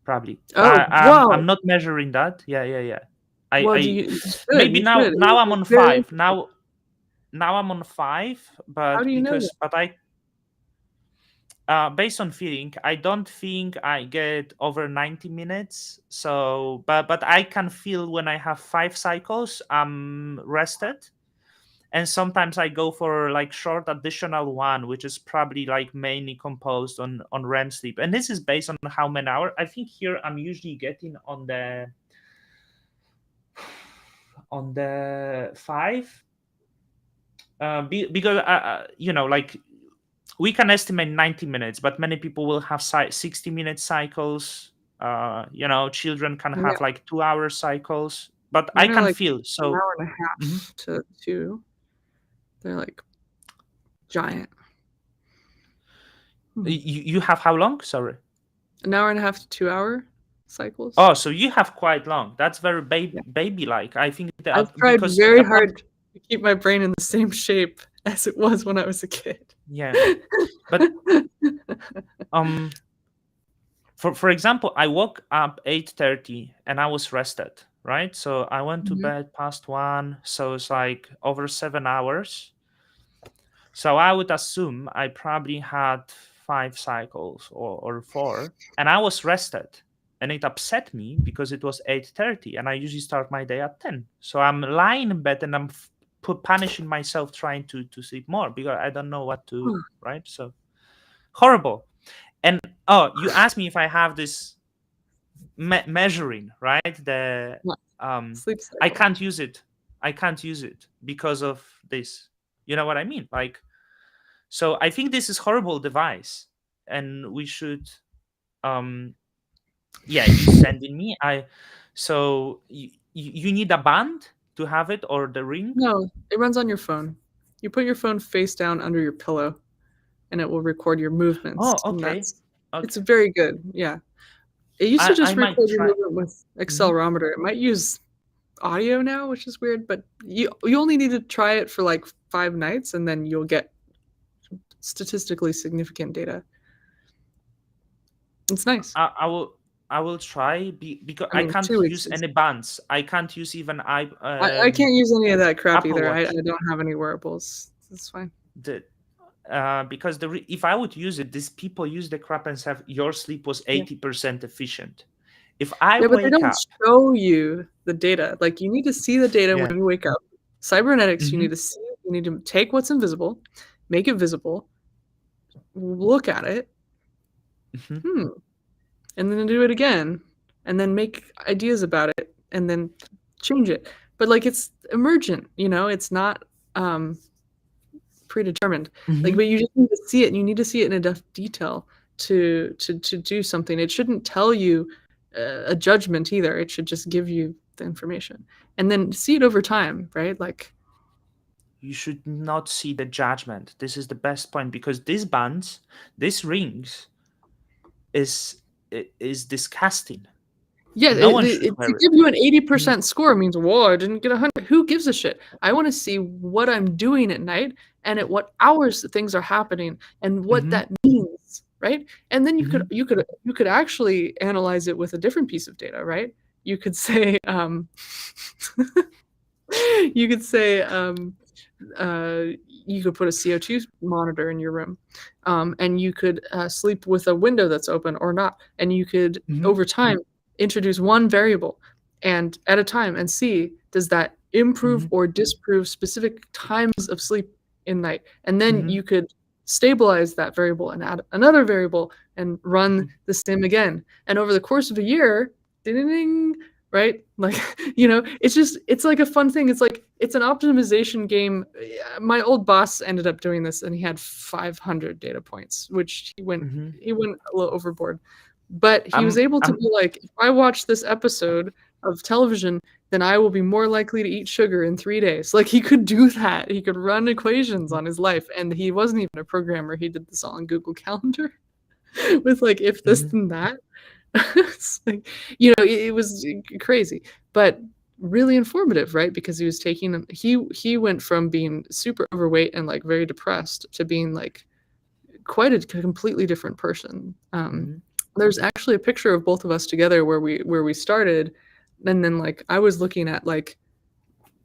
probably. Oh, I'm whoa. not measuring that. Yeah, yeah, yeah. Well, I you maybe now should. now I'm It's on very five. interesting. Now I'm on 5, How but do you know that? I based on feeling, I don't think I get over 90 minutes. So, but I can feel when I have 5 cycles, I'm rested. And sometimes I go for like short additional one, which is probably like mainly composed on REM sleep. And this is based on how many hours. I think here I'm usually getting on the 5, because like we can estimate 90 minutes, but many people will have 60-minute cycles. Children can Yeah, have like 2-hour cycles, but I mine are can like feel an so. hour and a Mhm. half to 2. They're like giant. Mhm. You have how long? Sorry. An hour and a half to 2 hour cycles. Oh, so you have quite long. That's very Yeah. baby like. I think I've that tried because very at one hard to keep my brain in the same shape as it was when I was a kid. yeah, but um for example, I woke up 8:30 and I was rested, right? So I went to Mhm. bed past 1, so it's like over 7 hours. So I would assume I probably had 5 cycles or 4, and I was rested. And it upset me because it was 8:30, and I usually start my day at 10. So I'm lying in bed and I'm punishing myself trying to sleep more because I don't know what to, right? So horrible. And oh, you asked me if I have this measuring, right? The Yeah, um, sleep I cycle. can't use it. I can't use it because of this. You know what I mean? Like, so I think this is horrible device, and we should. Um, Yeah, you sending me. So you need a band to have it, or the ring? No, it runs on your phone. You put your phone face down under your pillow, and it will record your movements, Oh, and okay. it's Okay. very good. Yeah. It used to I just might record your try. movement with Hmm. accelerometer. It might use audio now, which is weird, but you only need to try it for like 5 nights, and then you'll get statistically significant data. It's nice. I will try, because I I mean, can't 2 weeks use is any bands. I can't use even I can't use any of that crap Apple either. I Watch. don't have any wearables. It's fine. The Because if I would use it, these people use the crap and say your sleep was Yeah. 80% efficient. If I Yeah, but they wake don't up, show you the data. Like, you need to see the data yeah. when you wake up. Cybernetics, you Hmm. need to see it. You need to take what's invisible, make it visible, look at it, Hmm. hmm, and then do it again, and then make ideas about it, and then change it. But, like, it's emergent, it's not, um, predetermined. Like, Hmm. but you just need to see it, and you need to see it in enough detail to do something. It shouldn't tell you a judgment either. It should just give you the information, and then see it over time, right? Like, You should not see the judgment. This is the best point, because these bands, these rings, is is disgusting. yeah, No one should to wear it. give you an eighty Mhm. percent score means, whoa, I didn't get 100. Who gives a shit? I want to see what I'm doing at night and at what hours things are happening and what Mhm. that means, right? And then Mhm. you could actually analyze it with a different piece of data, right? You could say, you could say, you could put a CO2 monitor in your room, and you could sleep with a window that's open or not, and you could Mhm. over time introduce one variable and at a time and see, does that improve Mhm. or disprove specific times of sleep in night, and then Mhm. you could stabilize that variable and add another variable and run Mhm. the sim again, and over the course of a year, ding, ding, ding, right? Like, it's like a fun thing. It's like it's an optimization game. My old boss ended up doing this, and he had 500 data points, which Mhm. he went a little overboard. But he was I'm able to I'm be like, if I watch this episode of television, then I will be more likely to eat sugar in 3 days. Like, he could do that. He could run equations on his life, and he wasn't even a programmer. He did this all on Google Calendar with like if this Mhm. then that. It's like, it was crazy, but really informative, right? Because he went from being super overweight and like very depressed to being like quite a completely different person. Mhm. There's actually a picture of both of us together where we started, and then like I was looking at like,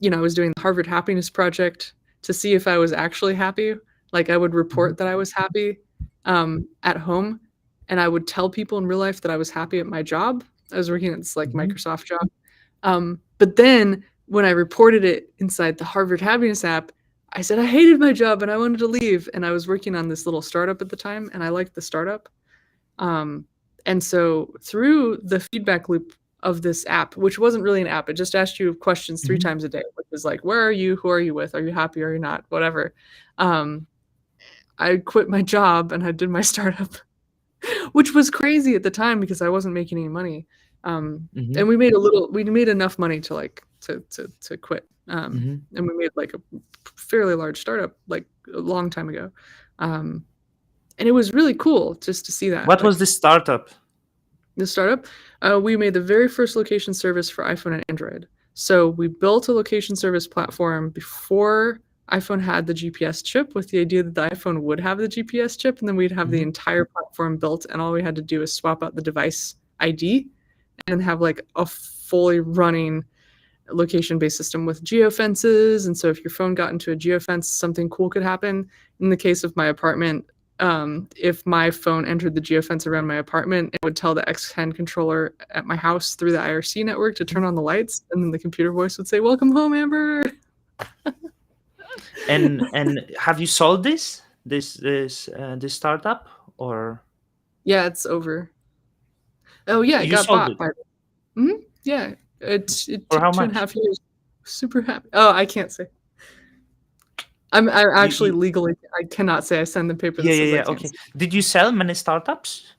I was doing the Harvard Happiness Project to see if I was actually happy. Like, I would Mhm. report that I was happy at home, and I would tell people in real life that I was happy at my job. I was working at this like Mhm. Microsoft job. But then when I reported it inside the Harvard Happiness app, I said I hated my job and I wanted to leave. And I was working on this little startup at the time, and I liked the startup. Um, and so through the feedback loop of this app, which wasn't really an app, it just asked you questions three Mhm. times a day, which was like, where are you? Who are you with? Are you happy? Are you not? Whatever. Um, I quit my job and I did my startup, which was crazy at the time because I wasn't making any money. And Mhm. we made enough money to like to quit. Mhm. And we made like a fairly large startup like a long time ago. Um, and it was really cool just to see that. What was Like, this startup? the startup, we made the very first location service for iPhone and Android. So we built a location service platform before iPhone had the GPS chip, with the idea that the iPhone would have the GPS chip, and then we'd have the Mhm. entire platform built, and all we had to do is swap out the device ID and have like a fully running location-based system with geofences. And so if your phone got into a geofence, something cool could happen. In the case of my apartment, if my phone entered the geofence around my apartment, it would tell the X10 controller at my house through the IRC network to turn on the lights, and then the computer voice would say, "Welcome home, Amber." And have you sold this startup, or Yeah, it's over. Oh yeah, it you got sold bought it? by. Yeah, it For took how two and a much? half years. Super happy. Oh, I can't say. I actually You legally I cannot say. I signed the paper that Yeah, yeah, says I yeah. can't Okay. say. Did you sell many startups?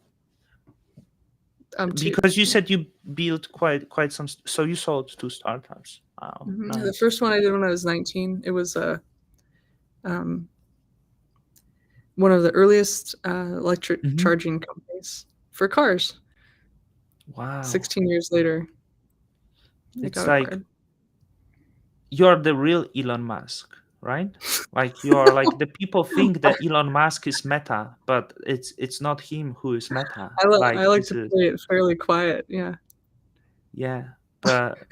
Because you said you built quite some, so you sold 2 startups. Wow, The nice. first one I did when I was 19. It was um, one of the earliest electric Hmm. charging companies for cars. Wow, 16 years later, it it's got like acquired. you're the real Elon Musk, right? Like you are like the people think that Elon Musk is Meta, but it's not him who is Meta. I Like like this to is, play it fairly quiet. Yeah. yeah. But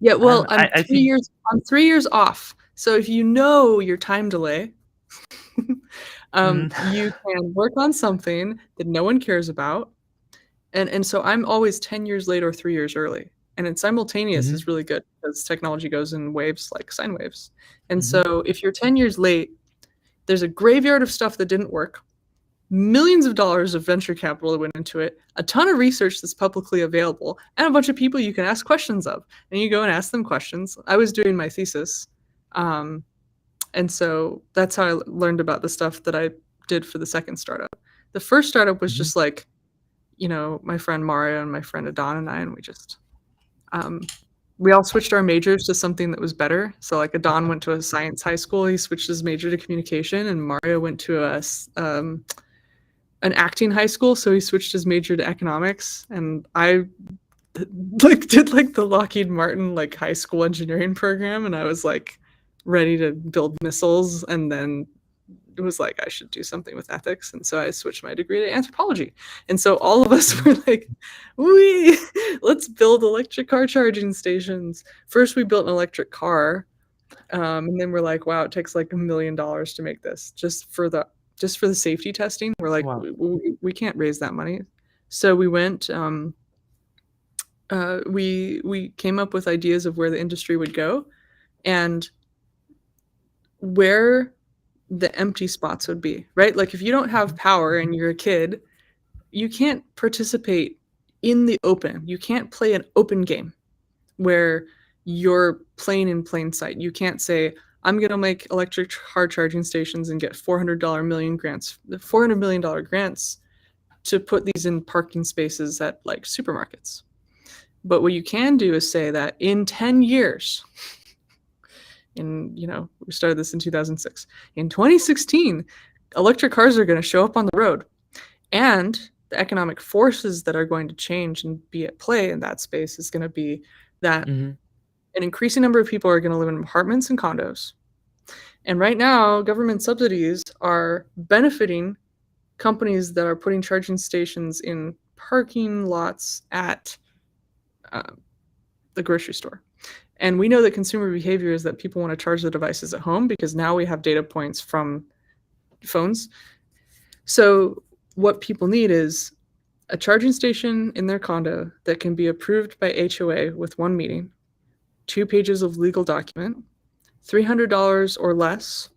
Yeah. Well, I think. I'm 3 years off. So if you know your time delay, Mm, you can work on something that no one cares about. And so I'm always 10 years late or 3 years early. And then simultaneous mhm, is really good because technology goes in waves like sine waves. And mhm, so if you're 10 years late, there's a graveyard of stuff that didn't work, millions of dollars of venture capital that went into it, a ton of research that's publicly available, and a bunch of people you can ask questions of. And you go and ask them questions. I was doing my thesis. Um, and so that's how I learned about the stuff that I did for the second startup. The first startup was mhm, just like, my friend Mario and my friend Adon and I, and um, we all switched our majors to something that was better. So like Adon went to a science high school, he switched his major to communication, and Mario went to an acting high school, so he switched his major to economics, and I like did like the Lockheed Martin like high school engineering program, and I was like ready to build missiles, and then it was like I should do something with ethics, and so I switched my degree to anthropology. And so all of us mhm. were like, "We let's build electric car charging stations." First, we built an electric car, and then we're like, "Wow, it takes like $1 million to make this just for the safety testing." We're like, Wow. We can't raise that money." So we went. We came up with ideas of where the industry would go, and where the empty spots would be, right? Like if you don't have Mhm, power and you're a kid, you can't participate in the open. You can't play an open game where you're playing in plain sight. You can't say, I'm going to make electric car charging stations and get $400 million grants to put these in parking spaces at like supermarkets. But what you can do is say that in 10 years, we started this in 2006. In 2016, electric cars are going to show up on the road, and the economic forces that are going to change and be at play in that space is going to be that mhm, an increasing number of people are going to live in apartments and condos. And right now, government subsidies are benefiting companies that are putting charging stations in parking lots at uh, the grocery store. And we know that consumer behavior is that people want to charge the devices at home because now we have data points from phones. So, what people need is a charging station in their condo that can be approved by HOA with one meeting, 2 pages of legal document, $300 or less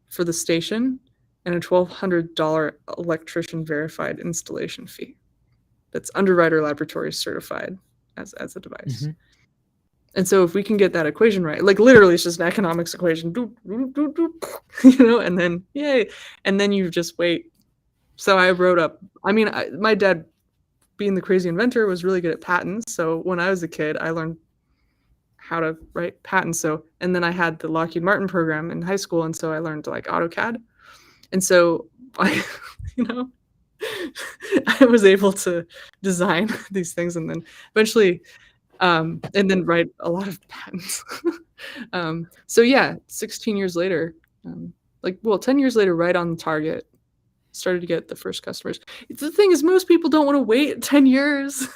for the station, and a $1,200 electrician verified installation fee that's Underwriter Laboratories certified as a device. mhm. And so if we can get that equation right, like literally it's just an economics equation, and then yay, and then you just wait. So I wrote up. I mean, my dad, being the crazy inventor, was really good at patents. So when I was a kid, I learned how to write patents. So and then I had the Lockheed Martin program in high school, and so I learned like AutoCAD. And so I, you know, I was able to design these things, and then eventually and then write a lot of patents. So yeah, 16 years later, 10 years later, right on target, started to get the first customers. The thing is, most people don't want to wait 10 years.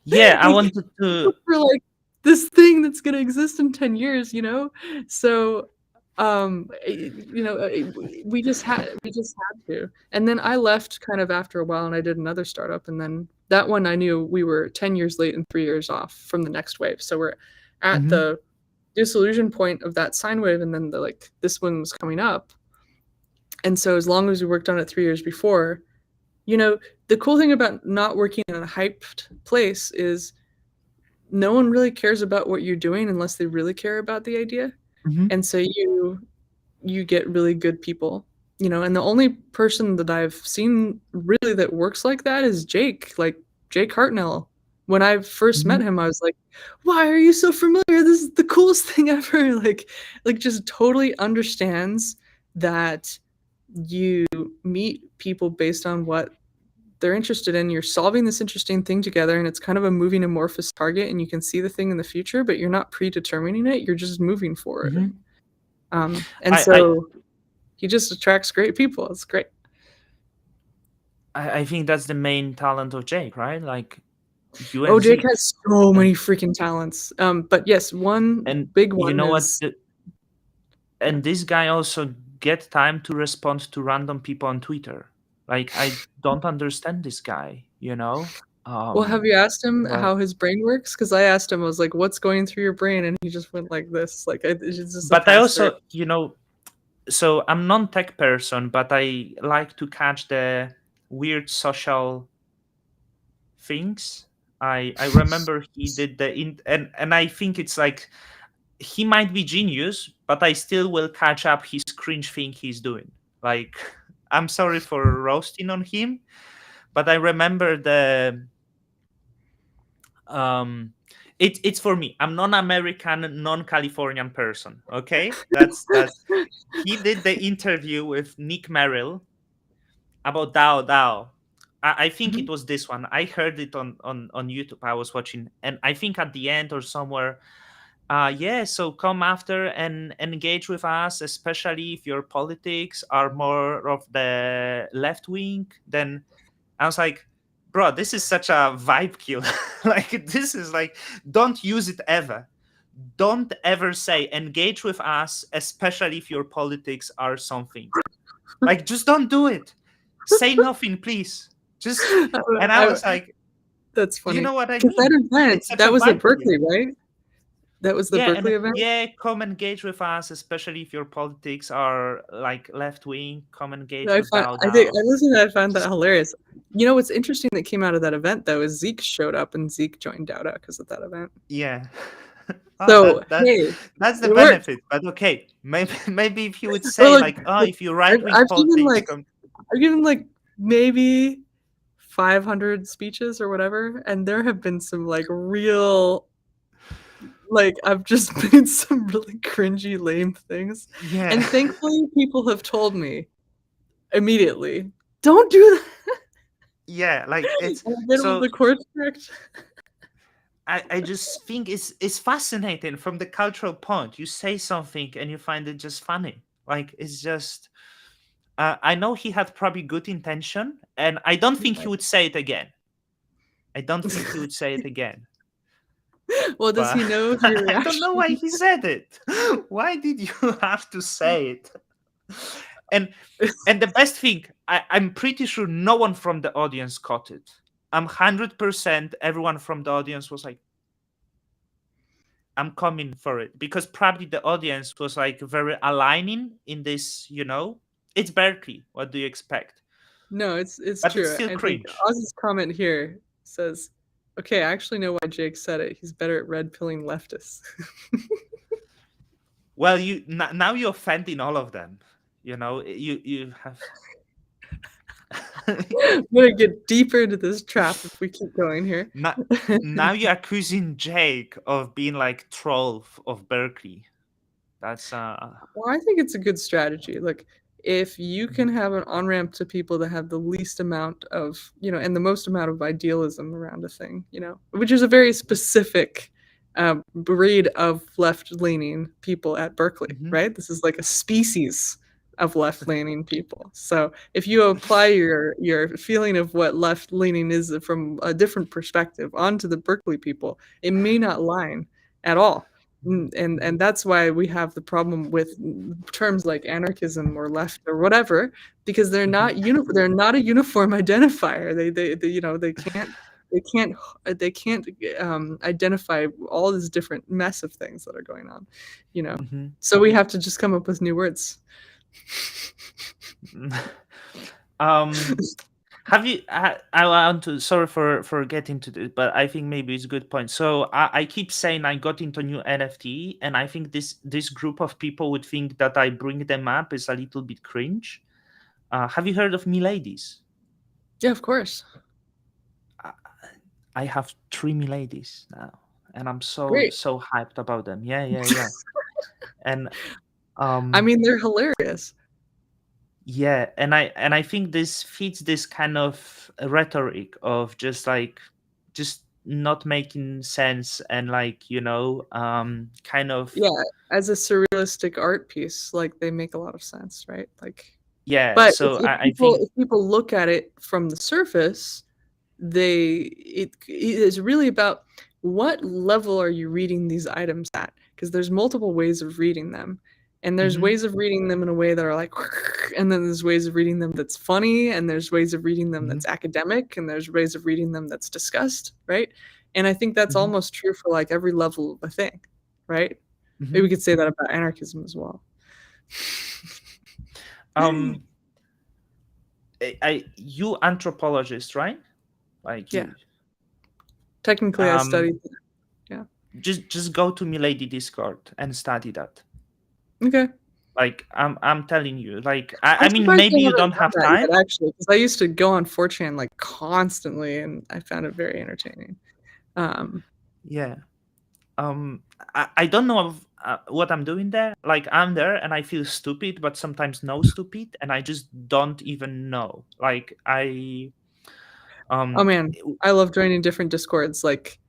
Yeah, I Like, wanted to. for like this thing that's going to exist in 10 years, So, we just had to. And then I left kind of after a while and I did another startup. And then that one I knew we were 10 years late and 3 years off from the next wave. So we're at Mhm, the disillusion point of that sine wave. And then this one was coming up. And so as long as we worked on it 3 years before, the cool thing about not working in a hyped place is no one really cares about what you're doing unless they really care about the idea. mhm, And so you get really good people. And the only person that I've seen really that works like that is Jake, like Jake Hartnell. When I first met Mhm. him, I was like, "Why are you so familiar? This is the coolest thing ever!" Like just totally understands that you meet people based on what they're interested in. You're solving this interesting thing together, and it's kind of a moving amorphous target, and you can see the thing in the future, but you're not predetermining it. You're just moving forward. Mhm. And I, so he just attracts great people. It's great. I think that's the main talent of Jake, right? Like you Oh, and Jake Zeke. has so And many freaking talents. But yes, one and big you one know what? is yeah. And this guy also get time to respond to random people on Twitter. Like I don't understand this guy, you know? Well, have you asked him But how his brain works? Because I asked him, I was like, "What's going through your brain?" And he just went like this. It's just a but I pass through. also, so I'm non-tech person, but I like to catch the weird social things. I remember he did and I think it's like he might be genius, but I still will catch up his cringe thing he's doing. Like I'm sorry for roasting on him, but I remember the um it's for me. I'm non-American, non-Californian person. Okay, that's he did the interview with Nick Merrill about DAO DAO. I think Mhm. it was this one. I heard it on YouTube. I was watching, and I think at the end or somewhere, yeah. So come after and engage with us, especially if your politics are more of the left wing. Then I was like, bro, this is such a vibe kill. Like this is like, don't use it ever. Don't ever say engage with us, especially if your politics are something. Like just don't do it. Say nothing, please. Just and I I, was like, that's you funny. know what I Because that mean? event, It's such a that was at vibe Berkeley, kill. right? That was the Yeah, Berkeley and event. yeah, come engage with us, especially if your politics are like left wing. Come engage with DAO I think DAO. I listened to that. I found that Just hilarious. You know what's interesting that came out of that event though is Zeke showed up and Zeke joined DAO DAO because of that event. yeah. Oh, So that hey, that's the it worked. benefit. But okay, maybe maybe if you would Or say like, oh, if you right wing I've given politics come. like maybe 500 speeches or whatever, and there have been some like real like I've just made some really cringy, lame things, Yeah. and thankfully people have told me immediately, "Don't do that." Yeah, like it's And I did it with so the course correct. I just think it's fascinating from the cultural point. You say something and you find it just funny. Like it's just I know he had probably good intention, and I don't think he would say it again. I don't think he would say it again. Well, does But he know your I don't know reaction? why he said it. Why did you have to say it? And and the best thing, I'm pretty sure no one from the audience caught it. I'm 100% everyone from the audience was like, I'm coming for it because probably the audience was like very aligning in this, It's Berkeley. What do you expect? No, it's But it's true. still I think cringe. Oz's comment here says, "Okay, I actually know why Jake said it. He's better at red pilling leftists." Well, now you're offending all of them. You have. I'm gonna get deeper into this trap if we keep going here. now, now you're accusing Jake of being like troll of Berkeley. That's Well, I think it's a good strategy. Like, if you can Mhm, have an on ramp to people that have the least amount of, and the most amount of idealism around a thing, which is a very specific breed of left leaning people at Berkeley, mhm, right? This is like a species of left leaning people. So if you apply your feeling of what left leaning is from a different perspective onto the Berkeley people, it may not line at all. And that's why we have the problem with terms like anarchism or left or whatever, because mhm, they're not a uniform identifier. They can't they can't identify all this different mess of things that are going on, you know. mhm. So we have to just come up with new words. um Have you? I want to. Sorry for getting to this, but I think maybe it's a good point. So I keep saying I got into new NFT, and I think this group of people would think that I bring them up is a little bit cringe. Have you heard of Miladies? Yeah, of course. I I have 3 Miladies now, and I'm so Great. so hyped about them. Yeah, yeah, yeah. And I um mean, they're hilarious. yeah, and I think this fits this kind of rhetoric of just like just not making sense and like kind of Yeah, as a surrealistic art piece, like they make a lot of sense, right? Like, yeah. but So I people think. if people look at it from the surface, it is really about what level are you reading these items at? Because there's multiple ways of reading them. And there's Mhm, ways of reading them in a way that are like, and then there's ways of reading them that's funny, and there's ways of reading them mhm, that's academic, and there's ways of reading them that's discussed, right? And I think that's mhm, almost true for like every level of a thing, right? Maybe we mhm. could say that about anarchism as well. Um, you anthropologist, right? Like Yeah, you. technically, I Um, studied. Yeah. just go to Milady Discord and study that. Okay. Like I'm telling you. Like I I'm mean, surprised I maybe you haven't don't done have that time. yet, actually, because I used to go on 4chan like constantly, and I found it very entertaining. Um, Yeah. Um, I don't know what I'm doing there. Like I'm there and I feel stupid, but sometimes no stupid, and I just don't even know. Like I oh um. man, I love joining different discords. Like,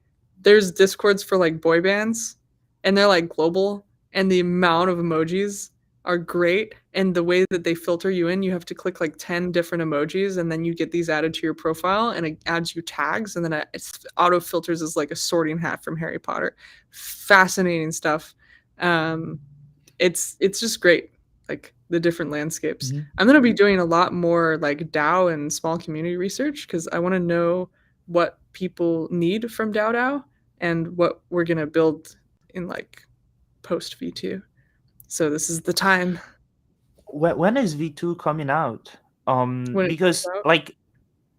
there's discords for like boy bands, and they're like global, and the amount of emojis are great. And the way that they filter you in, you have to click like 10 different emojis, and then you get these added to your profile, and it adds you tags, and then it auto filters as like a sorting hat from Harry Potter. Fascinating stuff. Um, it's just great, like the different landscapes. Mhm. I'm going to be doing a lot more like DAO and small community research because I want to know what people need from DAO DAO and what we're going to build in like post V2. So this is the time When is V2 coming out? when it comes Because out. like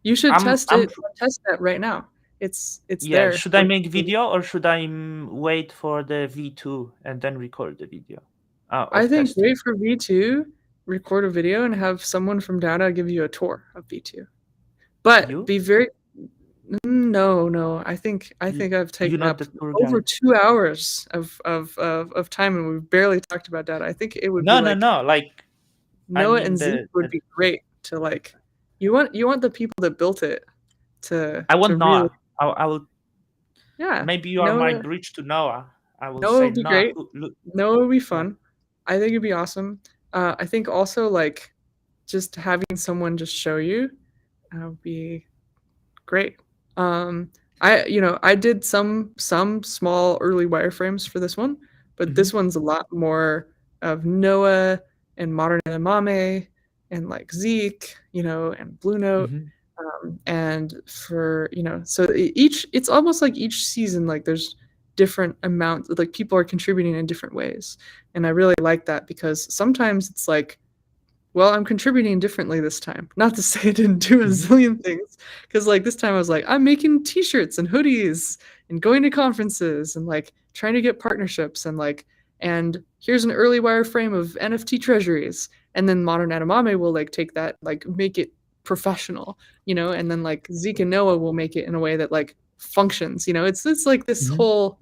You should I'm test I'm it, test that right now. It's yeah. there. Should I make video or should I wait for the V2 and then record the video I of think testing? wait for V2, record a video, and have someone from DAO DAO give you a tour of V2. But You be very no, no. I you think I've you taken not up the tour over guide? 2 hours of time, and we've barely talked about that. I think it would be No, no, like no. Like I Noah mean and Zeke would be great to like. You want the people that built it I to want really, Noah. I will. yeah. Maybe you are my Noah bridge to Noah. I will Noah say would be Noah. great. Look, Noah would be yeah. fun. I think it'd be awesome. I think also like just having someone just show you would be great. I did some small early wireframes for this one, but Hmm. this one's a lot more of Noah and modern edamame and like Zeke, and Blue Note. Hmm. And for so each it's almost like each season like there's different amounts, like people are contributing in different ways, and I really like that because sometimes it's like, well, I'm contributing differently this time. Not to say I didn't do a Hmm. zillion things, because like this time I was like, I'm making T-shirts and hoodies and going to conferences and like trying to get partnerships and here's an early wireframe of NFT treasuries, and then Modern Edamame will like take that, like make it professional, and then like Zeke and Noah will make it in a way that like functions. It's like this Hmm. whole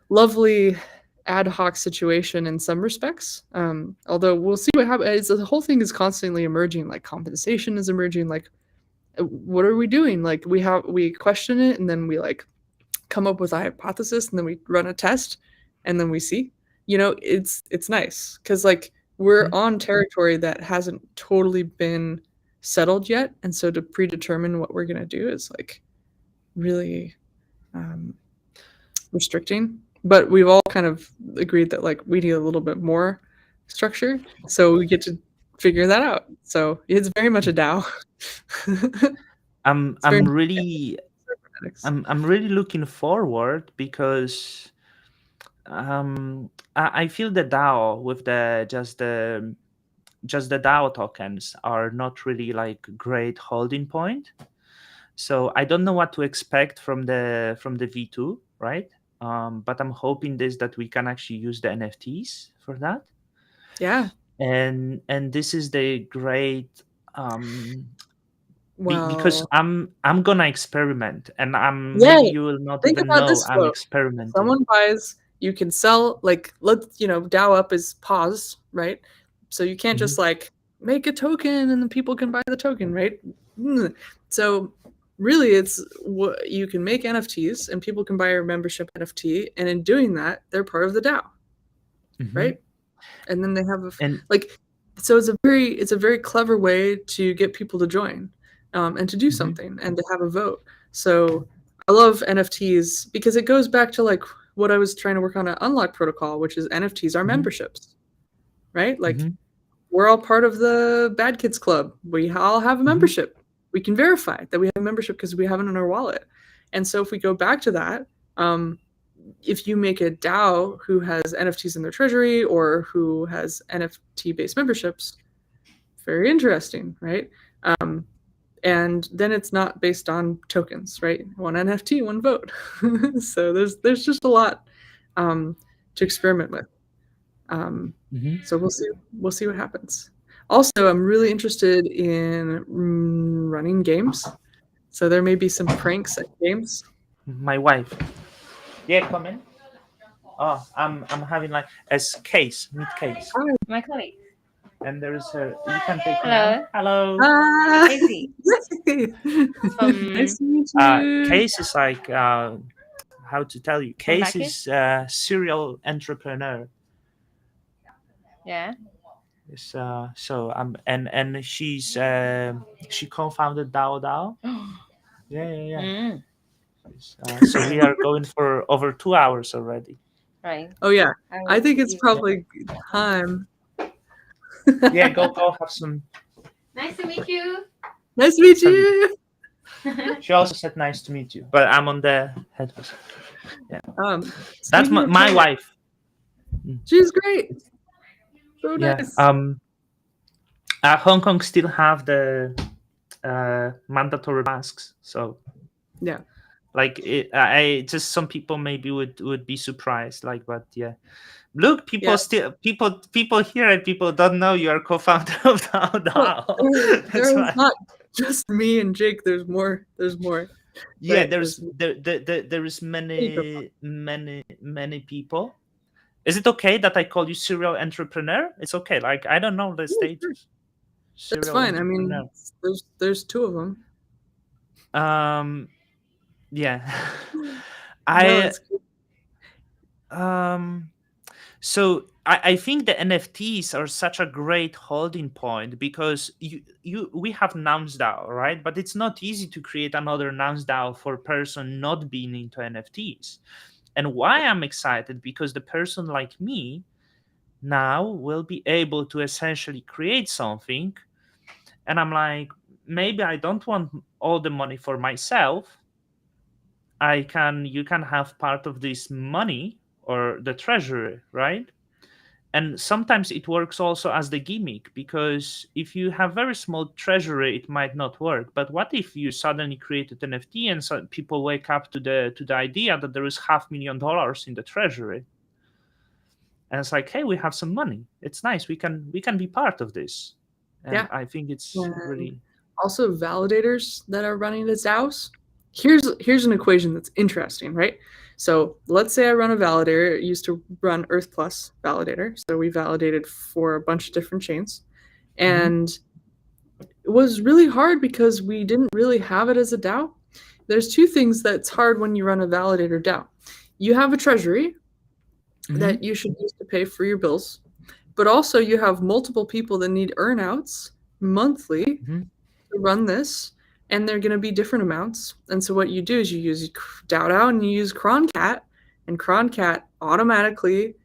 lovely ad hoc situation in some respects. Although we'll see what happens. The whole thing is constantly emerging. Like compensation is emerging. Like, what are we doing? Like we question it, and then we like come up with a hypothesis, and then we run a test, and then we see. It's nice because like we're Hmm. on territory that hasn't totally been settled yet, and so to predetermine what we're gonna do is like really um, restricting, but we've all kind of agreed that like we need a little bit more structure, so we get to figure that out. So it's very much a DAO. I'm It's very I'm much really cybernetics. I'm really looking forward because I feel the DAO with the DAO tokens are not really like great holding point. So I don't know what to expect from the V2, right? But I'm hoping this that we can actually use the NFTs for that. Yeah, and this is the great um because Well, I'm gonna experiment, and I'm yeah. maybe you will not Think even about know this I'm flow. experimenting. Someone buys, you can sell, like, let's, DAO up is pause, right? So you can't Hmm. just like make a token and then people can buy the token, right? Mm. So really, it's what you can make NFTs and people can buy your membership NFT, and in doing that, they're part of the DAO, Hmm. right? And then they have And like, so it's a very clever way to get people to join, and to do hmm. something and to have a vote. So I love NFTs because it goes back to like what I was trying to work on at Unlock Protocol, which is NFTs are Hmm. memberships, right? Like, Hmm. we're all part of the Bad Kids Club. We all have a Hmm. membership. We can verify that we have a membership because we have it in our wallet. And so if we go back to that, um, if you make a DAO who has NFTs in their treasury or who has NFT based memberships, very interesting, right? Um, and then it's not based on tokens, right? One NFT, one vote. So there's just a lot, um, to experiment with. Um, Hmm. so we'll see what happens. Also, I'm really interested in running games. So there may be some pranks at games. My wife. Yeah, come in. Oh, I'm having like as case, meet case. Hi. My colleague. And there is her. You can take me Hello. out. Hello. Ah, Casey yay. from Nice to meet you. Case is like how to tell you. from Case Bacchus. is serial entrepreneur. Yeah. Is so and she co-founded DAO DAO. Yeah, yeah, yeah. Mm, So we are going for over 2 hours already. right. Oh yeah, I I will think it's see you. Yeah, probably time. yeah. Go have some. Nice to meet you. Nice to meet Salut. you. She also said nice to meet you, but I'm on the headphones. Yeah, that's Speaking of my China, wife. Mm. she's great. So Yeah. nice. Hong Kong still have the mandatory masks, so Yeah. like I just some people maybe would be surprised, like, but yeah. Look, Yeah. people here and people don't know you are co-founder of DAO Well, DAO. there That's is why. not just me and Jake. There's more. There's more. Yeah, Right. there's There's there is many people. many people. Is it okay that I call you serial entrepreneur? It's okay. Like I don't know the Yeah, sure. stages. That's Serial fine. I mean, entrepreneur. there's two of them. Um. Yeah. No, I it's good. um. So I think the NFTs are such a great holding point because we have Nouns DAO, right? But it's not easy to create another Nouns DAO for a person not being into NFTs. And why I'm excited because the person like me now will be able to essentially create something, and I'm like, maybe I don't want all the money for myself. You can have part of this money or the treasury, right? And sometimes it works also as the gimmick because if you have very small treasury it might not work, but what if you suddenly created an NFT and so people wake up to the idea that there is $500,000 in the treasury, and it's like, hey, we have some money, it's nice, we can be part of this. And Yeah. I think it's And really. also validators that are running as DAOs. Here's an equation that's interesting, right? So let's say I run a validator. It used to run Earth Plus validator. So we validated for a bunch of different chains. Mhm, And it was really hard because we didn't really have it as a DAO. There's two things that's hard when you run a validator DAO. You have a treasury mhm, that you should use to pay for your bills, but also you have multiple people that need earnouts monthly mhm, to run this, and they're going to be different amounts. And so what you do is you use DAO DAO and you use Croncat, and Croncat automatically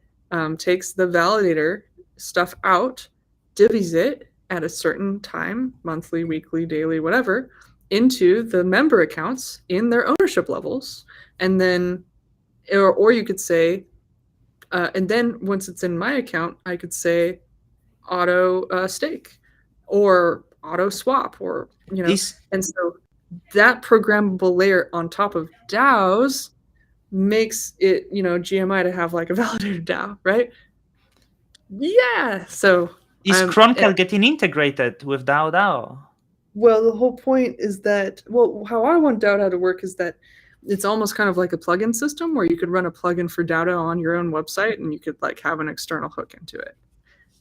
takes the validator stuff out, divvies it at a certain time, monthly, weekly, daily, whatever, into the member accounts in their ownership levels, and then, or you could say, and then once it's in my account, I could say auto stake or auto swap, or is and so that programmable layer on top of DAOs makes it GMI to have like a validated DAO, right? Yeah. So Is And Cronkel getting integrated with DAO DAO? well, the whole point is that, well, how I want DAO DAO to work is that it's almost kind of like a plugin system where you could run a plugin for DAO DAO on your own website and you could like have an external hook into it,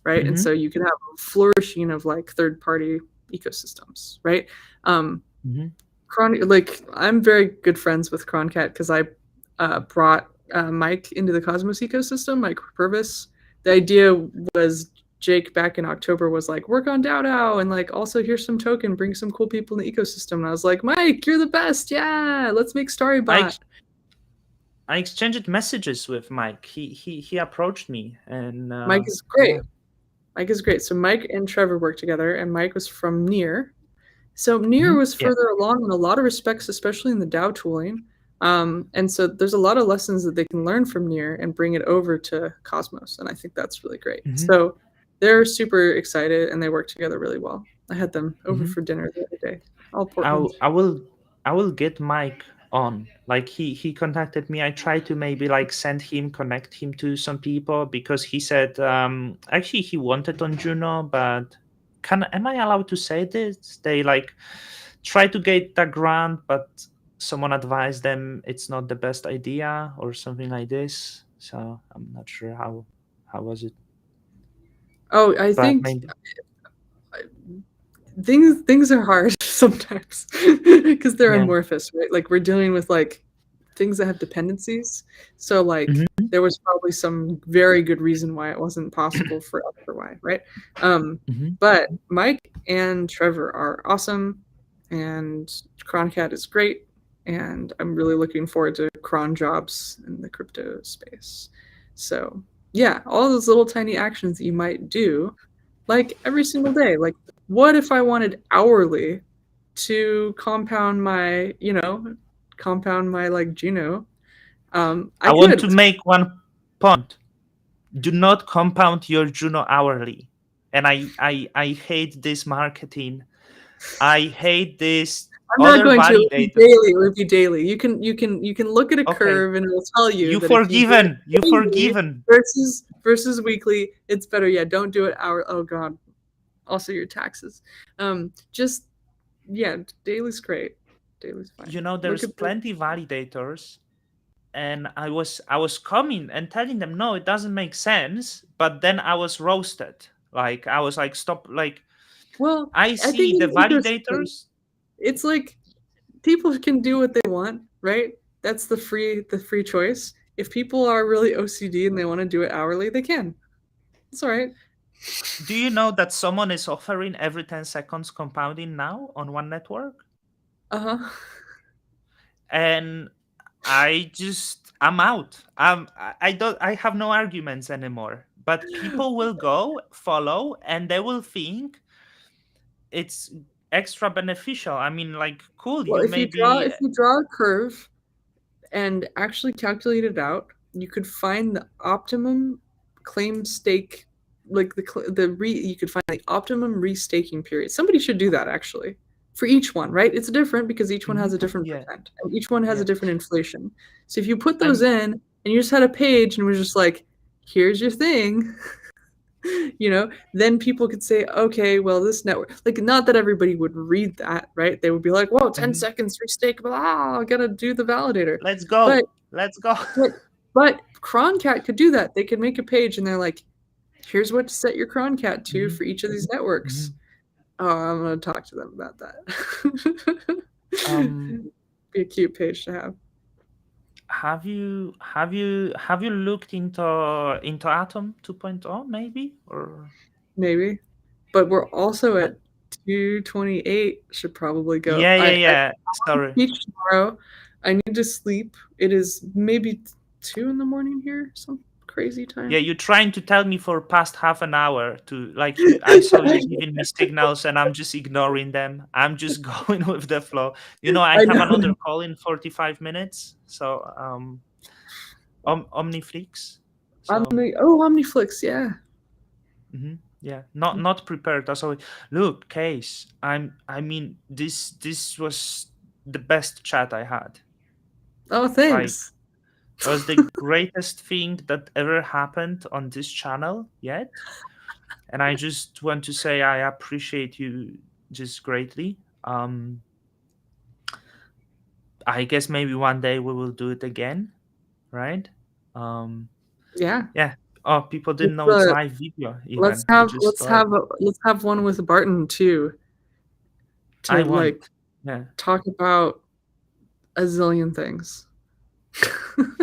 right? And so you can have a flourishing of like third-party ecosystems, right? Like I'm very good friends with Croncat because I brought Mike into the Cosmos ecosystem, Mike Purvis. The idea was Jake back in October was like, work on DAO DAO and like also here's some token, bring some cool people in the ecosystem. And I was like, Mike, you're the best. Yeah, let's make Starybot. I exchanged messages with Mike. He approached me and Mike is great. Yeah. Mike is great. So Mike and Trevor worked together, and Mike was from Near. So Near was further along in a lot of respects, especially in the DAO tooling. And so there's a lot of lessons that they can learn from Near and bring it over to Cosmos. And I think that's really great. So they're super excited and they work together really well. I had them over for dinner the other day. I will get Mike on. Like he contacted me. I tried to maybe like connect him to some people because he said actually he wanted on Juno, but am I allowed to say this? They like try to get the grant, but someone advised them it's not the best idea or something like this. So I'm not sure how was it. Oh, I think things are hard sometimes because they're amorphous, right? Like we're dealing with like things that have dependencies. So like there was probably some very good reason why it wasn't possible for X or Y, right? But Mike and Trevor are awesome, and Croncat is great, and I'm really looking forward to cron jobs in the crypto space. So yeah, all those little tiny actions that you might do, like every single day. Like, what if I wanted hourly to compound my like Juno? I want to make one point. Do not compound your Juno hourly. And I hate this marketing. I hate this. I'm not going to. It would be daily. You can look at a curve and it'll tell you. You forgiven. You forgiven. Versus weekly, it's better. Yeah, don't do it hour. Oh God. Also your taxes. Just daily's great. Daily's fine. You know, there's plenty validators, and I was coming and telling them no, it doesn't make sense. But then I was roasted. Like I was like, stop. Like, well, I see the validators. It's like people can do what they want, right? That's the free choice. If people are really OCD and they want to do it hourly, they can. It's all right. Do you know that someone is offering every 10 seconds compounding now on one network? And I'm out. I have no arguments anymore. But people will go follow and they will think it's extra beneficial. I mean, like, cool. Well, if you draw a curve and actually calculate it out, you could find the optimum claim stake. Like you could find the optimum restaking period. Somebody should do that actually for each one, right? It's different because each one has a different percent and each one has a different inflation. So if you put those in and you just had a page and was just like, here's your thing, then people could say, okay, well, this network, like, not that everybody would read that, right? They would be like, whoa, 10 seconds restake, I gotta do the validator. Let's go. But Croncat could do that. They could make a page and they're like, here's what to set your Croncat to for each of these networks. Oh, I'm gonna talk to them about that. Be a cute page to have. Have you looked into Atom 2.0 maybe, or maybe? But we're also at 2:28. Should probably go. Yeah. Sorry. Teach tomorrow. I need to sleep. It is maybe 2 a.m. here. Some crazy time. Yeah, you're trying to tell me for past half an hour to like. I saw you giving me signals, and I'm just ignoring them. I'm just going with the flow. I have another call in 45 minutes. So, Omniflix. Omniflix, yeah. Yeah, not prepared. So, look, Case. I mean, this was the best chat I had. Oh, thanks. It was the greatest thing that ever happened on this channel yet. And I just want to say I appreciate you just greatly. I guess maybe one day we will do it again, right? Um, Yeah. yeah. Oh, people didn't Let's, know it's live video even. We just like let's have one with Barton too, I to like want. Yeah. talk about a zillion things.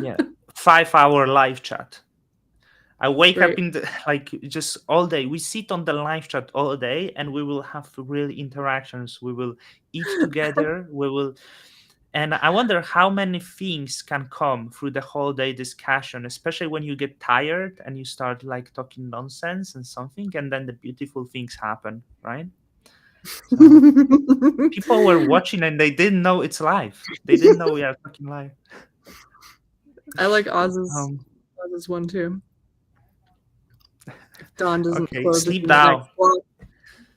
Yeah. 5 hour live chat. I wake up Right. in the like just all day. We sit on the live chat all day and we will have real interactions. We will eat together. We will and I wonder how many things can come through the whole day discussion, especially when you get tired and you start like talking nonsense and something, and then the beautiful things happen, right? So people were watching and they didn't know it's live. They didn't know we are talking live. I like Oz's Um, one too. If Dawn doesn't okay, close it sleep in the next DAO. block,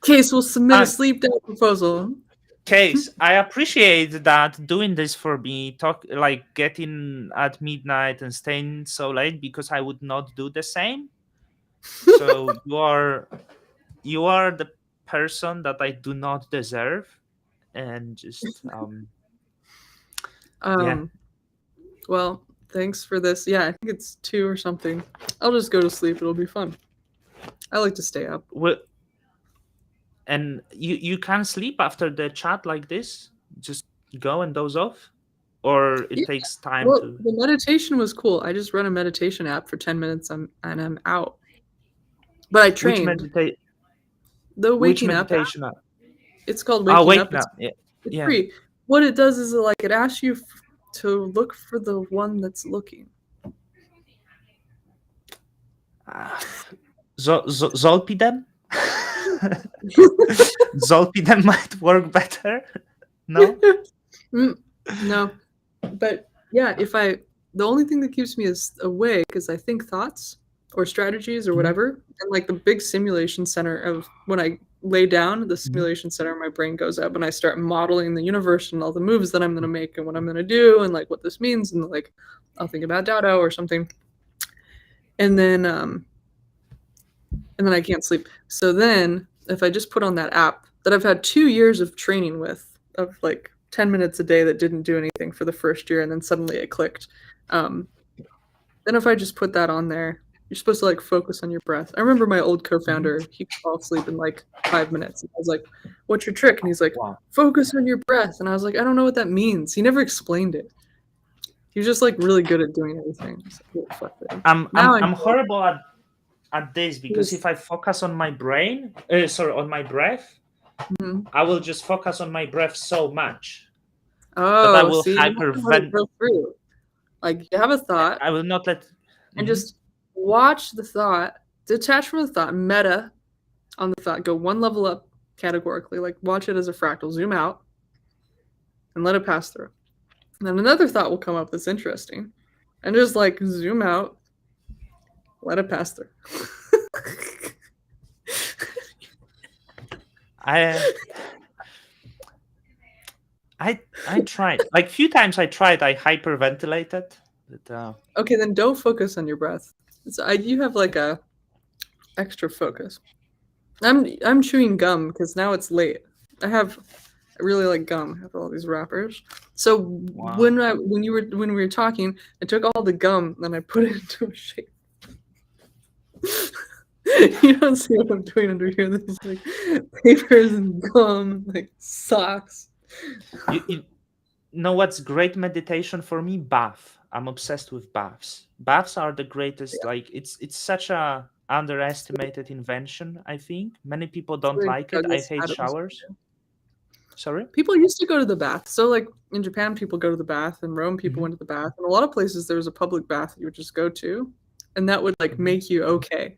Case will submit a Uh, sleep DAO proposal. Case, I appreciate that doing this for me, talk like getting at midnight and staying so late because I would not do the same. So you are the person that I do not deserve, and just yeah. Well, thanks for this. Yeah, I think it's 2 or something. I'll just go to sleep. It'll be fun. I like to stay up. Well, and you can sleep after the chat like this. Just go and doze off, or it Yeah. takes time Well, to. the meditation was cool. I just run a meditation app for 10 minutes and I'm out. But I Which trained. meditate? The Which Waking Up app, meditation? it's called Oh, Waking wait Up. now. Yeah, It's yeah. free. What it does is like it asks you to look for the one that's looking. Zolpidem? Zolpidem might work better. No. No, but yeah, the only thing that keeps me is awake is I think thoughts or strategies or Mhm, whatever, and like the big simulation center of when I lay down, the mhm, simulation center of my brain goes up and I start modeling the universe and all the moves that I'm gonna make and what I'm gonna do and like what this means and like I'll think about DAO DAO or something, and then I can't sleep. So then if I just put on that app that I've had 2 years of training with, of like 10 minutes a day that didn't do anything for the first year and then suddenly it clicked. Then if I just put that on there, you're supposed to like focus on your breath. I remember my old mhm. co-founder, he could fall asleep in like 5 minutes. And I was like, what's your trick? And he's like, Wow. focus on your breath. And I was like, I don't know what that means. He never explained it. He was just like really good at doing everything. I was like, "Yeah, fuck it." Now I I'm know. horrible at this because if I focus on my brain, sorry, on my breath, Mhm. I will just focus on my breath so much that I Oh, will see, you have to let it hypervent. go through. Like you have a thought I will not let. and Mhm. just watch the thought, detach from the thought, meta on the thought, go one level up categorically, like watch it as a fractal, zoom out and let it pass through. And then another thought will come up that's interesting. And just like zoom out, let it pass through. I I tried like few times. I tried. I hyperventilated. But, Okay, then don't focus on your breath. You have like a extra focus. I'm chewing gum because now it's late. I really like gum. I have all these wrappers. So wow. when we were talking, I took all the gum and I put it into a shape. You don't see what I'm doing under here. There's like papers and gum, like socks. You know what's great meditation for me? Bath. I'm obsessed with baths. Baths are the greatest. Yeah, Like it's such a underestimated invention. I think many people it's don't very like it. I Douglas hate Adams. showers. Sorry. People used to go to the bath. So like in Japan, people go to the bath. In Rome, people Mhm, went to the bath. In a lot of places, there was a public bath you would just go to, and that would like mhm, make you okay,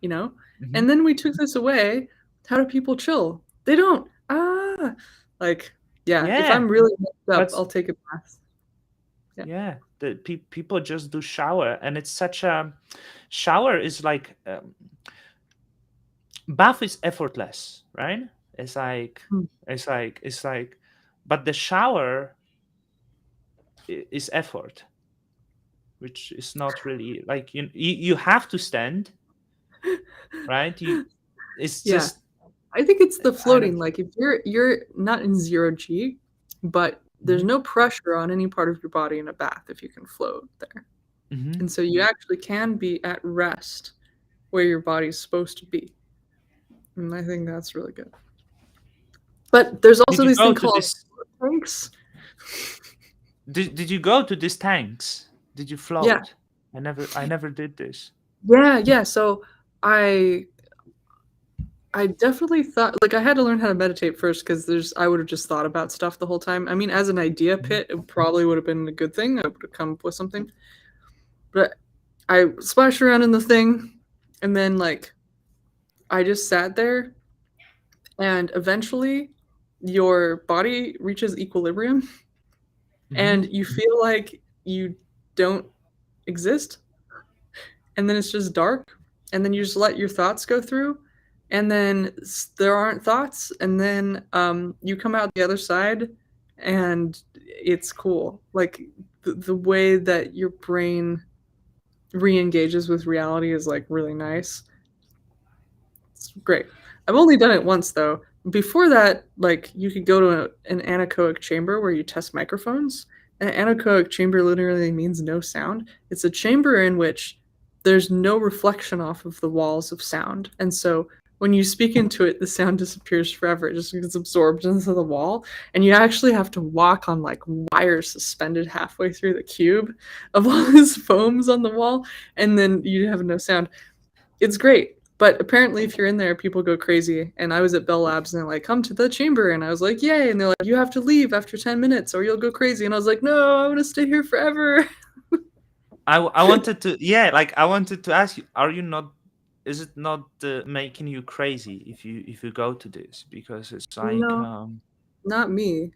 you know. mhm. And then we took this away. How do people chill? They don't. Like yeah. If Yeah, I'm really messed up, but I'll take a bath. Yeah. yeah, the people just do shower, and it's such a shower is like bath is effortless, right? It's like Mm. it's like, but the shower is effort, which is not really like you have to stand, right? It's Yeah. just I think it's the I don't. floating. Like if you're not in 0 G, but there's Mhm, no pressure on any part of your body in a bath if you can float there. mhm. And so you actually can be at rest where your body's supposed to be. And I think that's really good. But there's Did also you these go thing to called this? tanks. Did you go to these tanks? Did you Yeah. float? I never did this. Yeah. So I I definitely thought like I had to learn how to meditate first because I would have just thought about stuff the whole time. I mean, as an idea Mhm. pit, it probably would have been a good thing. I would have come up with something. But I splashed around in the thing and then like I just sat there and eventually your body reaches equilibrium and Mhm. you feel like you don't exist and then it's just dark and then you just let your thoughts go through and then there aren't thoughts and then you come out the other side and it's cool like the way that your brain re-engages with reality is like really nice. It's great. I've only done it once though. Before that, like you could go to an anechoic chamber where you test microphones. An anechoic chamber literally means no sound. It's a chamber in which there's no reflection off of the walls of sound. And so when you speak into it, the sound disappears forever. It just gets absorbed into the wall. And you actually have to walk on like wires suspended halfway through the cube of all these foams on the wall. And then you have no sound. It's great. But apparently, if you're in there, people go crazy. And I was at Bell Labs, and they're like, "Come to the chamber," and I was like, "Yay!" And they're like, "You have to leave after 10 minutes, or you'll go crazy." And I was like, "No, I want to stay here forever." I wanted to, yeah, like I wanted to ask you, are you not? Is it not making you crazy if you go to this? Because it's like No, not me.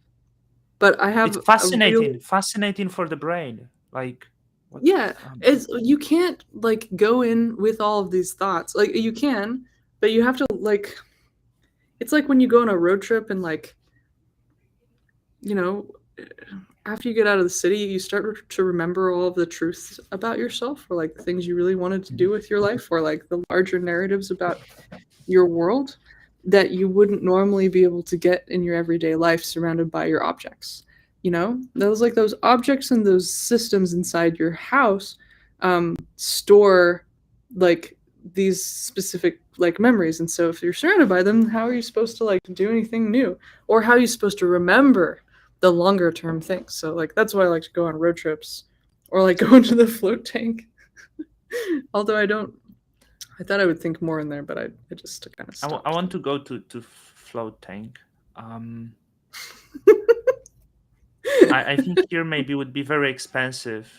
But I have it's a real fascinating for the brain. Like what? yeah. Um, It's you can't like go in with all of these thoughts. Like you can, but you have to like. It's like when you go on a road trip and like you know after you get out of the city, you start to remember all of the truths about yourself, or like the things you really wanted to do with your life, or like the larger narratives about your world that you wouldn't normally be able to get in your everyday life surrounded by your objects. You know, those objects and those systems inside your house store like these specific like memories. And so if you're surrounded by them, how are you supposed to like do anything new? Or how are you supposed to remember the longer term things? So like that's why I like to go on road trips or like go into the float tank. Although I thought I would think more in there, but I just kind of I stopped. want to go to float tank. Um, I think here maybe would be very expensive.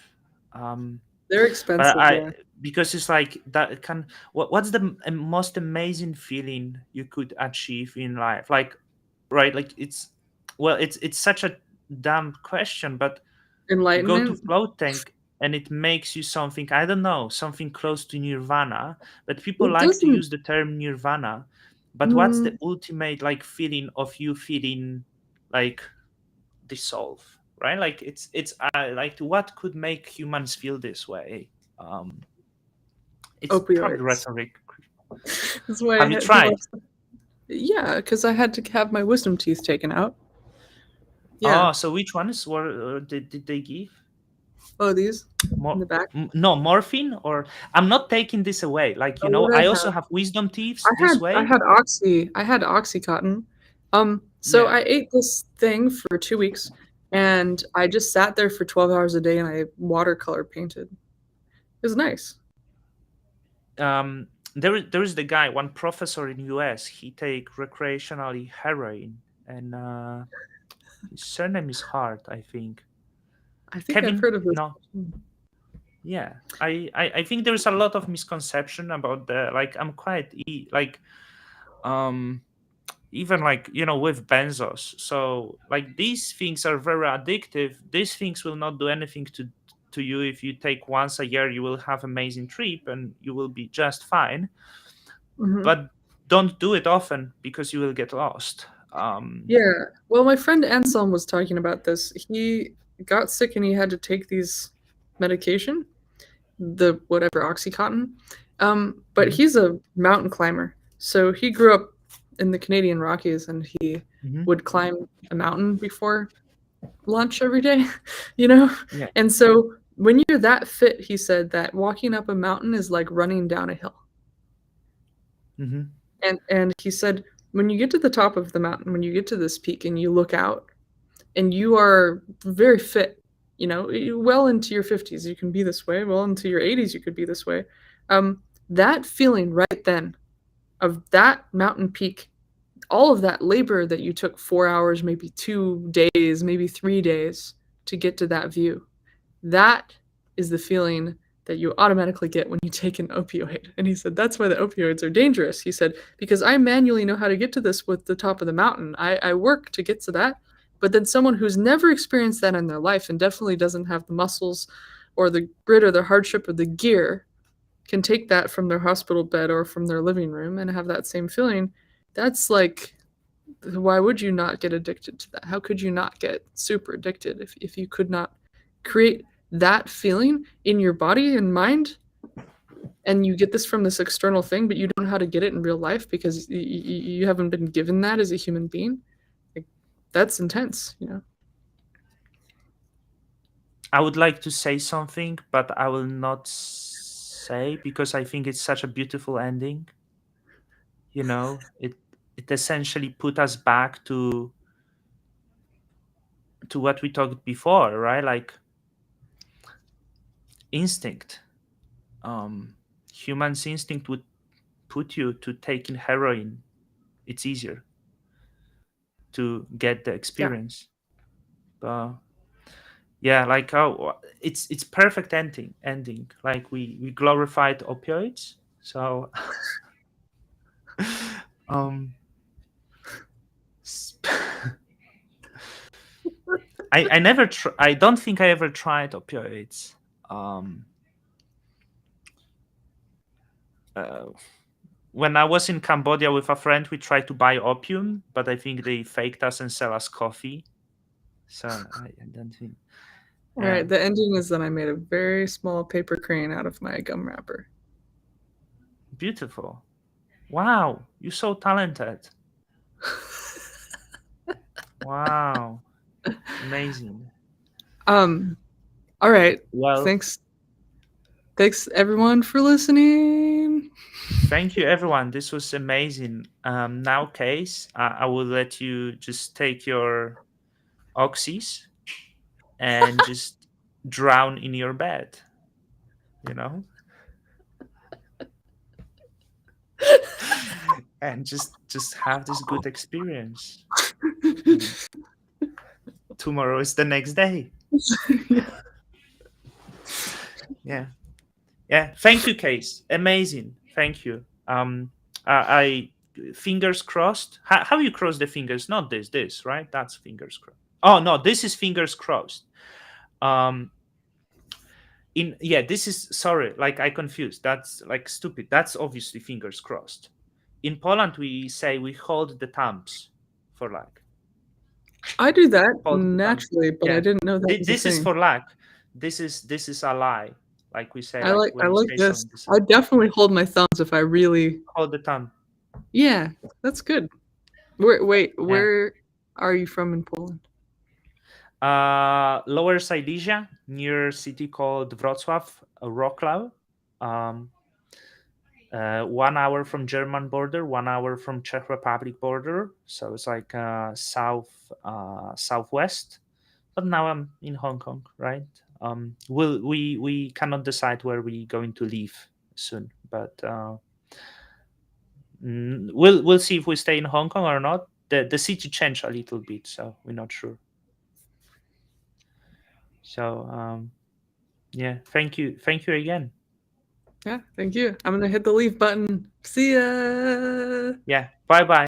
Um, They're but expensive, yeah. I because it's like that can what's the most amazing feeling you could achieve in life? Like right, like it's such a dumb question, but you go to Enlightenment. float tank and it makes you something, I don't know, something close to nirvana, but people It like to doesn't. use the term nirvana. But what's the Mm, ultimate like feeling of you feeling like dissolve, right? Like it's like what could make humans feel this way? um it's probably opioids. rhetoric. That's why I Have you had people. tried? Yeah, because I had to have my wisdom teeth taken out. Yeah. Oh, so which ones were did they give? Oh, these in More the back. no morphine? Or I'm not taking this away, like, Oh, what did I I also have? have wisdom teeth this I way. had oxy. I had oxycontin. So Yeah. I ate this thing for 2 weeks, and I just sat there for 12 hours a day, and I watercolor painted. It was nice. There is the guy, one professor in US, he take recreationally heroin, and his surname is Hart, I think. I think I've Kevin, heard of this. no. Yeah, I think there's a lot of misconception about the, like, I'm quite like um even like, with benzos. So like these things are very addictive. These things will not do anything to you. If you take once a year, you will have amazing trip and you will be just fine. Mhm. But don't do it often because you will get lost. Yeah. Well, my friend Anselm was talking about this. He got sick and he had to take these medication, the whatever Oxycontin, But Mhm. he's a mountain climber, so he grew up in the Canadian Rockies, and he Mhm. would climb a mountain before lunch every day, you know? Yeah. And so when you're that fit, he said that walking up a mountain is like running down a hill. Mhm. And he said when you get to the top of the mountain, when you get to this peak and you look out and you are very fit, well into your 50s, you can be this way, well into your 80s, you could be this way. That feeling right then of that mountain peak, all of that labor that you took 4 hours, maybe 2 days, maybe 3 days to get to that view, that is the feeling that you automatically get when you take an opioid. And he said, that's why the opioids are dangerous. He said, because I manually know how to get to this with the top of the mountain. I work to get to that. But then someone who's never experienced that in their life and definitely doesn't have the muscles or the grit or the hardship or the gear can take that from their hospital bed or from their living room and have that same feeling. That's like, why would you not get addicted to that? How could you not get super addicted if you could not create that feeling in your body and mind? And you get this from this external thing, but you don't know how to get it in real life because you haven't been given that as a human being. Like, that's intense. I would like to say something, but I will not say because I think it's such a beautiful ending. It essentially put us back to what we talked before, right? Like instinct. Humans' instinct would put you to taking heroin. It's easier to get the Yeah. experience. But yeah, like it's perfect ending. Like we glorified opioids. So um s- I never I don't think I ever tried opioids. Um uh, when I was in Cambodia with a friend, we tried to buy opium, but I think they faked us and sell us coffee. So I don't think. All Yeah, right. The ending is that I made a very small paper crane out of my gum wrapper. beautiful. Wow, you're so talented. Wow, amazing. All right. Well, Thanks. Thanks everyone for listening. thank you, everyone. This was amazing. Now, Case, I will let you just take your oxys and just drown in your bed. You know, and just have this good experience. And tomorrow is the next day. Yeah, yeah. Thank you, Case. Amazing. Thank you. I fingers crossed. How you cross the fingers? Not this, right? That's fingers crossed. Oh no, this is fingers crossed. Um, this is, sorry, like I confused. That's like stupid. That's obviously fingers crossed. In Poland, we say we hold the thumbs for luck. I do that Hold the thumbs. naturally, but I Yeah, didn't know that was a this is thing. for luck. This is a lie. Like we say, I like like I when you like say this. something, this I definitely hold my thumbs if I really. hold the thumb. Yeah, that's good. Wait, Yeah. where are you from in Poland? Lower Silesia, near a city called Wrocław, Wrocław. Um, 1 hour from German border, 1 hour from Czech Republic border. So it's like southwest. But now I'm in Hong Kong, right? We cannot decide where we going to live soon, but we'll see if we stay in Hong Kong or not. The city changed a little bit, so we're not sure. So yeah, thank you again. Yeah, thank you. I'm gonna hit the leave button. See ya. Yeah, bye bye.